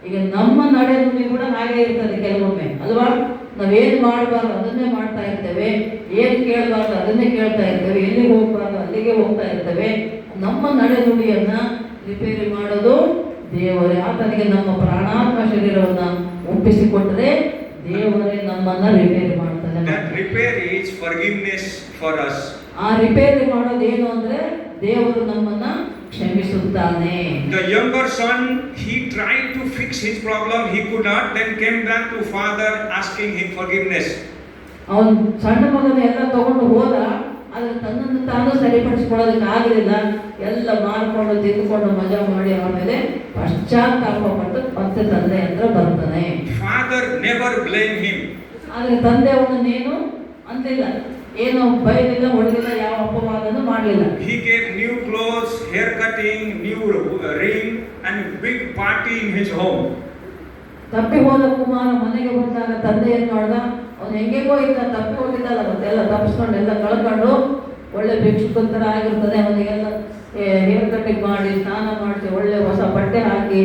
ಈಗ ನಮ್ಮ ನಡೆನುಡಿ ಕೂಡ ಹಾಗೆ ಇರ್ತದೆ ಕೆಲವೊಮ್ಮೆ, ಅಲ್ವಾ? ನಾವೇನು ಮಾಡಬಾರ್ದು ಅದನ್ನೇ ಮಾಡ್ತಾ ಇರ್ತೇವೆ, ಏನು ಕೇಳಬಾರ್ದು ಅದನ್ನೇ ಕೇಳ್ತಾ ಇರ್ತೇವೆ, ಎಲ್ಲಿಗೆ ಹೋಗ್ಬಾರ್ದು ಅಲ್ಲಿಗೆ ಹೋಗ್ತಾ ಇರ್ತೇವೆ. ನಮ್ಮ ನಡೆನುಡಿಯನ್ನ ರಿಪೇರಿ ಮಾಡೋದು ದೇವರೇ. ಆತನಿಗೆ ನಮ್ಮ ಪ್ರಾಣಾತ್ಮ ಶರೀರವನ್ನ ಒಪ್ಪಿಸಿಕೊಟ್ಟರೆ ದೇವರೇ ನಮ್ಮನ್ನ ರಿಪೇರಿ ಮಾಡ್ತಾನೆ. That repair is forgiveness for us. ಆ ರಿಪೇರಿ ಮಾಡೋದು ಏನು ಅಂದ್ರೆ ದೇವರು ನಮ್ಮನ್ನ ಕ್ಷಮಿಸುತ್ತಾನೆ. The younger son, he tried to fix his problem, he could not, then came back to father asking him forgiveness. ಅವನು ಸಣ್ಣ ಮಗನ ಎಲ್ಲ ತಗೊಂಡು ಹೋದ, ಆದ್ರೆ ತನ್ನನ್ನು ತಾನು ಸರಿಪಡಿಸ್ಕೊಳ್ಳೋದಕ್ಕೆ ಆಗಲಿಲ್ಲ. ಎಲ್ಲ ಮಾರ್ಕೊಂಡು ತಿಂದುಕೊಂಡು ಮಜಾ ಮಾಡಿ ಆಮೇಲೆ ಪಶ್ಚಾತ್ತಾಪ ಪಟ್ಟು ಮತ್ತೆ ತಂದೆ ಹತ್ರ ಬರ್ತಾನೆ. Father never blamed him. ಆದ್ರೆ ತಂದೆ ಅವನನ್ನೇನು ಅಂತಿಲ್ಲ, ಏನು ಬೈಲಿಲ್ಲ, ಹೊಡೆದಿಲ್ಲ, ಯಾವ ಅಪವಾದನೂ ಮಾಡಲಿಲ್ಲ. He gave new clothes, hair cutting, new ring and big party in his home. ತಪ್ಪಿ ಹೋದ ಕುಮಾರ ಮನೆಗೆ ಬಂದಾಗ ತಂದೆ ಏನ್ ಮಾಡ್ದ, ಅವನು ಹೆಂಗೆಗೋ ಇದ್ದ, ತಪ್ಪಿ ಹೋಗಿದ್ದಲ್ಲ, ಮತ್ತೆಲ್ಲ ತಪ್ಪಿಸ್ಕೊಂಡು ಎಲ್ಲ ಕಳ್ಕೊಂಡು ಒಳ್ಳೆ ಭಿಕ್ಷುಕನ ಥರ ಆಗಿರ್ತದೆ. ಅವನಿಗೆಲ್ಲ ಹೇರ್ ಕಟ್ಟಿಂಗ್ ಮಾಡಿ, ಸ್ನಾನ ಮಾಡಿಸಿ, ಒಳ್ಳೆ ಹೊಸ ಬಟ್ಟೆ ಹಾಕಿ,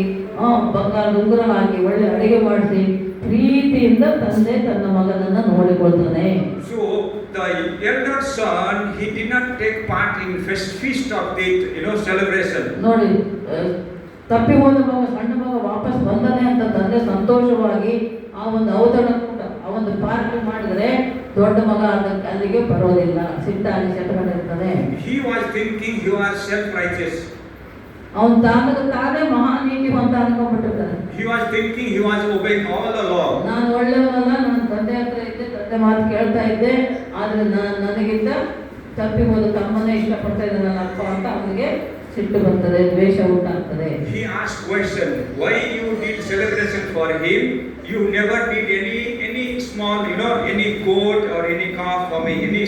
ಬಂಗಾರದ ಉಂಗುರ ಹಾಕಿ, ಒಳ್ಳೆ ಅಡಿಗೆ ಮಾಡಿಸಿ, ಪ್ರೀತಿಯಿಂದ ತಂದೆ ತನ್ನ ಮಗನನ್ನ ನೋಡಿಕೊಳ್ತಾನೆ. So the elder son, he did not take part in feast of the celebration. ನೋಡಿ, ತಪ್ಪಿ ಹೋದ ಮಗ, ಸಣ್ಣ ಮಗ ವಾಪಸ್ ಬಂದನೆ ಅಂತ ತಂದೆ ಸಂತೋಷವಾಗಿ ಆ ಒಂದು ಔತಣಕೂಟ, ಆ ಒಂದು ಪಾರ್ಟಿ ಮಾಡಿದ್ರೆ ದೊಡ್ಡ ಮಗ ಅಲ್ಲಿಗೆ ಬರೋದಿಲ್ಲ, ಸಿಟ್ಟಾಗಿ ಸೆಟ್ಕೊಂಡಿರ್ತಾನೆ. He was thinking he was self-righteous. ಅವನು ತಾನೇ ಮಹಾನೀತಿವಂತ ಅನ್ಕೊಂಡ್ಬಿಟ್ಟಿರ್ತಾನೆ. He was thinking he was obeying all the law. ನಾನು ಒಳ್ಳೆಯವನಲ್ಲ, ನಾನು ತಂದೆ ಹತ್ರ ಇದ್ದೆ, ತಂದೆ ಮಾತು ಕೇಳ್ತಾ ಇದ್ದೆ, ಆದ್ರೆ ನನಗಿಂತ ತಪ್ಪಿ ಹೋದ ತಮ್ಮನೇ ಇಷ್ಟಪಡ್ತಾ ಇದ್ದಾನಲ್ಲ ಅಪ್ಪ ಅಂತ ಅವನಿಗೆ ಸಿಟ್ಟು ಬರ್ತದೆ, ದ್ವೇಷ ಉಂಟಾಗ್ತದೆ. He asked question, why you did celebration for him? You never did any small, any goat or any calf for me. Any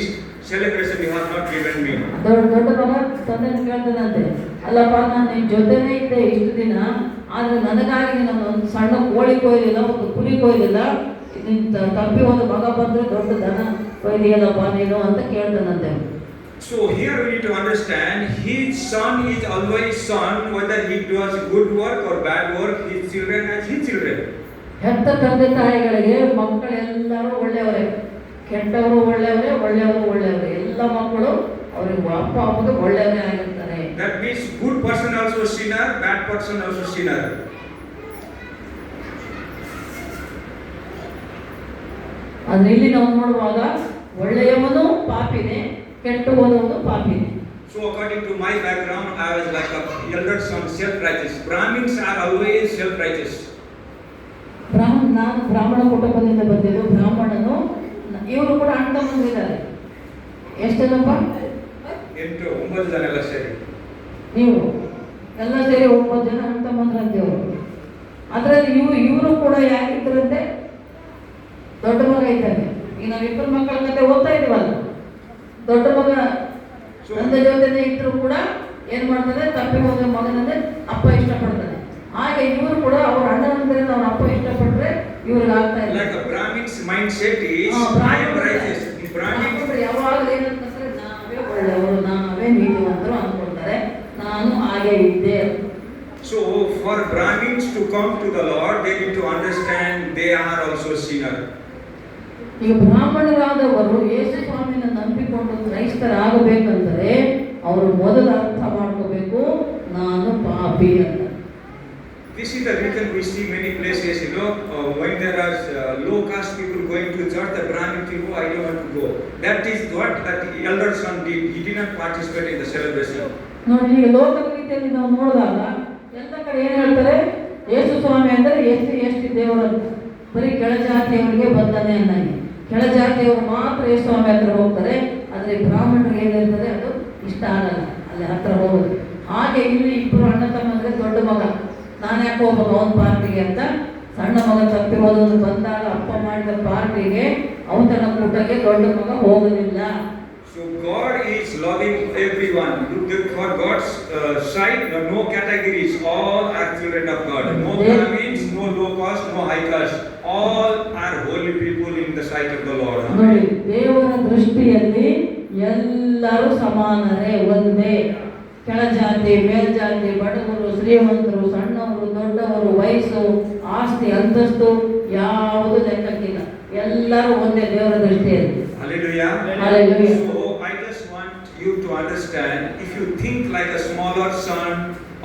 celebration you have not given me. ದೊಡ್ಡ ಮಗ ತಂದೆ ಕೇಳ್ತಾನಂತೆ, ಅಲ್ಲಪ್ಪ ನಾನು ನಿನ್ನ ಜೊತೆನೇ ಇದ್ದೆ ಇಷ್ಟು ದಿನ, ಆದ್ರೆ ನನಗಾಗಿ ನಾನು ಒಂದು ಸಣ್ಣ ಕೋಳಿ ಕೊಯ್ಲಿಲ್ಲ, ಒಂದು ಕುರಿ ಕೊಯ್ಲಿಲ್ಲ, ನಿನ್ನ ತಪ್ಪಿ ಒಂದು ಮಗ ಬಂದ್ರೆ ದೊಡ್ಡ ದನ ಕೊಯ್ಲಿಯಲ್ಲಪ್ಪ ನೀನು ಅಂತ ಕೇಳ್ತಾನಂತೆ. So here we need to understand his son is always son, whether he does good work or bad work, his children as his children. ಹೆತ್ತ ತಂದೆ ತಾಯಿಗಳಿಗೆ ಮಕ್ಕಳೆಲ್ಲರೂ ಒಳ್ಳೆಯವರೇ, ಕೆಟ್ಟವರು ಒಳ್ಳೆಯವರೇ, ಒಳ್ಳೆಯವರು ಒಳ್ಳೆಯವರೇ. ಎಲ್ಲ ಮಕ್ಕಳು ಅವರಿಗೆ ಅಪ್ಪ ಅಮ್ಮಗೆ ಒಳ್ಳೆಯವರೇ ಆಗಿರ್ತಾರೆ. That means good person also sinner, bad person also sinner. ಆದ್ರೆ ಇಲ್ಲಿ ನಾವು ನೋಡುವಾಗ ಒಳ್ಳೆಯವನು ಪಾಪಿನೇ, ಕೆಟ್ಟು ಹೋದವನು ಪಾಪಿನೇ. So according to my background, I was like a elder son, self-righteous. Brahmins are always self-righteous. ನಾನು ಬ್ರಾಹ್ಮಣ ಕುಟುಂಬದಿಂದ ಬಂದಿದ್ದು. ಬ್ರಾಹ್ಮಣನು ಇವರು ಕೂಡ ಅಣ್ಣ ಬಂದಿದ್ದಾರೆ. ಎಷ್ಟೇನಪ್ಪ? 8-9 ಜನ ಎಲ್ಲ ಸೇರಿ. ನೀವು ಎಲ್ಲ ಸೇರಿ 9 ಜನ ಅಣ್ಣ ತಮ್ಮಂದ್ರಂತೆಯವರು. ಅದರಲ್ಲಿ ಇವರು ಕೂಡ ಯಾಕಿದ್ರಂತೆ? ದೊಡ್ಡ ಮಗ ಇದ್ದಾನೆ. ಈಗ ನಾವು ಇಬ್ಬರು ಮಕ್ಕಳ ಕತೆ ಓದ್ತಾ ಇದೀವಲ್ಲ, ದೊಡ್ಡ ಮಗ ತಂದೆ ಜೊತೆನೆ ಇದ್ರು ಕೂಡ ಏನ್ ಮಾಡ್ತಾರೆ? ತಪ್ಪಿ ಹೋದ ಮಗನನ್ನೇ ಅಪ್ಪ ಇಷ್ಟಪಡ್ತಾನೆ. ಹಾಗೆ ಇವರು ಕೂಡ ಅವ್ರ ಅಣ್ಣನಂದ್ರೆ ಅವ್ರ ಅಪ್ಪ ಇಷ್ಟಪಟ್ರೆ ಇವ್ರಿಗೆ ಆಗ್ತಾ ಇಲ್ಲ. Like a Brahmin's mindset is I am righteous. The Brahmin ಯಾವಾಗಲೂ ಏನಂತಂದ್ರೆ ನಾವೇ ಒಳ್ಳೆಯವರು, ನಾವೇ ನೀತಿವಂತರು ಅನ್ಕೊಳ್ತಾರೆ, ನಾನು ಹಾಗೆ ಇದ್ದೆ. So for Brahmins to come to the Lord, they need to understand they are also sinner. ಈಗ ಬ್ರಾಹ್ಮಣರಾದವರು ಯೇಸು ಸ್ವಾಮಿನ ನಂಬಿಕೊಂಡು ಕ್ರೈಸ್ತರಾಗಬೇಕಂದರೆ ಅವರು ಮೊದಲು ಅರ್ಥ ಮಾಡ್ಕೋಬೇಕು, ನಾನು ಪಾಪಿ ಅಂತ. This is the reason we see many places, when there are low caste people going to church, the Brahmin people, I don't want to go. That is what that elder son did. He did not participate in the celebration. ನೋಡಿ, ಈಗ ಲೋಕದ ರೀತಿಯಲ್ಲಿ ನಾವು ನೋಡಿದಾಗ ಎಲ್ಲ ಕಡೆ ಏನ್ ಹೇಳ್ತಾರೆ? ಯೇಸು ಸ್ವಾಮಿ ಅಂದರೆ ಎಷ್ಟು ದೇವರಂತ. ಬರೀ ಕೆಳಜಾತಿಯವರಿಗೆ ಬಂದನೆ ಅನ್ನಂಗೆ. ಕೆಳಜಾತಿಯವರು ಮಾತ್ರ ಯೇಸು ಸ್ವಾಮಿ ಹತ್ರ ಹೋಗ್ತಾರೆ. ಆದರೆ ಬ್ರಾಹ್ಮಣರಿಗೆ ಏನಿರ್ತದೆ ಅದು ಇಷ್ಟ ಆಗಲ್ಲ ಅಲ್ಲಿ ಹತ್ರ ಹೋಗೋದು. ಹಾಗೆ ಇಲ್ಲಿ ಇಬ್ಬರು ಅಣ್ಣ ತಮ್ಮಂದ್ರೆ ದೊಡ್ಡ ಮಗ ನಾನು ಯಾಕೆ ಹೋಗ್ಬೇಕು ಅವನ ಪಾರ್ಟಿಗೆ ಅಂತ, ಸಣ್ಣ ಮಗ ತಪ್ಪಿ ಹೋದವನು ಬಂದಾಗ ಅಪ್ಪ ಮಾಡಿದ ಪಾರ್ಟಿಗೆ ಅವನ ಕೂಟಕ್ಕೆ ದೊಡ್ಡ ಮಗ ಹೋಗೋದಿಲ್ಲ. So God is loving everyone. For God's side, no categories. All are children of God. No Brahmins, no low caste, no high caste. All are holy people in the sight of the Lord. ನೋಡಿ, ದೇವರ ದೃಷ್ಟಿಯಲ್ಲಿ ಎಲ್ಲರೂ ಸಮಾನರೇ, ಒಂದೇ. ಕೆಳಜಾತಿ, ಮೇಲ್ಜಾತಿ, ಬಡವರು, ಶ್ರೀಮಂತರು, ಸಣ್ಣವರು, ದೊಡ್ಡವರು, ವಯಸ್ಸು, ಆಸ್ತಿ, ಅಂತಸ್ತು ಯಾವುದು ಲೆಕ್ಕಕ್ಕಿಲ್ಲ. ಎಲ್ಲರೂ ಒಂದೇ ದೇವರ ದೃಷ್ಟಿಯಲ್ಲಿ. Hallelujah. Hallelujah. So I just want you to understand, if you think like a smaller son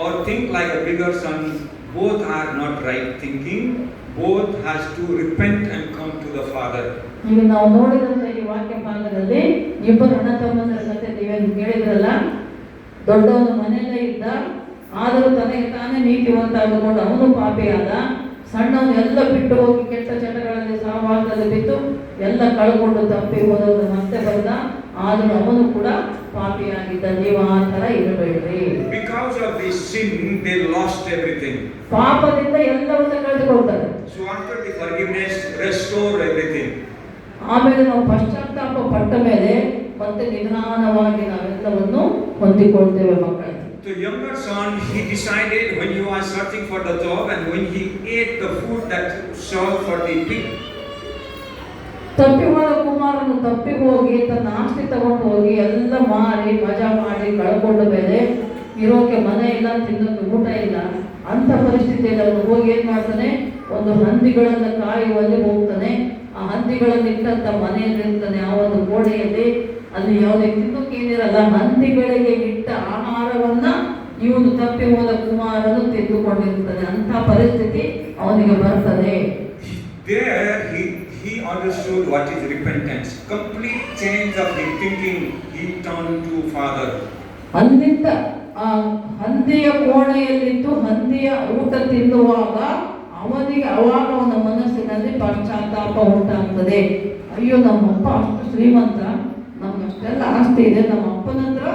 or think like a bigger son, both are not right thinking. Both has to repent and come to the Father. ಈಗ ನಾವು ನೋಡಿದಂತ ಈ ವಾಕ್ಯ ಭಾಗದಲ್ಲಿ ಇಬ್ಬರು ಅಣ್ಣ ತಮ್ಮಂದರ ಕಥೆ ನೀವೇನು ಕೇಳಿದ್ರಲ್ಲ, ದೊಡ್ಡವನು ಮನೆಯಲ್ಲೇ ಇದ್ದ, ಆದರೂ ತನಗೆ ತಾನೇ ನೀತಿವಂತ ಅಂದುಕೊಂಡು ಅವನು ಪಾಪಿಯಾದ. ಸಣ್ಣವನು ಎಲ್ಲ ಬಿಟ್ಟು ಹೋಗಿ ಕೆಟ್ಟ ಚಟಗಳಲ್ಲಿ ಸಹವಾಸದಲ್ಲಿ ಬಿದ್ದು ಎಲ್ಲ ಕಳ್ಕೊಂಡು ತಪ್ಪಿ ಹೋದವನು ಮತ್ತೆ ಬಂದ, ಆದರೂ ಅವನು ಕೂಡ ಪಾಪಿಯಾಗಿದ್ದ. ನೀವು ಆ ಥರ ಇರಬೇಡ್ರಿ. Because of this sin, they lost everything. ಪಾಪದಿಂದ ಎಲ್ಲವನ್ನ ಕಳೆದುಕೊಳ್ತಾರೆ. So after the forgiveness, restore everything. ಆಮೇಲೆ ನಾವು ಪಶ್ಚಾತ್ತಾಪ ಪಟ್ಟ ಮೇಲೆ ಮತ್ತೆ ನಿಧಾನವಾಗಿ ನಾವೆಲ್ಲವನ್ನು ಹೊಂದಿಕೊಳ್ತೇವೆ ಮಕ್ಕಳೇ. The younger son, he decided when he was searching for the job and when he ate the food that served for the pig. ತಪ್ಪಿ ಹೋದ ಕುಮಾರನು ತಪ್ಪಿ ಹೋಗಿ ತನ್ನ ಆಸ್ತಿ ತಗೊಂಡು ಹೋಗಿ ಎಲ್ಲ ಮಾರಿ ಮಜಾ ಮಾಡಿ ಕಳ್ಕೊಂಡ ಮೇಲೆ ಇರೋಕೆ ಮನೆ ಇಲ್ಲ, ತಿನ್ನೋಕೆ ಊಟ ಇಲ್ಲ. ಅಂತ ಪರಿಸ್ಥಿತಿಯಲ್ಲಿ ಅವನು ಹೋಗಿ ಏನ್ ಮಾಡ್ತಾನೆ? ಒಂದು ಹಂದಿಗಳನ್ನ ಕಾಯುವಲ್ಲಿ ಹೋಗ್ತಾನೆ. ಆ ಹಂದಿಗಳನ್ನು ಇಟ್ಟಂತ ಮನೆಯಲ್ಲಿ ಇರ್ತಾನೆ, ಆ ಒಂದು ಗೋಡೆಯಲ್ಲಿ. ಅಲ್ಲಿ ಯಾವುದೇ ತಿನ್ನೋಕೆ ಏನಿರಲ್ಲ, ಹಂದಿಗಳಿಗೆ ಇಟ್ಟ ಆಹಾರವನ್ನ ಇವನು ತಪ್ಪಿ ಹೋದ ಕುಮಾರನು ತೆಗೆದುಕೊಂಡಿರ್ತಾನೆ. ಅಂತ ಪರಿಸ್ಥಿತಿ ಅವನಿಗೆ ಬರ್ತದೆ. There he understood what is repentance. Complete change of his thinking. He turned to Father. ಅಲ್ಲಿಂದ ಆ ಹಂದಿಯ ಕೋಣೆಯಲ್ಲಿದ್ದು ಹಂದಿಯ ಊಟ ತಿನ್ನುವಾಗ ಅವಾಗ ಅವನ ಮನಸ್ಸಿನಲ್ಲಿ ಪಶ್ಚಾತ್ತಾಪ ಉಂಟಾಗ್ತದೆ. ಅಯ್ಯೋ, ನಮ್ಮಪ್ಪ ಅಷ್ಟು ಶ್ರೀಮಂತ, ನಮ್ಮಷ್ಟೆಲ್ಲ ಆಸ್ತಿ ಇದೆ, ನಮ್ಮ ಅಪ್ಪನ ಹತ್ರ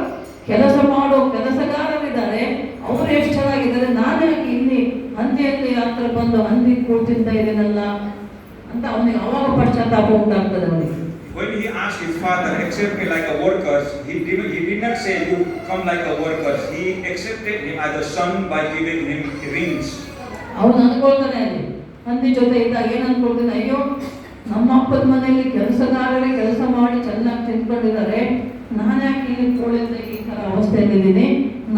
ಕೆಲಸ ಮಾಡೋ ಕೆಲಸಗಾರರಿದ್ದಾರೆ, ಅವರು ಎಷ್ಟು ಚೆನ್ನಾಗಿದ್ದಾರೆ, ನಾನೇ ಇಲ್ಲಿ ಹಂದಿಯಲ್ಲಿ ಹತ್ರ ಬಂದು ಹಂದಿ ಕೂಳ್ತಿಂತ ಇದ್ದೇನಲ್ಲ ಅಂತ ಅವನಿಗೆ ಅವಾಗ ಪಶ್ಚಾತ್ತಾಪ ಉಂಟಾಗ್ತದೆ ಅವನಿಗೆ. When he asked his father, accept me like a worker, he did not say you come like a worker. He accepted him as a son by giving him rings. ಅವನು ಅನ್ಕೊಳ್ತಾನೆ, ಅಲ್ಲಿ ಹಂದಿ ಜೊತೆ ಇದ್ದಾಗ ಏನ್ ಅನ್ಕೊಳ್ತಾನೆ? ಅಯ್ಯೋ, ನಮ್ಮ ಅಪ್ಪನ ಮನೆಯಲ್ಲಿ ಕೆಲಸಗಾರರೇ ಕೆಲಸ ಮಾಡಿ ಚೆನ್ನಾಗಿ ತಿನ್ಕೊಂಡಿದ್ದಾರೆ, ನಾನು ಯಾಕೆ ಇಲ್ಲಿ ಬಂದಿದ್ದೀನಿ,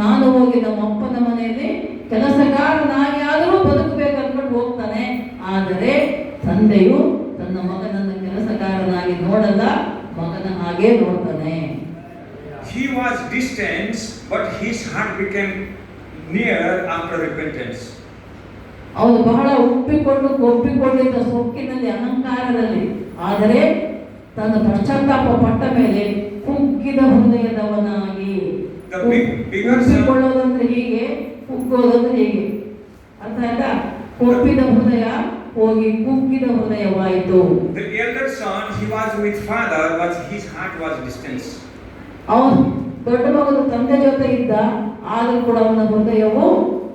ನಾನು ಹೋಗಿ ನಮ್ಮ ಅಪ್ಪನ ಮನೆಯಲ್ಲಿ ಕೆಲಸಗಾರನಾಗಿ ಆದರೂ ಬದುಕಬೇಕು ಅಂದ್ಕೊಂಡು ಹೋಗ್ತಾನೆ. ಆದರೆ ತಂದೆಯು ತನ್ನ ಮಗನನ್ನು ಕೆಲಸಗಾರನಾಗಿ ನೋಡಲ್ಲ, ಮಗನ ಹಾಗೆ ನೋಡ್ತಾನೆ. He was distant, but his heart became near after repentance. ಅವನು ಬಹಳ ಒಪ್ಪಿಕೊಂಡಿದ್ದ ಸೊಕ್ಕಿನಲ್ಲಿ, ಅಹಂಕಾರದಲ್ಲಿ, ಆದರೆ ತನ್ನ ಪಶ್ಚಾತ್ತಾಪ ಪಟ್ಟ ಮೇಲೆ ಕುಗ್ಗಿದ ಹೃದಯದವನಾಗಿ. ಒಪ್ಪಿಕೊಳ್ಳೋದಂದ್ರೆ ಹೀಗೆ, ಕುಗ್ಗೋದಂದ್ರೆ ಹೀಗೆ, ಅರ್ಥ ಆಯ್ತಾ? ಒಪ್ಪಿದ ಹೃದಯ ಹೋಗಿ ಕುಗ್ಗಿದ ಹೃದಯವಾಯಿತು. The elder son, he was with father, but his heart was distant. ಅವನು ದೊಡ್ಡ ಮಗನು ತಂದೆ ಜೊತೆ ಇದ್ದ, ಆದರೂ ಕೂಡ ಅವನ ಹೃದಯವು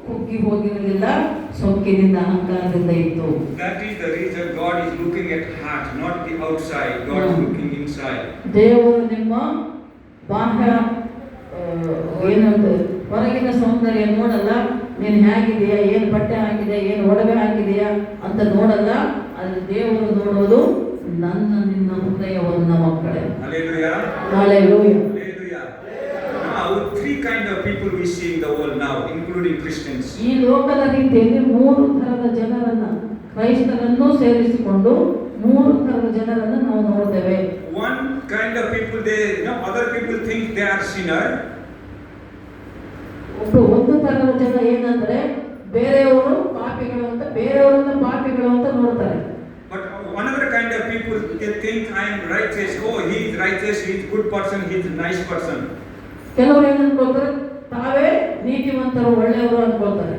ಕುಗ್ಗಿ ಹೋಗಿರಲಿಲ್ಲ, ಸೊಕ್ಕಿನಿಂದ, ಅಹಂಕಾರದಿಂದ ಇತ್ತು. That is the reason God is looking at heart, not the outside. God is looking inside. ದೇವರು ನಿಮ್ಮ ಬಾಹ್ಯ ಏನಂತ ಹೊರಗಿನ ಸೌಂದರ್ಯ ನೋಡಲ್ಲ, ನೀನು ಹೇಗಿದೆಯಾ, ಏನು ಬಟ್ಟೆ ಹಾಕಿದೆ, ಏನು ಒಡವೆ ಹಾಕಿದೆಯಾ ಅಂತ ನೋಡಲ್ಲ. ಅದು ದೇವರು ನೋಡೋದು ನಿನ್ನ ಹೃದಯವನ್ನು, ಮಕ್ಕಳೇ. Hallelujah. Hallelujah. Hallelujah. Now, three kind of people we see in the world now, including Christians. ಈ ಲೋಕದ ರೀತಿಯಲ್ಲಿ 3 ಥರದ ಜನರನ್ನ, ಕ್ರೈಸ್ತರನ್ನು ಸೇರಿಸಿಕೊಂಡು 3 ಥರದ ಜನರನ್ನು ನಾವು ನೋಡ್ತೇವೆ. One kind of people, other people think they are sinner. ಒಂದು ಥರದ ಜನ ಏನಂದ್ರೆ ಬೇರೆಯವರು ಪಾಪಿಗಳು ಅಂತ, ಬೇರೆಯವರನ್ನ ಪಾಪಿಗಳು ಅಂತ ನೋಡ್ತಾರೆ. But another kind of people, they think I am righteous. Oh, he is righteous, he is good person, he is a nice person. ಕೆಲವರು ಏನು ಅನ್ಕೊಳ್ತಾರೆ, ತಾವೇ ನೀತಿವಂತರು, ಒಳ್ಳೆಯವರು ಅನ್ಕೊಳ್ತಾರೆ.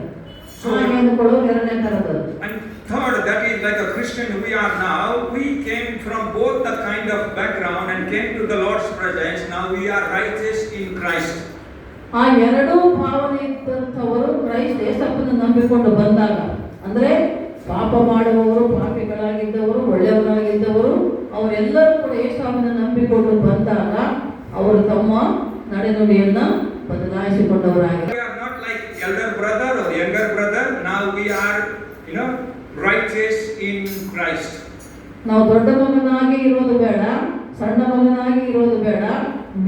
ಹಾಗೆ ಅನ್ಕೊಳ್ಳೋದು ಎರಡನೇ ಥರದ್ದು. And third, that is like a Christian we are now. We came from both the kind of background and came to the Lord's presence. Now we are righteous in Christ. ಆ ಎರಡೂ ಭಾವನೆ ಇದ್ದಂಥವರು ಕ್ರೈಸ್ತ ಯೇಸಪ್ಪನ ನಂಬಿಕೊಂಡು ಬಂದಾಗ, ಅಂದ್ರೆ ಪಾಪ ಮಾಡುವವರು, ಪಾಪಿಗಳಾಗಿದ್ದವರು, ಒಳ್ಳೆಯವರಾಗಿದ್ದವರು, ಅವರೆಲ್ಲರೂ ಕೂಡ ಯೇಸುವನ್ನು ನಂಬಿಕೊಂಡು ಬಂದಾಗ ಅವರು ತಮ್ಮ ನಡೆನುಡಿಯನ್ನ ಬದಲಾಯಿಸಿಕೊಂಡವರಾಗಿದ್ದಾರೆ. We are not like elder brother or younger brother. Now we are, righteous in Christ. ನಾವು ದೊಡ್ಡ ಮಗನಾಗಿ ಇರೋದು ಬೇಡ, ಸಣ್ಣ ಮಗನಾಗಿ ಇರೋದು ಬೇಡ,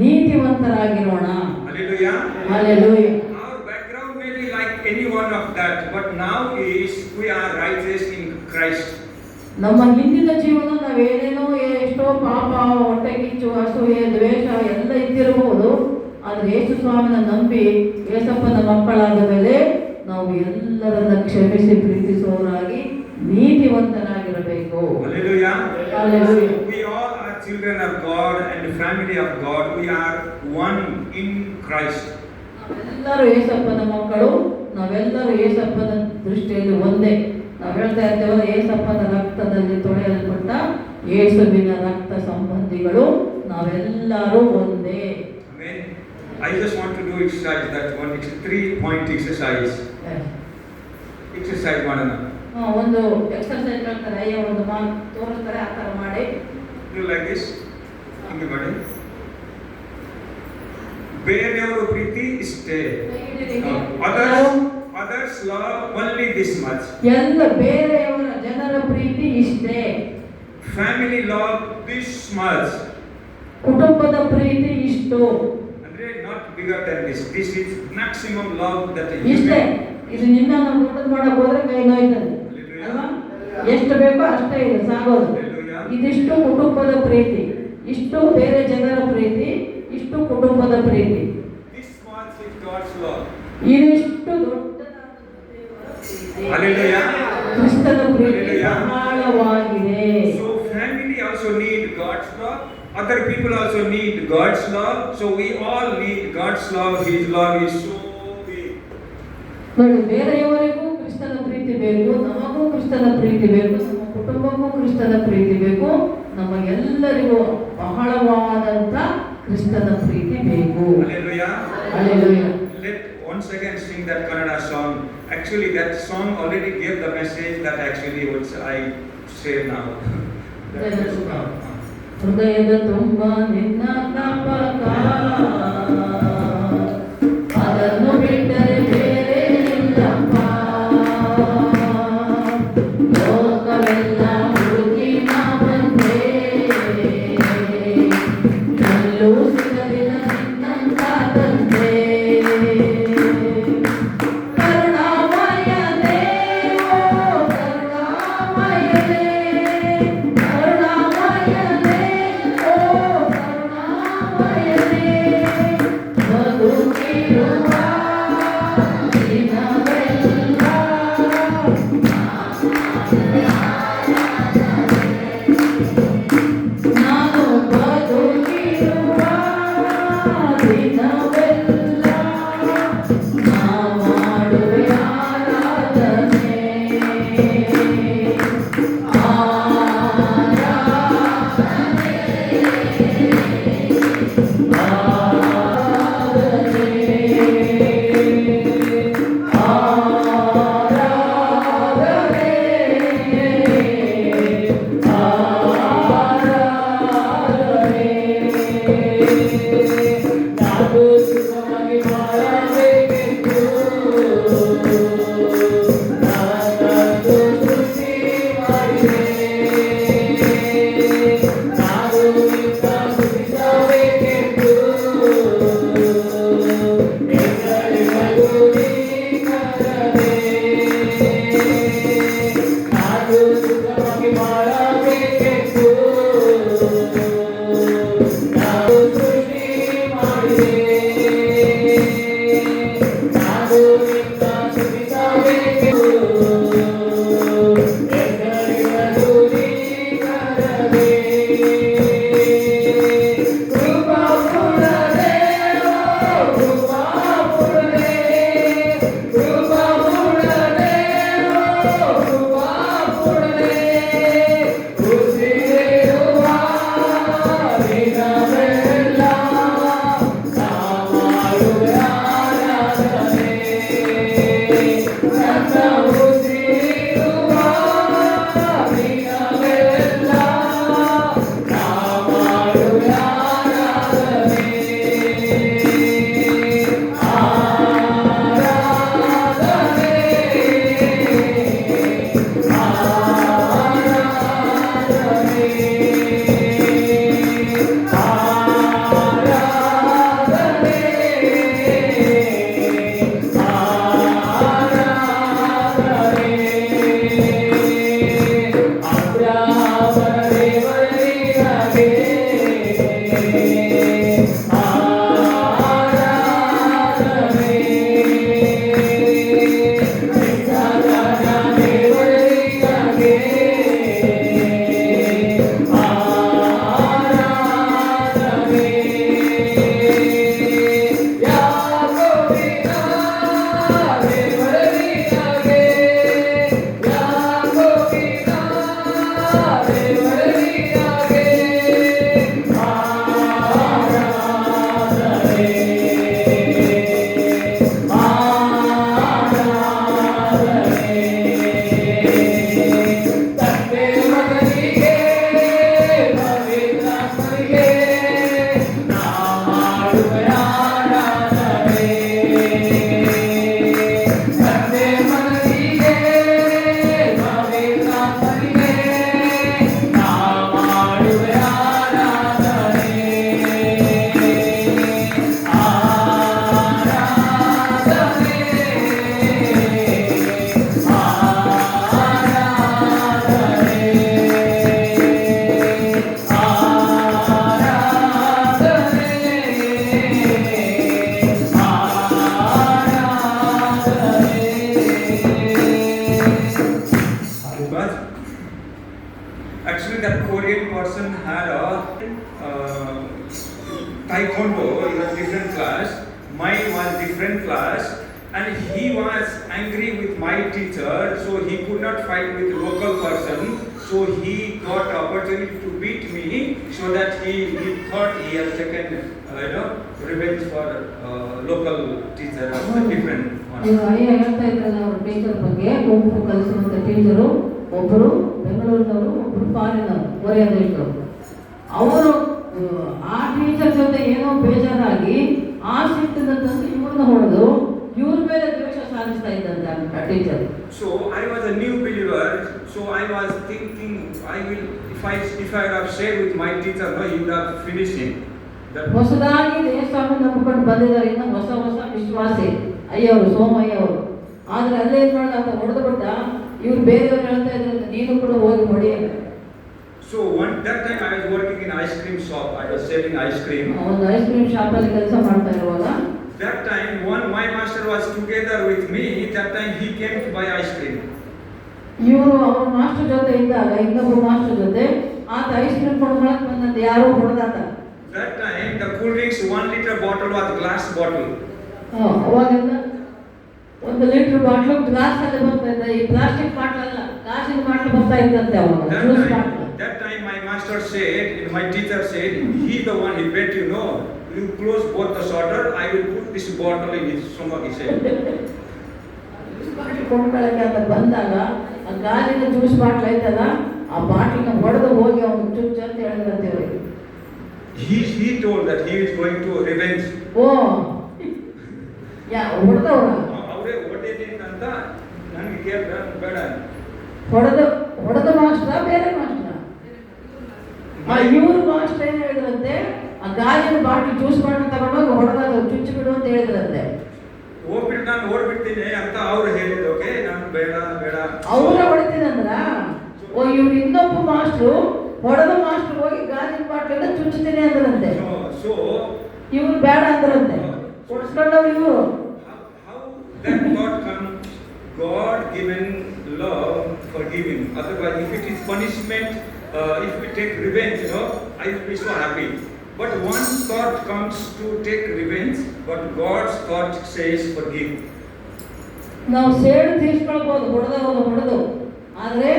ನೀತಿವಂತರಾಗಿರೋಣ. Hallelujah. Hallelujah. Our background may be like any one of that, but now is we are righteous in Christ. ನಮ್ಮ ಹಿಂದಿನ ಜೀವನ ನಾವೇನೇನೋ ಎಷ್ಟೋ ಪಾಪ, ಹೊಟ್ಟೆ ಕಿಚ್ಚು, ಅಸೂಯೆ, ದ್ವೇಷ ಎಲ್ಲ ಇದ್ದಿರಬಹುದು. ಆದರೆ ಯೇಸು ಸ್ವಾಮಿನ ನಂಬಿ ಯೇಸಪ್ಪನ ಮಕ್ಕಳಾದ ಮೇಲೆ ನಾವು ಎಲ್ಲರನ್ನ ಕ್ಷಮಿಸಿ ಪ್ರೀತಿಸುವವರಾಗಿ ನೀತಿವಂತರಾಗಿರಬೇಕು. Hallelujah. Hallelujah. We all are children of God and the family of God. We are one in Christ. ನಾವೆಲ್ಲರೂ ಯೇಸಪ್ಪನ ಮಕ್ಕಳು, ನಾವೆಲ್ಲರೂ ಯೇಸಪ್ಪನ ದೃಷ್ಟಿಯಲ್ಲಿ ಒಂದೇ. ನಾವು ಹೇಳ್ತಾ ಇರ್ತೇವಲ್ಲ, ಯೇಸಪ್ಪನ ರಕ್ತದಲ್ಲಿ ತೊಳೆಯಲ್ಪಟ್ಟ ಯೇಸುವಿನ ರಕ್ತ ಸಂಬಂಧಿಗಳು, ನಾವೆಲ್ಲರೂ ಒಂದೇ. Amen. I just want to do exercise, that one 3-point exercise. Exercise ಮಾಡನ. ಒಂದು ಎಕ್ಸರ್ಸೈಸ್ ಮಾಡ್ತಾರೆ, ಅಯ್ಯ ಒಂದು ಮಾತು ತೋರಿಸ್ತಾರೆ, ಆ ಥರ ಮಾಡಿ. Do like this. ಹಿಂಗೆ ಮಾಡಿ. ಬೇರೆಯವರ ಪ್ರೀತಿ ಇಷ್ಟೇ. Others love only this much. ಎಲ್ಲ ಬೇರೆಯವರ ಜನರ ಪ್ರೀತಿ ಇಷ್ಟೇ. Family love this much. ಕುಟುಂಬದ ಪ್ರೀತಿ ಇಷ್ಟು. ಅಂದ್ರೆ not bigger than this. This is maximum love that is ಇಷ್ಟೇ. given. ಇದು ನಿನ್ನ ನಾವು ದೊಡ್ಡದು ಮಾಡಕ್ ಹೋದ್ರೆ ಕೈ ನೋಯ್ತದೆ ಅಲ್ವಾ? ಎಷ್ಟು ಬೇಕೋ ಅಷ್ಟೇ ಇದೆ, ಸಾಗೋದು. ಇದಿಷ್ಟು ಕುಟುಂಬದ ಪ್ರೀತಿ, ಇಷ್ಟು ಬೇರೆ ಜನರ ಪ್ರೀತಿ, ಇಷ್ಟು ಕುಟುಂಬದ ಪ್ರೀತಿ. This much is God's love. ಇದಿಷ್ಟು ದೊಡ್ಡದಾದ Hallelujah. ಕ್ರಿಸ್ತನ ಪ್ರೀತಿ Hallelujah. ಆಳವಾಗಿದೆ. So family also need God's love. Other people also need God's love. So we all need God's love. His love is so big. ನೋಡಿ, ಬೇರೆಯವರಿಗೂ ಕ್ರಿಸ್ತನ ಪ್ರೀತಿ ಬೇಕು, ನಮಗೂ ಕ್ರಿಸ್ತನ ಪ್ರೀತಿ ಬೇಕು, ನಮ್ಮ ಕುಟುಂಬಕ್ಕೂ ಕ್ರಿಸ್ತನ ಪ್ರೀತಿ ಬೇಕು, ನಮಗೆಲ್ಲರಿಗೂ ಬಹಳವಾದಂತ ಕ್ರಿಸ್ತನ ಪ್ರೀತಿ ಬೇಕು. Hallelujah. Hallelujah. Let once again sing that Kannada song. Actually, that song already gave the message that actually what I say now. ಹೃದಯದ ತುಂಬ ನಿನ್ನ ಜ್ಞಾಪಕ, ಅದನ್ನು ಬಿಟ್ಟರೆ ಬೇರೆ ಇಲ್ಲಪ್ಪ. ಲೋಕವೆಲ್ಲ ಹುಡುಕಿ ನಾ ಬಂದೆ, ಎಲ್ಲೂ ಸಿಗಲಿಲ್ಲ ನಿನ್ನಂತ ತಂದೆ. person had a taekwondo in a different class, mine was different class, and he was angry with my teacher, so he could not fight with local person, so he got opportunity to beat me, so that he thought he has taken revenge for local teacher of the different one. ನೀವು ಅಯ್ಯ ಹೇಳ್ತಾ ಇದ್ರಲ್ಲ ಅವ್ರ ಟೀಚರ್ ಬಗ್ಗೆ, ಗುಂಪು ಕಲಿಸುವಂತ ಟೀಚರು ಒಬ್ಬರು ಬೆಂಗಳೂರಿನವರು, ಒಬ್ಬರು ಫಾರಿನವರು, ಕೊರಿಯಾ ದೇಶದವರು. ಅವರು ಆ ಟೀಚರ್ ಜೊತೆ ಏನೋ ಬೇಜಾರಾಗಿ ಆ ಸಿಟ್ಟಿದಂತ ಇವ್ರನ್ನ ಹೊಡೆದು ಇವ್ರ ಮೇಲೆ ದ್ವೇಷ ಸಾಧಿಸ್ತಾ ಇದ್ದಂತೆ ಆ teacher. So I was a new believer, so I was thinking I will if I have shared with my teacher, no, he would have finished him. ಹೊಸದಾಗಿ ದೇವಸ್ಥಾನ ನಂಬಿಕೊಂಡು ಬಂದಿದ್ದಾರೆ, ಇನ್ನು ಹೊಸ ವಿಶ್ವಾಸಿ ಅಯ್ಯವರು, ಸೋಮಯ್ಯ ಅವರು. ಆದ್ರೆ ಅಲ್ಲೇ ಏನ್ ಮಾಡಿದ ಅಂತ ಹೊಡೆದು ಬಿಟ್ಟ. ಇವ್ರು ಬೇರೆಯವ್ರು ಹೇಳ್ತಾ ಇದ್ರೆ ನೀನು ಕೂಡ ಹೋಗಿ ಹೊಡೆಯಲ್ಲ. So that time I was working in ice cream shop. I was selling ice cream. ಒಂದು ಐಸ್ ಕ್ರೀಮ್ ಶಾಪ್ ಅಲ್ಲಿ ಕೆಲಸ ಮಾಡ್ತಾ ಇರುವಾಗ That time my master was together with me. That time he came to buy ice cream. ಇವರು ಅವ್ರ ಮಾಸ್ಟರ್ ಜೊತೆ ಇದ್ದಾಗ ಇನ್ನೊಬ್ಬ ಮಾಸ್ಟರ್ ಜೊತೆ ಆತ ಐಸ್ ಕ್ರೀಮ್ ಕೊಂಡ್ಕೊಳಕ್ ಬಂದಂತೆ ಯಾರೋ ಹೊಡೆದಾತ. That time the cool drinks 1 liter bottle was glass bottle. ಅವಾಗೆಲ್ಲ 1 ಲೀಟರ್ ಬಾಟ್ಲು ಗ್ಲಾಸ್ ಅಲ್ಲಿ ಬರ್ತಾ ಇದ್ದ, ಈ ಪ್ಲಾಸ್ಟಿಕ್ ಬಾಟ್ಲ್ ಅಲ್ಲ, ಗಾಜಿನ ಬಾಟ್ಲು ಬರ್ತಾ ಇದ್ದಂತೆ ಅವಾಗ. That time my master said, my teacher said, he the one, he bet you know, you close both the shutter, I will put this bottle in his stomach, he said. Bottle ಕೊಂಡ್ಕೊಳ್ಳಕ್ಕೆ ಅಂತ ಬಂದಾಗ ಆ ಗಾಜಿನ ಜ್ಯೂಸ್ ಬಾಟ್ಲ್ ಐತಲ್ಲ, ಆ ಬಾಟ್ಲಿನ ಹೊಡೆದು ಹೋಗಿ ಅವನು ಚುಚ್ಚ ಅಂತ ಹೇಳಿದ್ರಂತೆ ಅವರಿಗೆ. He told that he is going to revenge. ಓ ಹೊಡೆದವ್ರ ಅವರೇ ಹೊಡೆದಿ ಅಂತ ನನಗೆ ಕೇಳಿದ್ರೆ ಬೇಡ. ಹೊಡೆದ ಮಾಸ್ಟ್ರ ಬೇರೆ ಮಾಸ್ಟ್ರ? ಇವ್ರ ಮಾಸ್ಟರ್ ಏನ್ ಹೇಳಿದ್ರಂತೆ, ಆ ಗಾಜಿನ ಬಾಟ್ಲಿ ಜ್ಯೂಸ್ ಬಾಟ್ಲಿ ತಗೊಂಡೋಗಿ ಹೊಡೆದಾಗ ಚುಚ್ಚಿ ಬಿಡು ಅಂತ ಹೇಳಿದ್ರಂತೆ. ಹೋಗ್ಬಿಟ್ಟು ನಾನು ಓಡ್ಬಿಡ್ತೀನಿ ಅಂತ ಅವ್ರು ಹೇಳಿದ್ರು. ಓಕೆ, ನಾನು ಬೇಡ ಅವ್ರ ಹೊಡಿತೀನಂದ್ರ ಇವ್ರು ಇನ್ನೊಬ್ಬ ಮಾಸ್ಟ್ರು ಹೊಡೆದ ಮಾಸ್ಟರ್ ಹೋಗಿ ಗಾಜಿನ ಬಾಟ್ಲಿಂದ ಚುಚ್ಚುತ್ತೀನಿ ಅಂದ್ರಂತೆ. ಸೊ ಇವ್ರು ಬೇಡ ಅಂದ್ರಂತೆ, ಹೊಡ್ಸ್ಕೊಂಡವ್ರು ಇವರು. how that thought comes? God given love, forgiving. Otherwise, if it is punishment, if we take revenge, I will be so happy. But one thought comes to take revenge, but God's thought says forgive. ನಾವು ಸೇಡು ತೀರ್ಸ್ಕೊಳ್ಬೋದು, ಹೊಡೆದು, ಆದ್ರೆ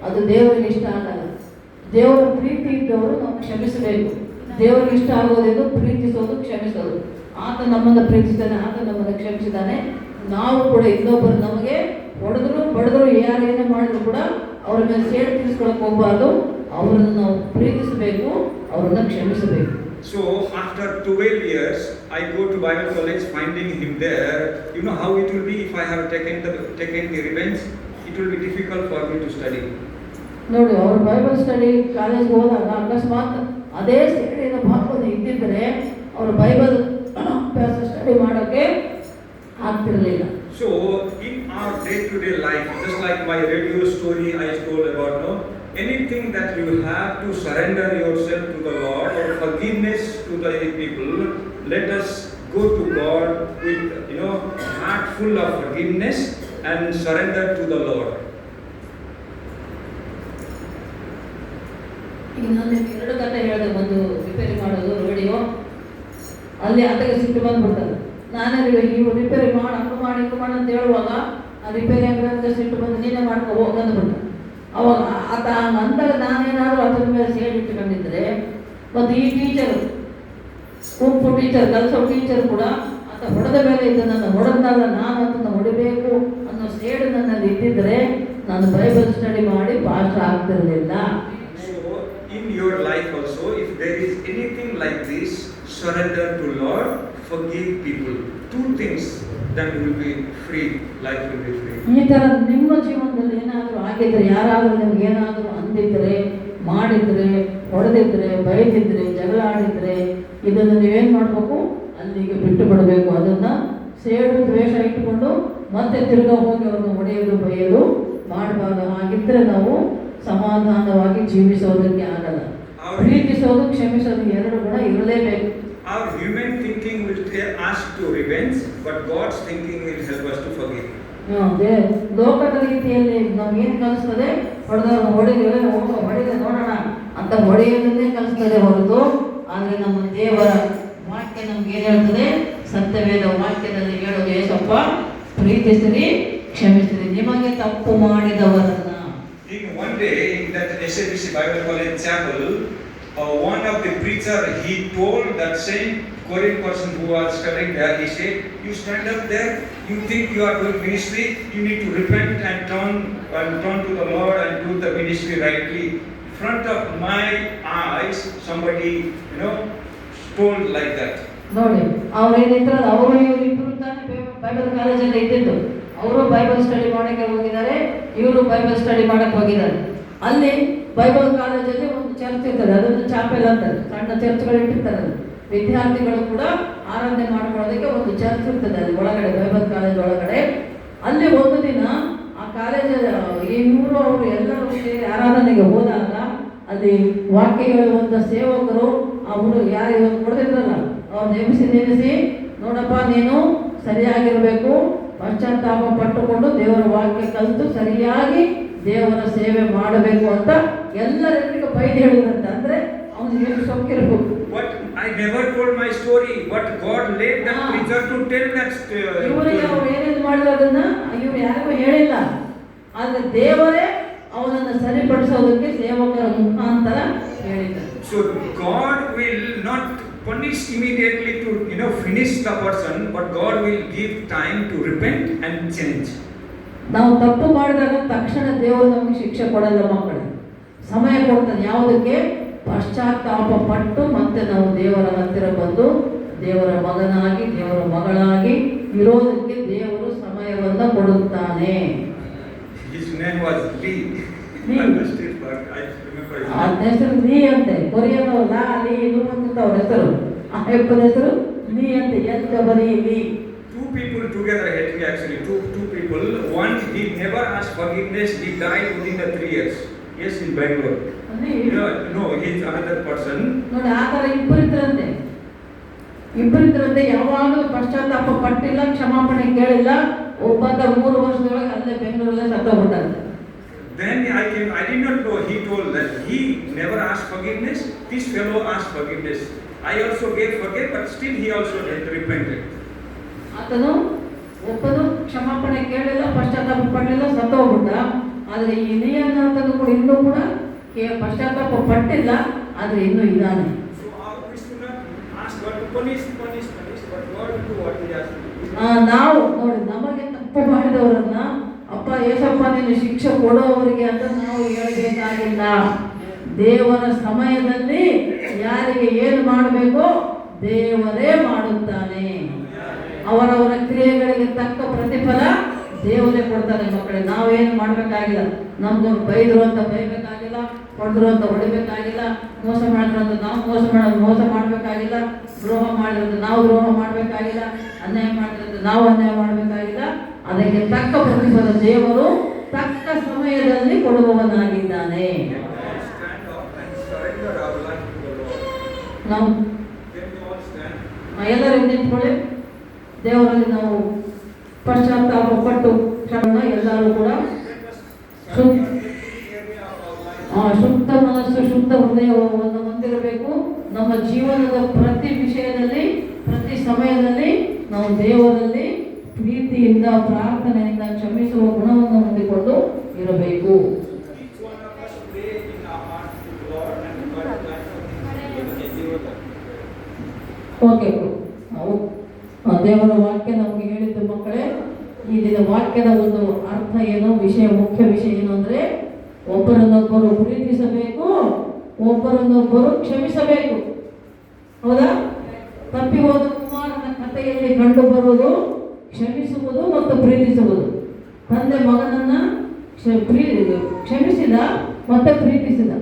ಅದು ದೇವರಿಗೆ ಇಷ್ಟ ಆಗಲ್ಲ. ದೇವರ ಪ್ರೀತಿ ಇದ್ದವರು ನಾವು ಕ್ಷಮಿಸಬೇಕು. ದೇವರಿಗೆ ಇಷ್ಟ ಆಗೋದೇನು? ಪ್ರೀತಿಸೋದು, ಕ್ಷಮಿಸೋದು. ಆತ ನಮ್ಮನ್ನು ಪ್ರೀತಿಸಿದ್ದಾನೆ, ಆತ ನಮ್ಮನ್ನು ಕ್ಷಮಿಸಿದ್ದಾನೆ. ನಾವು ಕೂಡ ಇನ್ನೊಬ್ಬರು ನಮಗೆ ಹೊಡೆದ್ರು ಬಡಿದ್ರು ಯಾರೇನೇ ಮಾಡಿದ್ರು ಕೂಡ ಅವ್ರ ಮೇಲೆ ಸೇಡು ತೀರಿಸ್ಕೊಳಕ್ ಹೋಗ್ಬಾರ್ದು. ಅವರನ್ನು ನಾವು ಪ್ರೀತಿಸಬೇಕು, ಅವರನ್ನು ಕ್ಷಮಿಸಬೇಕು. So after 12 years, I go to Bible college, finding him there. You know how it will be if I have taken the revenge? It will be difficult for me to study. ನೋಡಿ, ಅವ್ರು ಬೈಬಲ್ ಸ್ಟಡಿ ಕಾಲೇಜ್ಗೆ ಹೋದಾಗ ಅಕಸ್ಮಾತ್ ಅದೇ ಸೇಡಿನ ಭಾಗವನ್ನು ಇದ್ದಿದ್ರೆ ಅವರು ಬೈಬಲ್ ಅಭ್ಯಾಸ ಸ್ಟಡಿ ಮಾಡೋಕ್ಕೆ ಆಗ್ತಿರಲಿಲ್ಲ. So in our day-to-day life, just like my radio story I told about, anything that you have to surrender yourself to the Lord or forgiveness to the people, let us go to God with heart full of forgiveness and surrender to the Lord. ಈಗ ನಾನು 2 ಕತೆ ಹೇಳಿದೆ. ಒಂದು ರಿಪೇರಿ ಮಾಡೋದು ರೇಡಿಯೋ, ಅಲ್ಲಿ ಆತಗೆ ಸಿಟ್ಟು ಬಂದ್ಬಿಡ್ತಾರೆ. ನಾನೇ ಇವು ರಿಪೇರಿ ಮಾಡಿ ಅಂಗ ಮಾಡಿ ಅಂತ ಹೇಳುವಾಗ ಆ ರಿಪೇರಿ ಅಂಗಡಿಗೆ ಸಿಟ್ಟು ಬಂದು ನೀನೇ ಮಾಡ್ಕೊ ಹೋಗಿ ಅಂದ್ಬಿಟ್ಟ. ಅವಾಗ ಆತ ಅಂದಾಗ ನಾನೇನಾದರೂ ಅದ್ರ ಮೇಲೆ ಸೇಡ್ ಇಟ್ಕೊಂಡಿದ್ರೆ, ಮತ್ತು ಈ ಟೀಚರು ಕುಂಪು ಟೀಚರ್ ಕಲಿಸೋ ಟೀಚರ್ ಕೂಡ ಆತ ಹೊಡೆದ ಮೇಲೆ ಇದ್ದು ನನ್ನ ಹೊಡೆದ್ನಲ್ಲ, ನಾನು ಅದನ್ನು ಹೊಡಿಬೇಕು ಅನ್ನೋ ಸೇಡು ನನ್ನಲ್ಲಿ ಇದ್ದಿದ್ರೆ ನಾನು ಬೈಬಲ್ ಸ್ಟಡಿ ಮಾಡಿ ಪಾಸ್ ಆಗ್ತಿರಲಿಲ್ಲ. In your life also, if there is anything like this, surrender to Lord, forgive people. 2 things, then you will be free, life will be free. ಈ ತರ ನಿಮ್ಮ ಜೀವನದಲ್ಲಿ ಏನಾದರೂ ಆಗಿದ್ರೆ, ಯಾರಾದರೂ ನಿಮ್ಗೆ ಏನಾದರೂ ಅಂದಿದ್ರೆ, ಮಾಡಿದ್ರೆ, ಹೊಡೆದಿದ್ರೆ, ಬೈದಿದ್ರೆ, ಜಗಳ ಆಡಿದ್ರೆ, ಇದನ್ನು ನೀವೇನು ಮಾಡಬೇಕು? ಅಲ್ಲಿಗೆ ಬಿಟ್ಟು ಬಿಡಬೇಕು. ಅದನ್ನ ಸೇಡು ದ್ವೇಷ ಇಟ್ಟುಕೊಂಡು ಮತ್ತೆ ತಿರ್ಗಾ ಹೋಗಿ ಅವ್ರನ್ನ ಹೊಡೆಯೋದು ಬೈಯೋದು ಮಾಡಬಾರ್ದು. ಹಾಗಿದ್ರೆ ನಾವು ಸಮಾಧಾನವಾಗಿ ಜೀವಿಸೋದಕ್ಕೆ ಆಗಲ್ಲ. ಪ್ರೀತಿಸೋದು, ಕ್ಷಮಿಸೋದು 2 ಗುಣ ಇರಲೇಬೇಕು. Our human thinking will ask to revenge, but God's thinking will help us to forgive. ಲೋಕದ ರೀತಿಯಲ್ಲಿ ನಮ್ಗೇನು ಕಲಿಸ್ತದೆ, ಹೊಡೆದವ್ರನ್ನ ಹೊಡೆದೆ ನೋಡೋಣ ಅಂತ ಹೊಡೆಯೋದನ್ನೇ ಕಲಿಸ್ತದೆ ಹೊರತು, ಆದರೆ ನಮ್ಮ ದೇವರ ವಾಕ್ಯ ನಮ್ಗೆ ಏನು ಹೇಳ್ತದೆ? ಸತ್ಯವೇದ ವಾಕ್ಯದಲ್ಲಿ ಹೇಳೋದು ಏಸಪ್ಪ, ಪ್ರೀತಿಸಿರಿ, ಕ್ಷಮಿಸಿರಿ ನಿಮಗೆ ತಪ್ಪು ಮಾಡಿದವರನ್ನ. One day in that SABC Bible College chapel, one of the preacher, he told that same Korean person who was studying there, he said, you stand up there, you think you are doing ministry, you need to repent and turn to the Lord and do the ministry rightly. In front of my eyes, somebody, told like that. ನೋಡಿ, ಅವ್ರೇನಿದ್ರಲ್ಲ ಅವರು ಇವರಿಬ್ಬರು ತಾನೇ ಬೈಬಲ್ ಕಾಲೇಜಲ್ಲಿ ಇದ್ದಿದ್ದು. ಅವರು ಬೈಬಲ್ ಸ್ಟಡಿ ಮಾಡಕ್ಕೆ ಹೋಗಿದ್ದಾರೆ, ಇವರು ಬೈಬಲ್ ಸ್ಟಡಿ ಮಾಡಕ್ಕೆ ಹೋಗಿದ್ದಾರೆ. ಅಲ್ಲಿ ಬೈಬಲ್ ಕಾಲೇಜಲ್ಲಿ ಒಂದು ಚರ್ಚ್ ಇರ್ತದೆ, ಅದೊಂದು ಚಾಪೆಲ್ ಅಂತಾರೆ, ಸಣ್ಣ ಚರ್ಚ್ಗಳು ಇಟ್ಟಿರ್ತಾರೆ. ವಿದ್ಯಾರ್ಥಿಗಳು ಕೂಡ ಆರಾಧನೆ ಮಾಡ್ಕೊಳ್ಳೋದಕ್ಕೆ ಒಂದು ಚರ್ಚ್ ಇರ್ತದೆ ಅಲ್ಲಿ ಒಳಗಡೆ, ಬೈಬಲ್ ಕಾಲೇಜ್ ಒಳಗಡೆ. ಅಲ್ಲಿ ಒಂದು ದಿನ ಆ ಕಾಲೇಜ್ ಇವರು ಅವರು ಎಲ್ಲರೂ ಸೇರಿ ಆರಾಧನೆಗೆ ಹೋದಾಗ ಅಲ್ಲಿ ವಾಕ್ಯ ಹೇಳುವಂಥ ಸೇವಕರು ಅವರು ಯಾರು ಕೊಡ್ತಿದ್ರಲ್ಲ ಅವ್ರು ನೆನೆಸಿ ನೋಡಪ್ಪ, ನೀನು ಸರಿಯಾಗಿರಬೇಕು, ಪಶ್ಚಾತ್ತಾಪ ಪಟ್ಟುಕೊಂಡು ದೇವರ ವಾಕ್ಯ ಕಲಿತು ಸರಿಯಾಗಿ ದೇವರ ಸೇವೆ ಮಾಡಬೇಕು ಅಂತ ಎಲ್ಲರಿಗೂ ಬೈದು ಹೇಳಿದ್ರಂತೆ. ಅಂದ್ರೆ ಅವನಿಗೆ ಎಷ್ಟು ಸೊಕ್ಕಿರಬೇಕು. But I never told my story, but God led that preacher to tell that story. ಇವರಿಗೆ ಅವ್ರು ಏನೇನು ಮಾಡಿರೋದನ್ನ ಇವ್ರು ಯಾರಿಗೂ ಹೇಳಿಲ್ಲ, ಆದ್ರೆ ದೇವರೇ ಅವನನ್ನು ಸರಿಪಡಿಸೋದಕ್ಕೆ ಸೇವಕರ ಮುಖಾಂತರ ಹೇಳಿದ್ದಾರೆ. So God will not punish immediately to finish the person, but God will give time to repent and change. ನಾವು ತಪ್ಪು ಮಾಡಿದಾಗ ತಕ್ಷಣ ದೇವರು ನಮಗೆ ಶಿಕ್ಷೆ ಕೊಡಲ್ಲ ಮಕ್ಕಳು, ಸಮಯ ಕೊಡ್ತಾನೆ. ಯಾವುದಕ್ಕೆ? ಪಶ್ಚಾತ್ತಾಪ ಪಟ್ಟು ಮತ್ತೆ ನಾವು ದೇವರ ಹತ್ತಿರ ಬಂದು ದೇವರ ಮಗನಾಗಿ ದೇವರ ಮಗಳಾಗಿ ಇರೋದಕ್ಕೆ ದೇವರು ಸಮಯವನ್ನು ಕೊಡುತ್ತಾನೆ. His name was Lee. Lee. ಹೆಸರು ಲೀ ಅಂತೆ. ಕೊರಿಯನ್ ಲಾ ಲೀ ಇದು ಅಂತ ಅವ್ರ ಹೆಸರು. ಆ ಅಪ್ಪನ ಹೆಸರು ಲೀ ಅಂತೆ. ಎಲ್ಲಿ ಲೀ. Two people together hating actually. Two people. One, he never asked forgiveness. He died within the 3 years. Yes, in Bangalore. No, he's another person. ನೋಡಿ, ಆ ಥರ ಇಬ್ಬರಿದ್ರಂತೆ. ಯಾವಾಗಲೂ ಪಶ್ಚಾತ್ತಾಪ ಪಟ್ಟಿಲ್ಲ, ಕ್ಷಮಾಪಣೆ ಕೇಳಿಲ್ಲ. ಒಬ್ಬಂತ 3 ವರ್ಷದೊಳಗೆ ಅಲ್ಲೇ ಬೆಂಗಳೂರಲ್ಲೇ ಸತ್ತೋಗ್ಬಿಟ್ಟಾರೆ. Then I did not know. He told that he never asked forgiveness. This fellow asked forgiveness. I also gave forgive, but still he also repented. ಆತನು ಒಬ್ಬನು ಕ್ಷಮಾಪಣೆ ಕೇಳಿಲ್ಲ, ಪಶ್ಚಾತ್ತಾಪ ಪಟ್ಟಿಲ್ಲ, ಸತ್ತೋಗ್ಬಿಟ್ಟ. ಆದರೆ ಈ ಇಲಿಯನ ಆತನು ಕೂಡ ಇನ್ನೂ ಕೂಡ ಪಶ್ಚಾತ್ತಾಪ ಪಟ್ಟಿಲ್ಲ, ಆದರೆ ಇನ್ನೂ ಇದ್ದಾನೆ. So we should not ask God to punish, but God will do what He has to do. ನಾವು ನೋಡಿ, ನಮಗೆ ತಪ್ಪು ಮಾಡಿದವರನ್ನ ಅಪ್ಪ ಏಸಪ್ಪ ನೀನು ಶಿಕ್ಷೆ ಕೊಡೋವರಿಗೆ ಅಂತ ನಾವು ಹೇಳಬೇಕಾಗಿಲ್ಲ. ದೇವರ ಸಮಯದಲ್ಲಿ ಯಾರಿಗೆ ಏನು ಮಾಡಬೇಕೋ ದೇವರೇ ಮಾಡುತ್ತಾನೆ. ಅವರವರ ಕ್ರಿಯೆಗಳಿಗೆ ತಕ್ಕ ಪ್ರತಿಫಲ ದೇವರೇ ಕೊಡ್ತಾನೆ ಮಕ್ಕಳೇ. ನಾವೇನು ಮಾಡಬೇಕಾಗಿಲ್ಲ. ನಮ್ದವ್ರು ಬೈದರು ಅಂತ ಬೈಬೇಕಾಗಿಲ್ಲ, ಹೊಡೆದ್ರು ಅಂತ ಹೊಡಿಬೇಕಾಗಿಲ್ಲ, ಮೋಸ ಮಾಡಿದ್ರು ಅಂತ ನಾವು ಮೋಸ ಮಾಡಬೇಕಾಗಿಲ್ಲ, ದ್ರೋಹ ಮಾಡಿದ್ರು ನಾವು ದ್ರೋಹ ಮಾಡಬೇಕಾಗಿಲ್ಲ, ಅನ್ಯಾಯ ಮಾಡಿದ್ರೆ ನಾವು ಅನ್ಯಾಯ ಮಾಡಬೇಕಾಗಿಲ್ಲ. ಅದಕ್ಕೆ ತಕ್ಕ ಪ್ರತಿಫಲ ದೇವರು ತಕ್ಕ ಸಮಯದಲ್ಲಿ ಕೊಡುವವನಾಗಿದ್ದಾನೆ. ನಾವು ಎಲ್ಲರೂ ನಿಂತ್ಕೊಳ್ಳಿ. ದೇವರಲ್ಲಿ ನಾವು ಪಶ್ಚಾತ್ತಾಪ ಪಟ್ಟು ಕ್ಷಮ ಎಲ್ಲರೂ ಕೂಡ ಶುದ್ಧ ಮನಸ್ಸು ಶುದ್ಧ ಹೃದಯವನ್ನು ಹೊಂದಿರಬೇಕು. ನಮ್ಮ ಜೀವನದ ಪ್ರತಿ ವಿಷಯದಲ್ಲಿ ಪ್ರತಿ ಸಮಯದಲ್ಲಿ ನಾವು ದೇವರಲ್ಲಿ ಪ್ರೀತಿಯಿಂದ ಪ್ರಾರ್ಥನೆಯಿಂದ ಕ್ಷಮಿಸುವ ಗುಣವನ್ನು ಹೊಂದಿಕೊಂಡು ಇರಬೇಕು. ಓಕೆ, ನಾವು ದೇವರ ವಾಕ್ಯ ನಮಗೆ ಹೇಳಿದ್ದು ಮಕ್ಕಳೇ. ಈ ದಿನ ವಾಕ್ಯದ ಒಂದು ಅರ್ಥ ಏನು, ಮುಖ್ಯ ವಿಷಯ ಏನು ಅಂದರೆ ಒಬ್ಬರನ್ನೊಬ್ಬರು ಪ್ರೀತಿಸಬೇಕು, ಒಬ್ಬರನ್ನೊಬ್ಬರು ಕ್ಷಮಿಸಬೇಕು. ಹೌದಾ? ತಪ್ಪಿ ಹೋದ ಕುಮಾರನ ಕಥೆಯಲ್ಲಿ ಕಂಡು ಬರುವುದು ಕ್ಷಮಿಸುವುದು ಮತ್ತು ಪ್ರೀತಿಸುವುದು. ತಂದೆ ಮಗನನ್ನ ಕ್ಷಮಿಸಿದ ಮತ್ತೆ ಪ್ರೀತಿಸಿದ.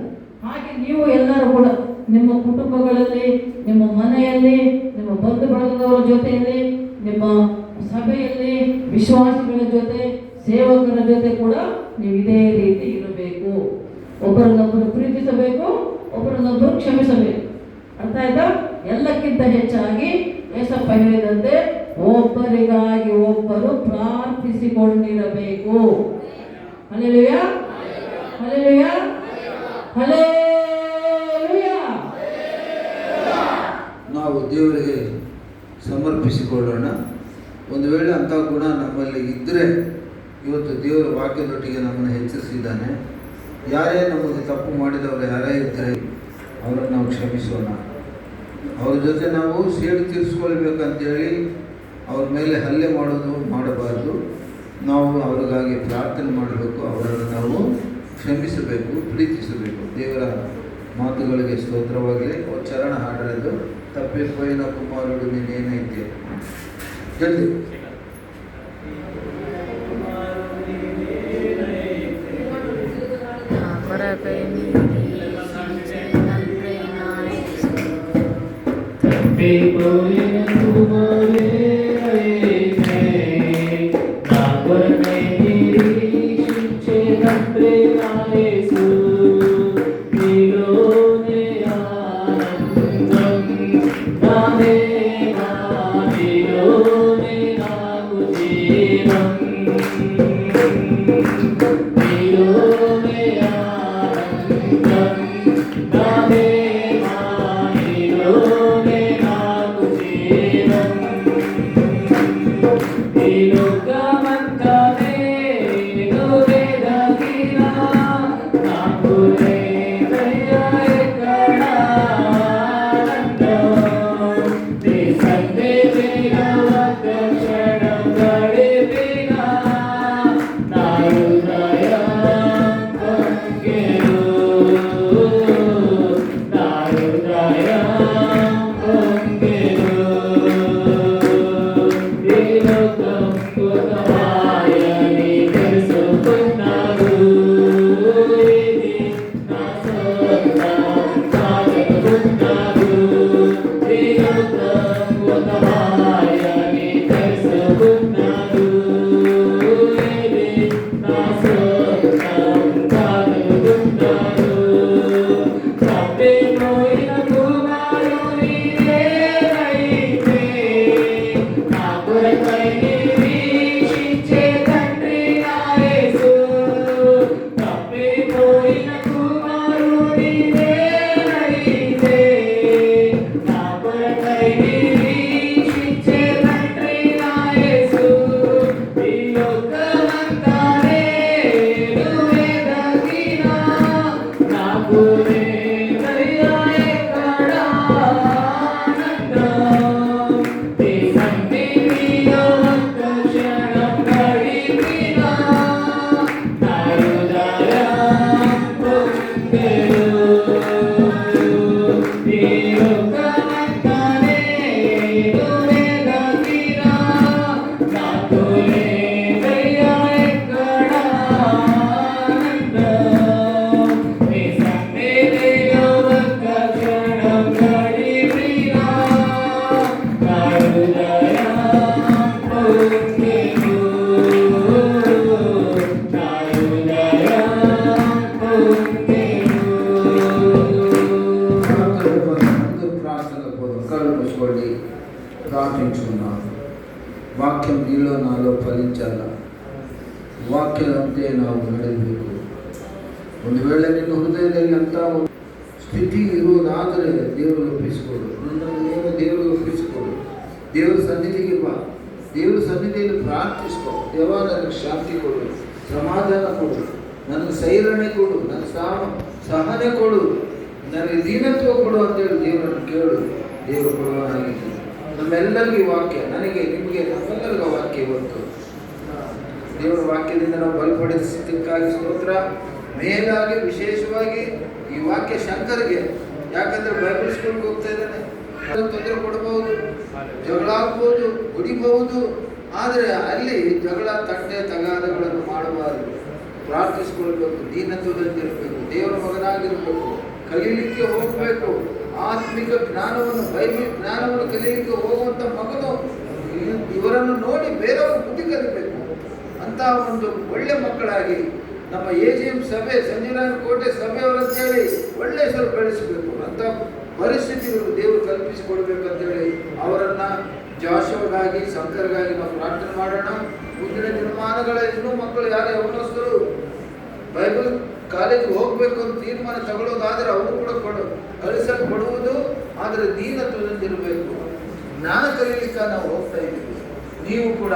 ಹಾಗೆ ನೀವು ಎಲ್ಲರೂ ಕೂಡ ನಿಮ್ಮ ಕುಟುಂಬಗಳಲ್ಲಿ, ನಿಮ್ಮ ಮನೆಯಲ್ಲಿ, ನಿಮ್ಮ ಬಂಧು ಬಳಗದವರ ಜೊತೆಯಲ್ಲಿ, ನಿಮ್ಮ ಸಭೆಯಲ್ಲಿ, ವಿಶ್ವಾಸಿಗಳ ಜೊತೆ, ಸೇವಕರ ಜೊತೆ ಕೂಡ ನೀವು ಇದೇ ರೀತಿ ಇರಬೇಕು. ಒಬ್ಬರನ್ನೊಬ್ಬರು ಪ್ರೀತಿಸಬೇಕು, ಒಬ್ಬರನ್ನೊಬ್ಬರು ಕ್ಷಮಿಸಬೇಕು. ಅರ್ಥ ಆಯ್ತಾ? ಎಲ್ಲಕ್ಕಿಂತ ಹೆಚ್ಚಾಗಿ ಏಸಪ್ಪ ಹೇಳಿದಂತೆ ಒಬ್ಬರಿಗಾಗಿ ಒಬ್ಬರು ಪ್ರಾರ್ಥಿಸಿಕೊಂಡಿರಬೇಕು. Hallelujah, hallelujah, hallelujah. ನಾವು ದೇವರಿಗೆ ಸಮರ್ಪಿಸಿಕೊಳ್ಳೋಣ. ಒಂದು ವೇಳೆ ಅಂಥ ಗುಣ ನಮ್ಮಲ್ಲಿ ಇದ್ದರೆ, ಇವತ್ತು ದೇವರ ವಾಕ್ಯದೊಟ್ಟಿಗೆ ನಮ್ಮನ್ನು ಹೆಚ್ಚಿಸಿದ್ದಾನೆ. ಯಾರೇ ನಮಗೆ ತಪ್ಪು ಮಾಡಿದವರು ಯಾರೇ ಇದ್ದರೆ ಅವರನ್ನು ನಾವು ಕ್ಷಮಿಸೋಣ. ಅವ್ರ ಜೊತೆ ನಾವು ಸೇಡು ತೀರಿಸ್ಕೊಳ್ಬೇಕಂತೇಳಿ ಅವ್ರ ಮೇಲೆ ಹಲ್ಲೆ ಮಾಡಬಾರ್ದು. ನಾವು ಅವ್ರಿಗಾಗಿ ಪ್ರಾರ್ಥನೆ ಮಾಡಬೇಕು, ಅವರನ್ನು ನಾವು ಕ್ಷಮಿಸಬೇಕು, ಪ್ರೀತಿಸಬೇಕು. ದೇವರ ಮಾತುಗಳಿಗೆ ಸ್ತೋತ್ರವಾಗಲಿ. ಚರಣ ಹಾಡರದು ತಪ್ಪಿపోయిన ಕುಮಾರುಡು ನೀನೇನೈತೆ ಜಲ್ದಿ. ప్రార్థించుకున్నాం. వాక్యం నీలో నాలో ఫలించాల. ವಾಕ್ಯದಂತೆ ನಾವು ನಡೆಯಬೇಕು. ಒಂದು ವೇಳೆ ನಿನ್ನ ಹೃದಯದಲ್ಲಿ ಅಂತ ಸ್ಥಿತಿ ಇರುವುದಾದರೆ ದೇವರಿಗೆ ಒಪ್ಪಿಸಿಕೊಡು. ನೀನು ದೇವರಿಗೆ ಒಪ್ಪಿಸಿಕೊಡು. ದೇವರ ಸನ್ನಿಧಿಗೆ ಬಾ. ದೇವರ ಸನ್ನಿಧಿಯಲ್ಲಿ ಪ್ರಾರ್ಥಿಸ್ಕೊ. ದೇವ ನನಗೆ ಶಾಂತಿ ಕೊಡು, ಸಮಾಧಾನ ಕೊಡು, ನನಗೆ ಸೈರಣೆ ಕೊಡು, ನನ್ನ ಸಹನೆ ಕೊಡು, ನನಗೆ ದೀನತ್ವ ಕೊಡು ಅಂತೇಳಿ ದೇವರನ್ನು ಕೇಳು. ದೇವರು ಕೊಡುವನಾಗಿದ್ದು ನಮ್ಮೆಲ್ಲರಿಗೂ ವಾಕ್ಯ, ನನಗೆ ನಿಮಗೆ ನಮ್ಮೆಲ್ಲರಿಗೂ ವಾಕ್ಯ ಇವತ್ತು ದೇವರ ವಾಕ್ಯದಿಂದ ನಾವು ಬಲಪಡಿಸಿದ್ದಕ್ಕಾಗಿ ಸ್ತೋತ್ರ. ಮೇಲಾಗಿ ವಿಶೇಷವಾಗಿ ಈ ವಾಕ್ಯ ಶಂಕರ್ಗೆ, ಯಾಕಂದ್ರೆ ಬೈಬಲ್ ಸ್ಕೂಲ್ಗೆ ಹೋಗ್ತಾ ಇದ್ದಾನೆ, ತೊಂದರೆ ಕೊಡಬಹುದು, ಜಗಳ ಆಗ್ಬೋದು, ಹೊಡಿಬಹುದು. ಆದರೆ ಅಲ್ಲಿ ಜಗಳ ತಂಟೆ ತಗಾದಗಳನ್ನು ಮಾಡಬಾರದು. ಪ್ರಾರ್ಥಿಸಿಕೊಳ್ಬೇಕು, ದೀನತ್ವದಲ್ಲಿರಬೇಕು, ದೇವರ ಮಗನಾಗಿರಬೇಕು, ಕಲೀಲಿಕ್ಕೆ ಹೋಗಬೇಕು. ಆತ್ಮಿಕ ಜ್ಞಾನವನ್ನು, ಬೈಬಲ್ ಜ್ಞಾನವನ್ನು ಕಲೀಲಿಕ್ಕೆ ಹೋಗುವಂಥ ಮಗನು ಇವರನ್ನು ನೋಡಿ ಬೇರೆಯವರು ಬುದ್ಧಿ ಕಲಿಬೇಕು. ಅಂತ ಒಂದು ಒಳ್ಳೆ ಮಕ್ಕಳಾಗಿ ನಮ್ಮ AGM ಸಭೆ, ಸಂಜೀವನ ಕೋಟೆ ಸಭೆಯವರಂತೇಳಿ ಒಳ್ಳೆ ಹೆಸರು ಬೆಳೆಸಬೇಕು. ಅಂತ ಪರಿಸ್ಥಿತಿಗಳು ದೇವರು ಕಲ್ಪಿಸಿಕೊಡ್ಬೇಕಂತೇಳಿ ಅವರನ್ನು ಜಾಶುವಗಾಗಿ, ಶಂಕರ್ಗಾಗಿ ನಾವು ಪ್ರಾರ್ಥನೆ ಮಾಡೋಣ. ಮುಂದಿನ ದಿನಮಾನಗಳ ಇನ್ನೂ ಮಕ್ಕಳು ಯಾರು ಯವನಸ್ಥರು ಬೈಬಲ್ ಕಾಲೇಜಿಗೆ ಹೋಗಬೇಕು ಅಂತ ತೀರ್ಮಾನ ತಗೊಳ್ಳೋದಾದರೆ ಅವರು ಕೂಡ ಕಳಿಸಲ್ಪಡುವುದು ಆದರೆ ದೀನತ್ವದಿಂದಿರಬೇಕು. ಜ್ಞಾನ ಕಲಿಯಲಿಕ್ಕೆ ನಾವು ಹೋಗ್ತಾ ಇದ್ದೀವಿ. ನೀವು ಕೂಡ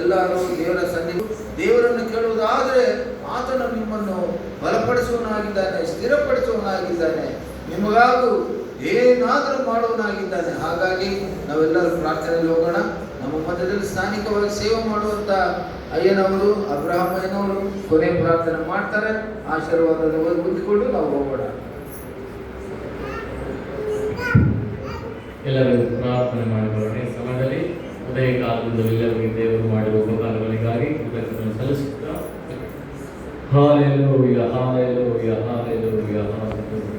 ಎಲ್ಲರೂ ದೇವರ ಸನ್ನಿಧಿ, ದೇವರನ್ನು ಕೇಳುವುದಾದರೆ ಆತನು ನಿಮ್ಮನ್ನು ಬಲಪಡಿಸುವನಾಗಿದ್ದಾನೆ, ಸ್ಥಿರಪಡಿಸುವನಾಗಿದ್ದಾನೆ, ನಿಮಗಾಗೂ ಏನಾದರೂ ಮಾಡುವನಾಗಿದ್ದಾನೆ. ಹಾಗಾಗಿ ನಾವೆಲ್ಲರೂ ಪ್ರಾರ್ಥನೆಯಲ್ಲಿ ಹೋಗೋಣ. ನಮ್ಮ ಮಧ್ಯದಲ್ಲಿ ಸ್ಥಾನಿಕವಾಗಿ ಸೇವೆ ಮಾಡುವಂಥ ಅಯ್ಯನವರು, ಅಬ್ರಹಾಂ ಅಯ್ಯನವರು ಕೊನೆ ಪ್ರಾರ್ಥನೆ ಮಾಡ್ತಾರೆ. ಆಶೀರ್ವಾದದ ಹೊಂದಿಕೊಂಡು ನಾವು ಹೋಗೋಣ. ಎಲ್ಲರೂ ಪ್ರಾರ್ಥನೆ ಮಾಡಿಕೊಳ್ಳೋಣ. ಈ ಸಮಯದಲ್ಲಿ ಉದಯ ಕಾಲದಿಂದ ಎಲ್ಲರಿಗೆ ದೇವರು ಮಾಡಿರುವ ಉಪಕಾರಗಳಿಗಾಗಿ ಕೃತಜ್ಞತೆಯನ್ನು ಸಲ್ಲಿಸುತ್ತಾ ಹಾಲೆಲೂಯಾ ಹಾಲೆಲೂಯಾ ಹಾಲೆಲೂಯಾ ಹಾಲೆಲೂಯಾ.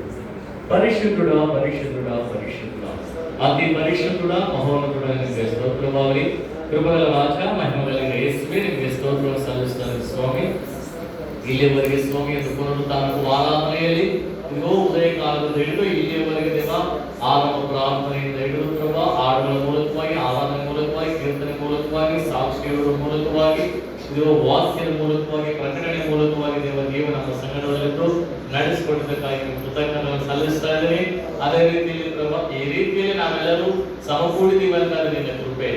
ಪರಿಶುದ್ಧುಡ ಪರಿಶುದ್ಧುಡ ಪರಿಶುದ್ಧ, ಅತಿ ಪರಿಶುದ್ಧುಡ ಮಹೋನ್ನತುಡ ನಿಮಗೆ ಸ್ತೋತ್ರವಾಗಲಿ. ಕೃಪೆಗಳ ರಾಜ ಮಹಿಮೆಗಳಿಗೆ ಯೇಸುವೇ ನಿಮಗೆ ಸ್ತೋತ್ರವನ್ನು ಸಲ್ಲಿಸುತ್ತಾರೆ ಸ್ವಾಮಿ. ಇಲ್ಲಿಯವರೆಗೆ ಸ್ವಾಮಿ ಎಂದು ಪುನರುತ್ಥಾನದ ಆರಾಧನೆಯಲ್ಲಿ ಇಗೋ ಉದಯ ಕಾಲದಿಂದ ಹಿಡಿದು ಇಲ್ಲಿಯವರೆಗೆ ದೇವ ಆರಂಭ ಪ್ರಾರ್ಥನೆಯಿಂದ ಹಿಡಿದು ಪ್ರಭಾ ಹಾಡುಗಳ ಮೂಲಕವಾಗಿ, ಆರಾಧನೆ ಮೂಲಕವಾಗಿ, ಕೀರ್ತನೆ ಮೂಲಕವಾಗಿ, ಸಾಕ್ಷಿಗಳ ಮೂಲಕವಾಗಿ, ಇದು ವಾಕ್ಯದ ಮೂಲಕವಾಗಿ, ಪ್ರಕಟಣೆ ಮೂಲಕವಾಗಿ ದೇವ ನಮ್ಮ ಸಂಗಡದಲ್ಲಿದ್ದು ನಡೆಸಿಕೊಟ್ಟಿದ್ದಕ್ಕಾಗಿ ಕೃತಜ್ಞತೆಗಳನ್ನು ಸಲ್ಲಿಸ್ತಾ ಇದ್ದೀನಿ. ಅದೇ ರೀತಿಯಲ್ಲಿ ಪ್ರಭಾ ಈ ರೀತಿಯಲ್ಲಿ ನಾವೆಲ್ಲರೂ ಸಮಕೂಡಿದೀವಿ ಅಂತ ನಿನ್ನ ಕೃಪೆ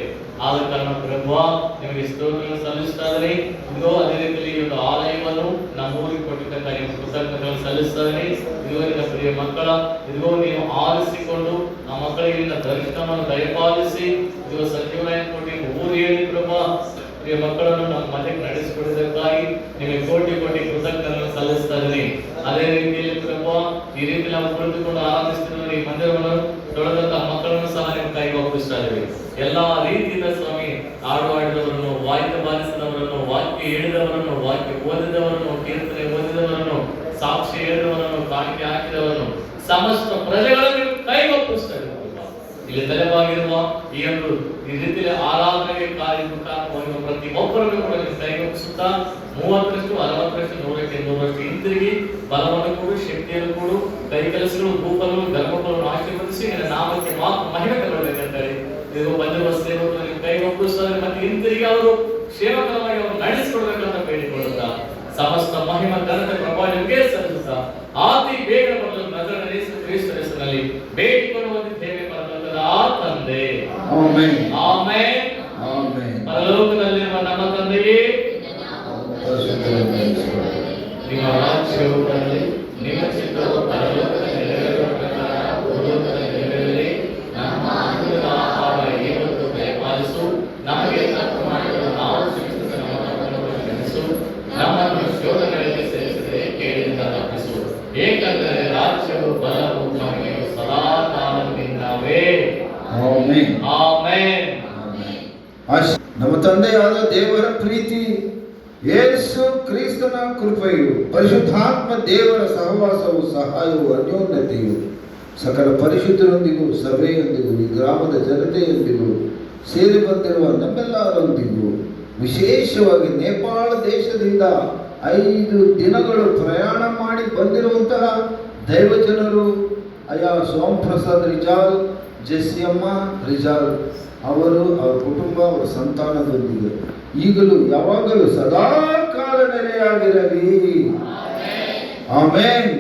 ಆದ ಕಾರಣ ಪ್ರಭಾ ನಿಮಗೆ ಸ್ತೋತ್ರಗಳನ್ನು ಸಲ್ಲಿಸ್ತಾ ಇದ್ದೀನಿ. ಇದಿಗೋ ಅದೇ ರೀತಿಯಲ್ಲಿ ಈ ಒಂದು ಆಲಯವನ್ನು ನಮ್ಮ ಊರಿಗೆ ಕೊಟ್ಟಿದ್ದಕ್ಕಾಗಿ ಕೃತಜ್ಞತೆಗಳನ್ನು ಸಲ್ಲಿಸ್ತಾ ಇದ್ದೀನಿ. ಇದಿಗೋ ನಿನ್ನ ಪ್ರಿಯ ಮಕ್ಕಳ ಇದಿಗೋ ನೀವು ಆರಿಸಿಕೊಂಡು ಆ ಮಕ್ಕಳಿಗೆ ನಿನ್ನ ದರ್ಶನವನ್ನು ದಯಪಾಲಿಸಿ ಇದಿಗೋ ಸಚಿವರಾಯ ಕೊಟ್ಟು ಊರು ಹೇಳಿ ಪ್ರಭಾ ಪ್ರಿಯ ಮಕ್ಕಳನ್ನು ನಮ್ಮ ಮನೆಗೆ ನಡೆಸಿಕೊಡಿದ್ದಕ್ಕಾಗಿ ನಿಮಗೆ ಕೋಟಿ ಕೋಟಿ ಕೃತಜ್ಞತೆಗಳನ್ನು ಸಲ್ಲಿಸ್ತಾ ಇದ್ದೀನಿ. ಅದೇ ರೀತಿಯಲ್ಲಿ ಪ್ರಭಾ ಈ ರೀತಿ ನಾವು ಕುಳಿತುಕೊಂಡು ಆರಾಧಿಸ್ತಿರುವ ಈ ಮಂದಿರವನ್ನು ತೊಳೆದಂತ ಮಕ್ಕಳನ್ನು ಸಹ ನಿಮ್ಮ ಕೈಗೆ ಒಪ್ಪಿಸ್ತಾ ಇದ್ದೀವಿ. ಎಲ್ಲಾ ರೀತಿಯಿಂದ ಸ್ವಾಮಿ ಹಾಡು ಹಾಡಿದವರನ್ನು, ವಾದ್ಯ ಬಾರಿಸಿದವರನ್ನು, ವಾಕ್ಯ ಹೇಳಿದವರನ್ನು, ವಾಕ್ಯ ಓದಿದವರನ್ನು, ಕೀರ್ತನೆ ಓದಿದವರನ್ನು, ಸಾಕ್ಷಿ ಹೇಳಿದವರನ್ನು, ಕಾಣಿಕೆ ಹಾಕಿದವರನ್ನು, ಸಮಸ್ತ ಪ್ರಜೆಗಳನ್ನು ನಿಮ್ಮ ಕೈಗೆ ಒಪ್ಪಿಸ್ತಾ ಇದ್ದೀವಿ. ಇಲ್ಲಿ ತಲೆಬಾಗಿರುವ ಈ ಒಂದು ಈ ರೀತಿಯ ಆರಾಧನೆಗೆ ಕಾರ್ಯಕಾರವಾಗಿ ಪ್ರತಿ ಒಬ್ಬರನ್ನು ಕೂಡ ನಿಮ್ಮ ಕೈಗೆ ಒಪ್ಪಿಸುತ್ತಾ 30ರಷ್ಟು 60ರಷ್ಟು 100ಕ್ಕೆ 100ರಷ್ಟು ಹಿಂತಿರುಗಿ ಬಲವನ್ನು ಕೊಡು, ಶಕ್ತಿಯನ್ನು ಕೊಡು, ಕೈ ಕೆಲಸಗಳು, ರೂಪಗಳು, ಧರ್ಮಗಳನ್ನು ಆಶೀರ್ವದಿಸಿ ನಿನ್ನ ನಾಮಕ್ಕೆ ಮಾತ್ರ ಮಹಿಮೆ ತರಬೇಕಂತ ಹೇಳಿ ಇದು ಬಂದಿರುವ ಸೇವಕರು ನಿಮ್ಮ ಕೈಗೆ ಒಪ್ಪಿಸುತ್ತಾರೆ. ಮತ್ತೆ ಹಿಂತಿರುಗಿ ಅವರು ಸೇವಕರಾಗಿ ಅವರು ನಡೆಸಿಕೊಡ್ಬೇಕಂತ ಬೇಡಿಕೊಳ್ಳುತ್ತಾ ಸಮಸ್ತ ಮಹಿಮಾ ಘನತೆ ಪ್ರಭಾವ ನಿಮಗೆ ಸಲ್ಲಿಸುತ್ತಾ ಅತಿ ಬೇಗ ಬರಲು ನಜರೇಯನ ಯೇಸು ಕ್ರಿಸ್ತನ ಹೆಸರಿನಲ್ಲಿ ಬೇಡಿಕೊಂಡು ಬಂದಿದ್ದೇವೆ ಪರಲೋಕದ ತಂದೆ. Amen amen amen. ಪರಲೋಕದಲ್ಲಿರುವ ನಮ್ಮ ತಂದೆಯೇ, ನಿಮ್ಮ ರಾಜ್ಯವು ಬರಲಿ, ನಿಮ್ಮ ಚಿತ್ತವು ಪರಲೋಕದಲ್ಲಿ ನೆರವೇರುವ ಪ್ರಕಾರ ಭೂಲೋಕದಲ್ಲಿ ನೆರವೇರಲಿ. ನಮ್ಮ ಅನುದಿನದ ಆಹಾರ ಇವತ್ತು ದಯಪಾಲಿಸು. ನಮಗೆ ತಪ್ಪು ಮಾಡಿದರೆ ನಾವು ಶಿಕ್ಷಿಸಿ ನಮ್ಮ ತಪ್ಪುಗಳನ್ನು ಕ್ಷಮಿಸು. ನಮ್ಮನ್ನು ಶೋಧನೆಗಳಿಗೆ ಸೇರಿಸದೆ ಕೇಳಿನಿಂದ ತಪ್ಪಿಸು. ಏಕೆಂದರೆ ರಾಜ್ಯವು ಬಲವು ಮಹಿಮೆಯು ಸದಾ ಕಾಲದಿಂದವೇ. Amen amen. ನಮ್ಮ ತಂದೆಯಾದ ದೇವರ ಪ್ರೀತಿ, ಯೇಸು ಕ್ರಿಸ್ತನ ಕೃಪೆಯು, ಪರಿಶುದ್ಧಾತ್ಮ ದೇವರ ಸಹವಾಸವು, ಸಹಾಯವು, ಅನ್ಯೋನ್ಯತೆಯು ಸಕಲ ಪರಿಶುದ್ಧರೊಂದಿಗೂ, ಸಭೆಯೊಂದಿಗೂ, ಈ ಗ್ರಾಮದ ಜನತೆಯೊಂದಿಗೂ, ಸೇರಿ ಬಂದಿರುವ ನಮ್ಮೆಲ್ಲರೊಂದಿಗೂ, ವಿಶೇಷವಾಗಿ ನೇಪಾಳ ದೇಶದಿಂದ 5 ದಿನಗಳು ಪ್ರಯಾಣ ಮಾಡಿ ಬಂದಿರುವಂತಹ ದೈವಜನರು ಅಯ್ಯ ಸೋಮ್ ಪ್ರಸಾದ್ ರಿಜಾಲ್, ಜೆಸ್ಸಿಯಮ್ಮ ರಿಜಾಲ್ ಅವರು, ಅವರ ಕುಟುಂಬ, ಅವರ ಸಂತಾನದೊಂದಿಗೆ ಈಗಲೂ ಯಾವಾಗಲೂ ಸದಾ ಕಾಲ ನೆಲೆಯಾಗಿರಲಿ. ಆಮೆನ್.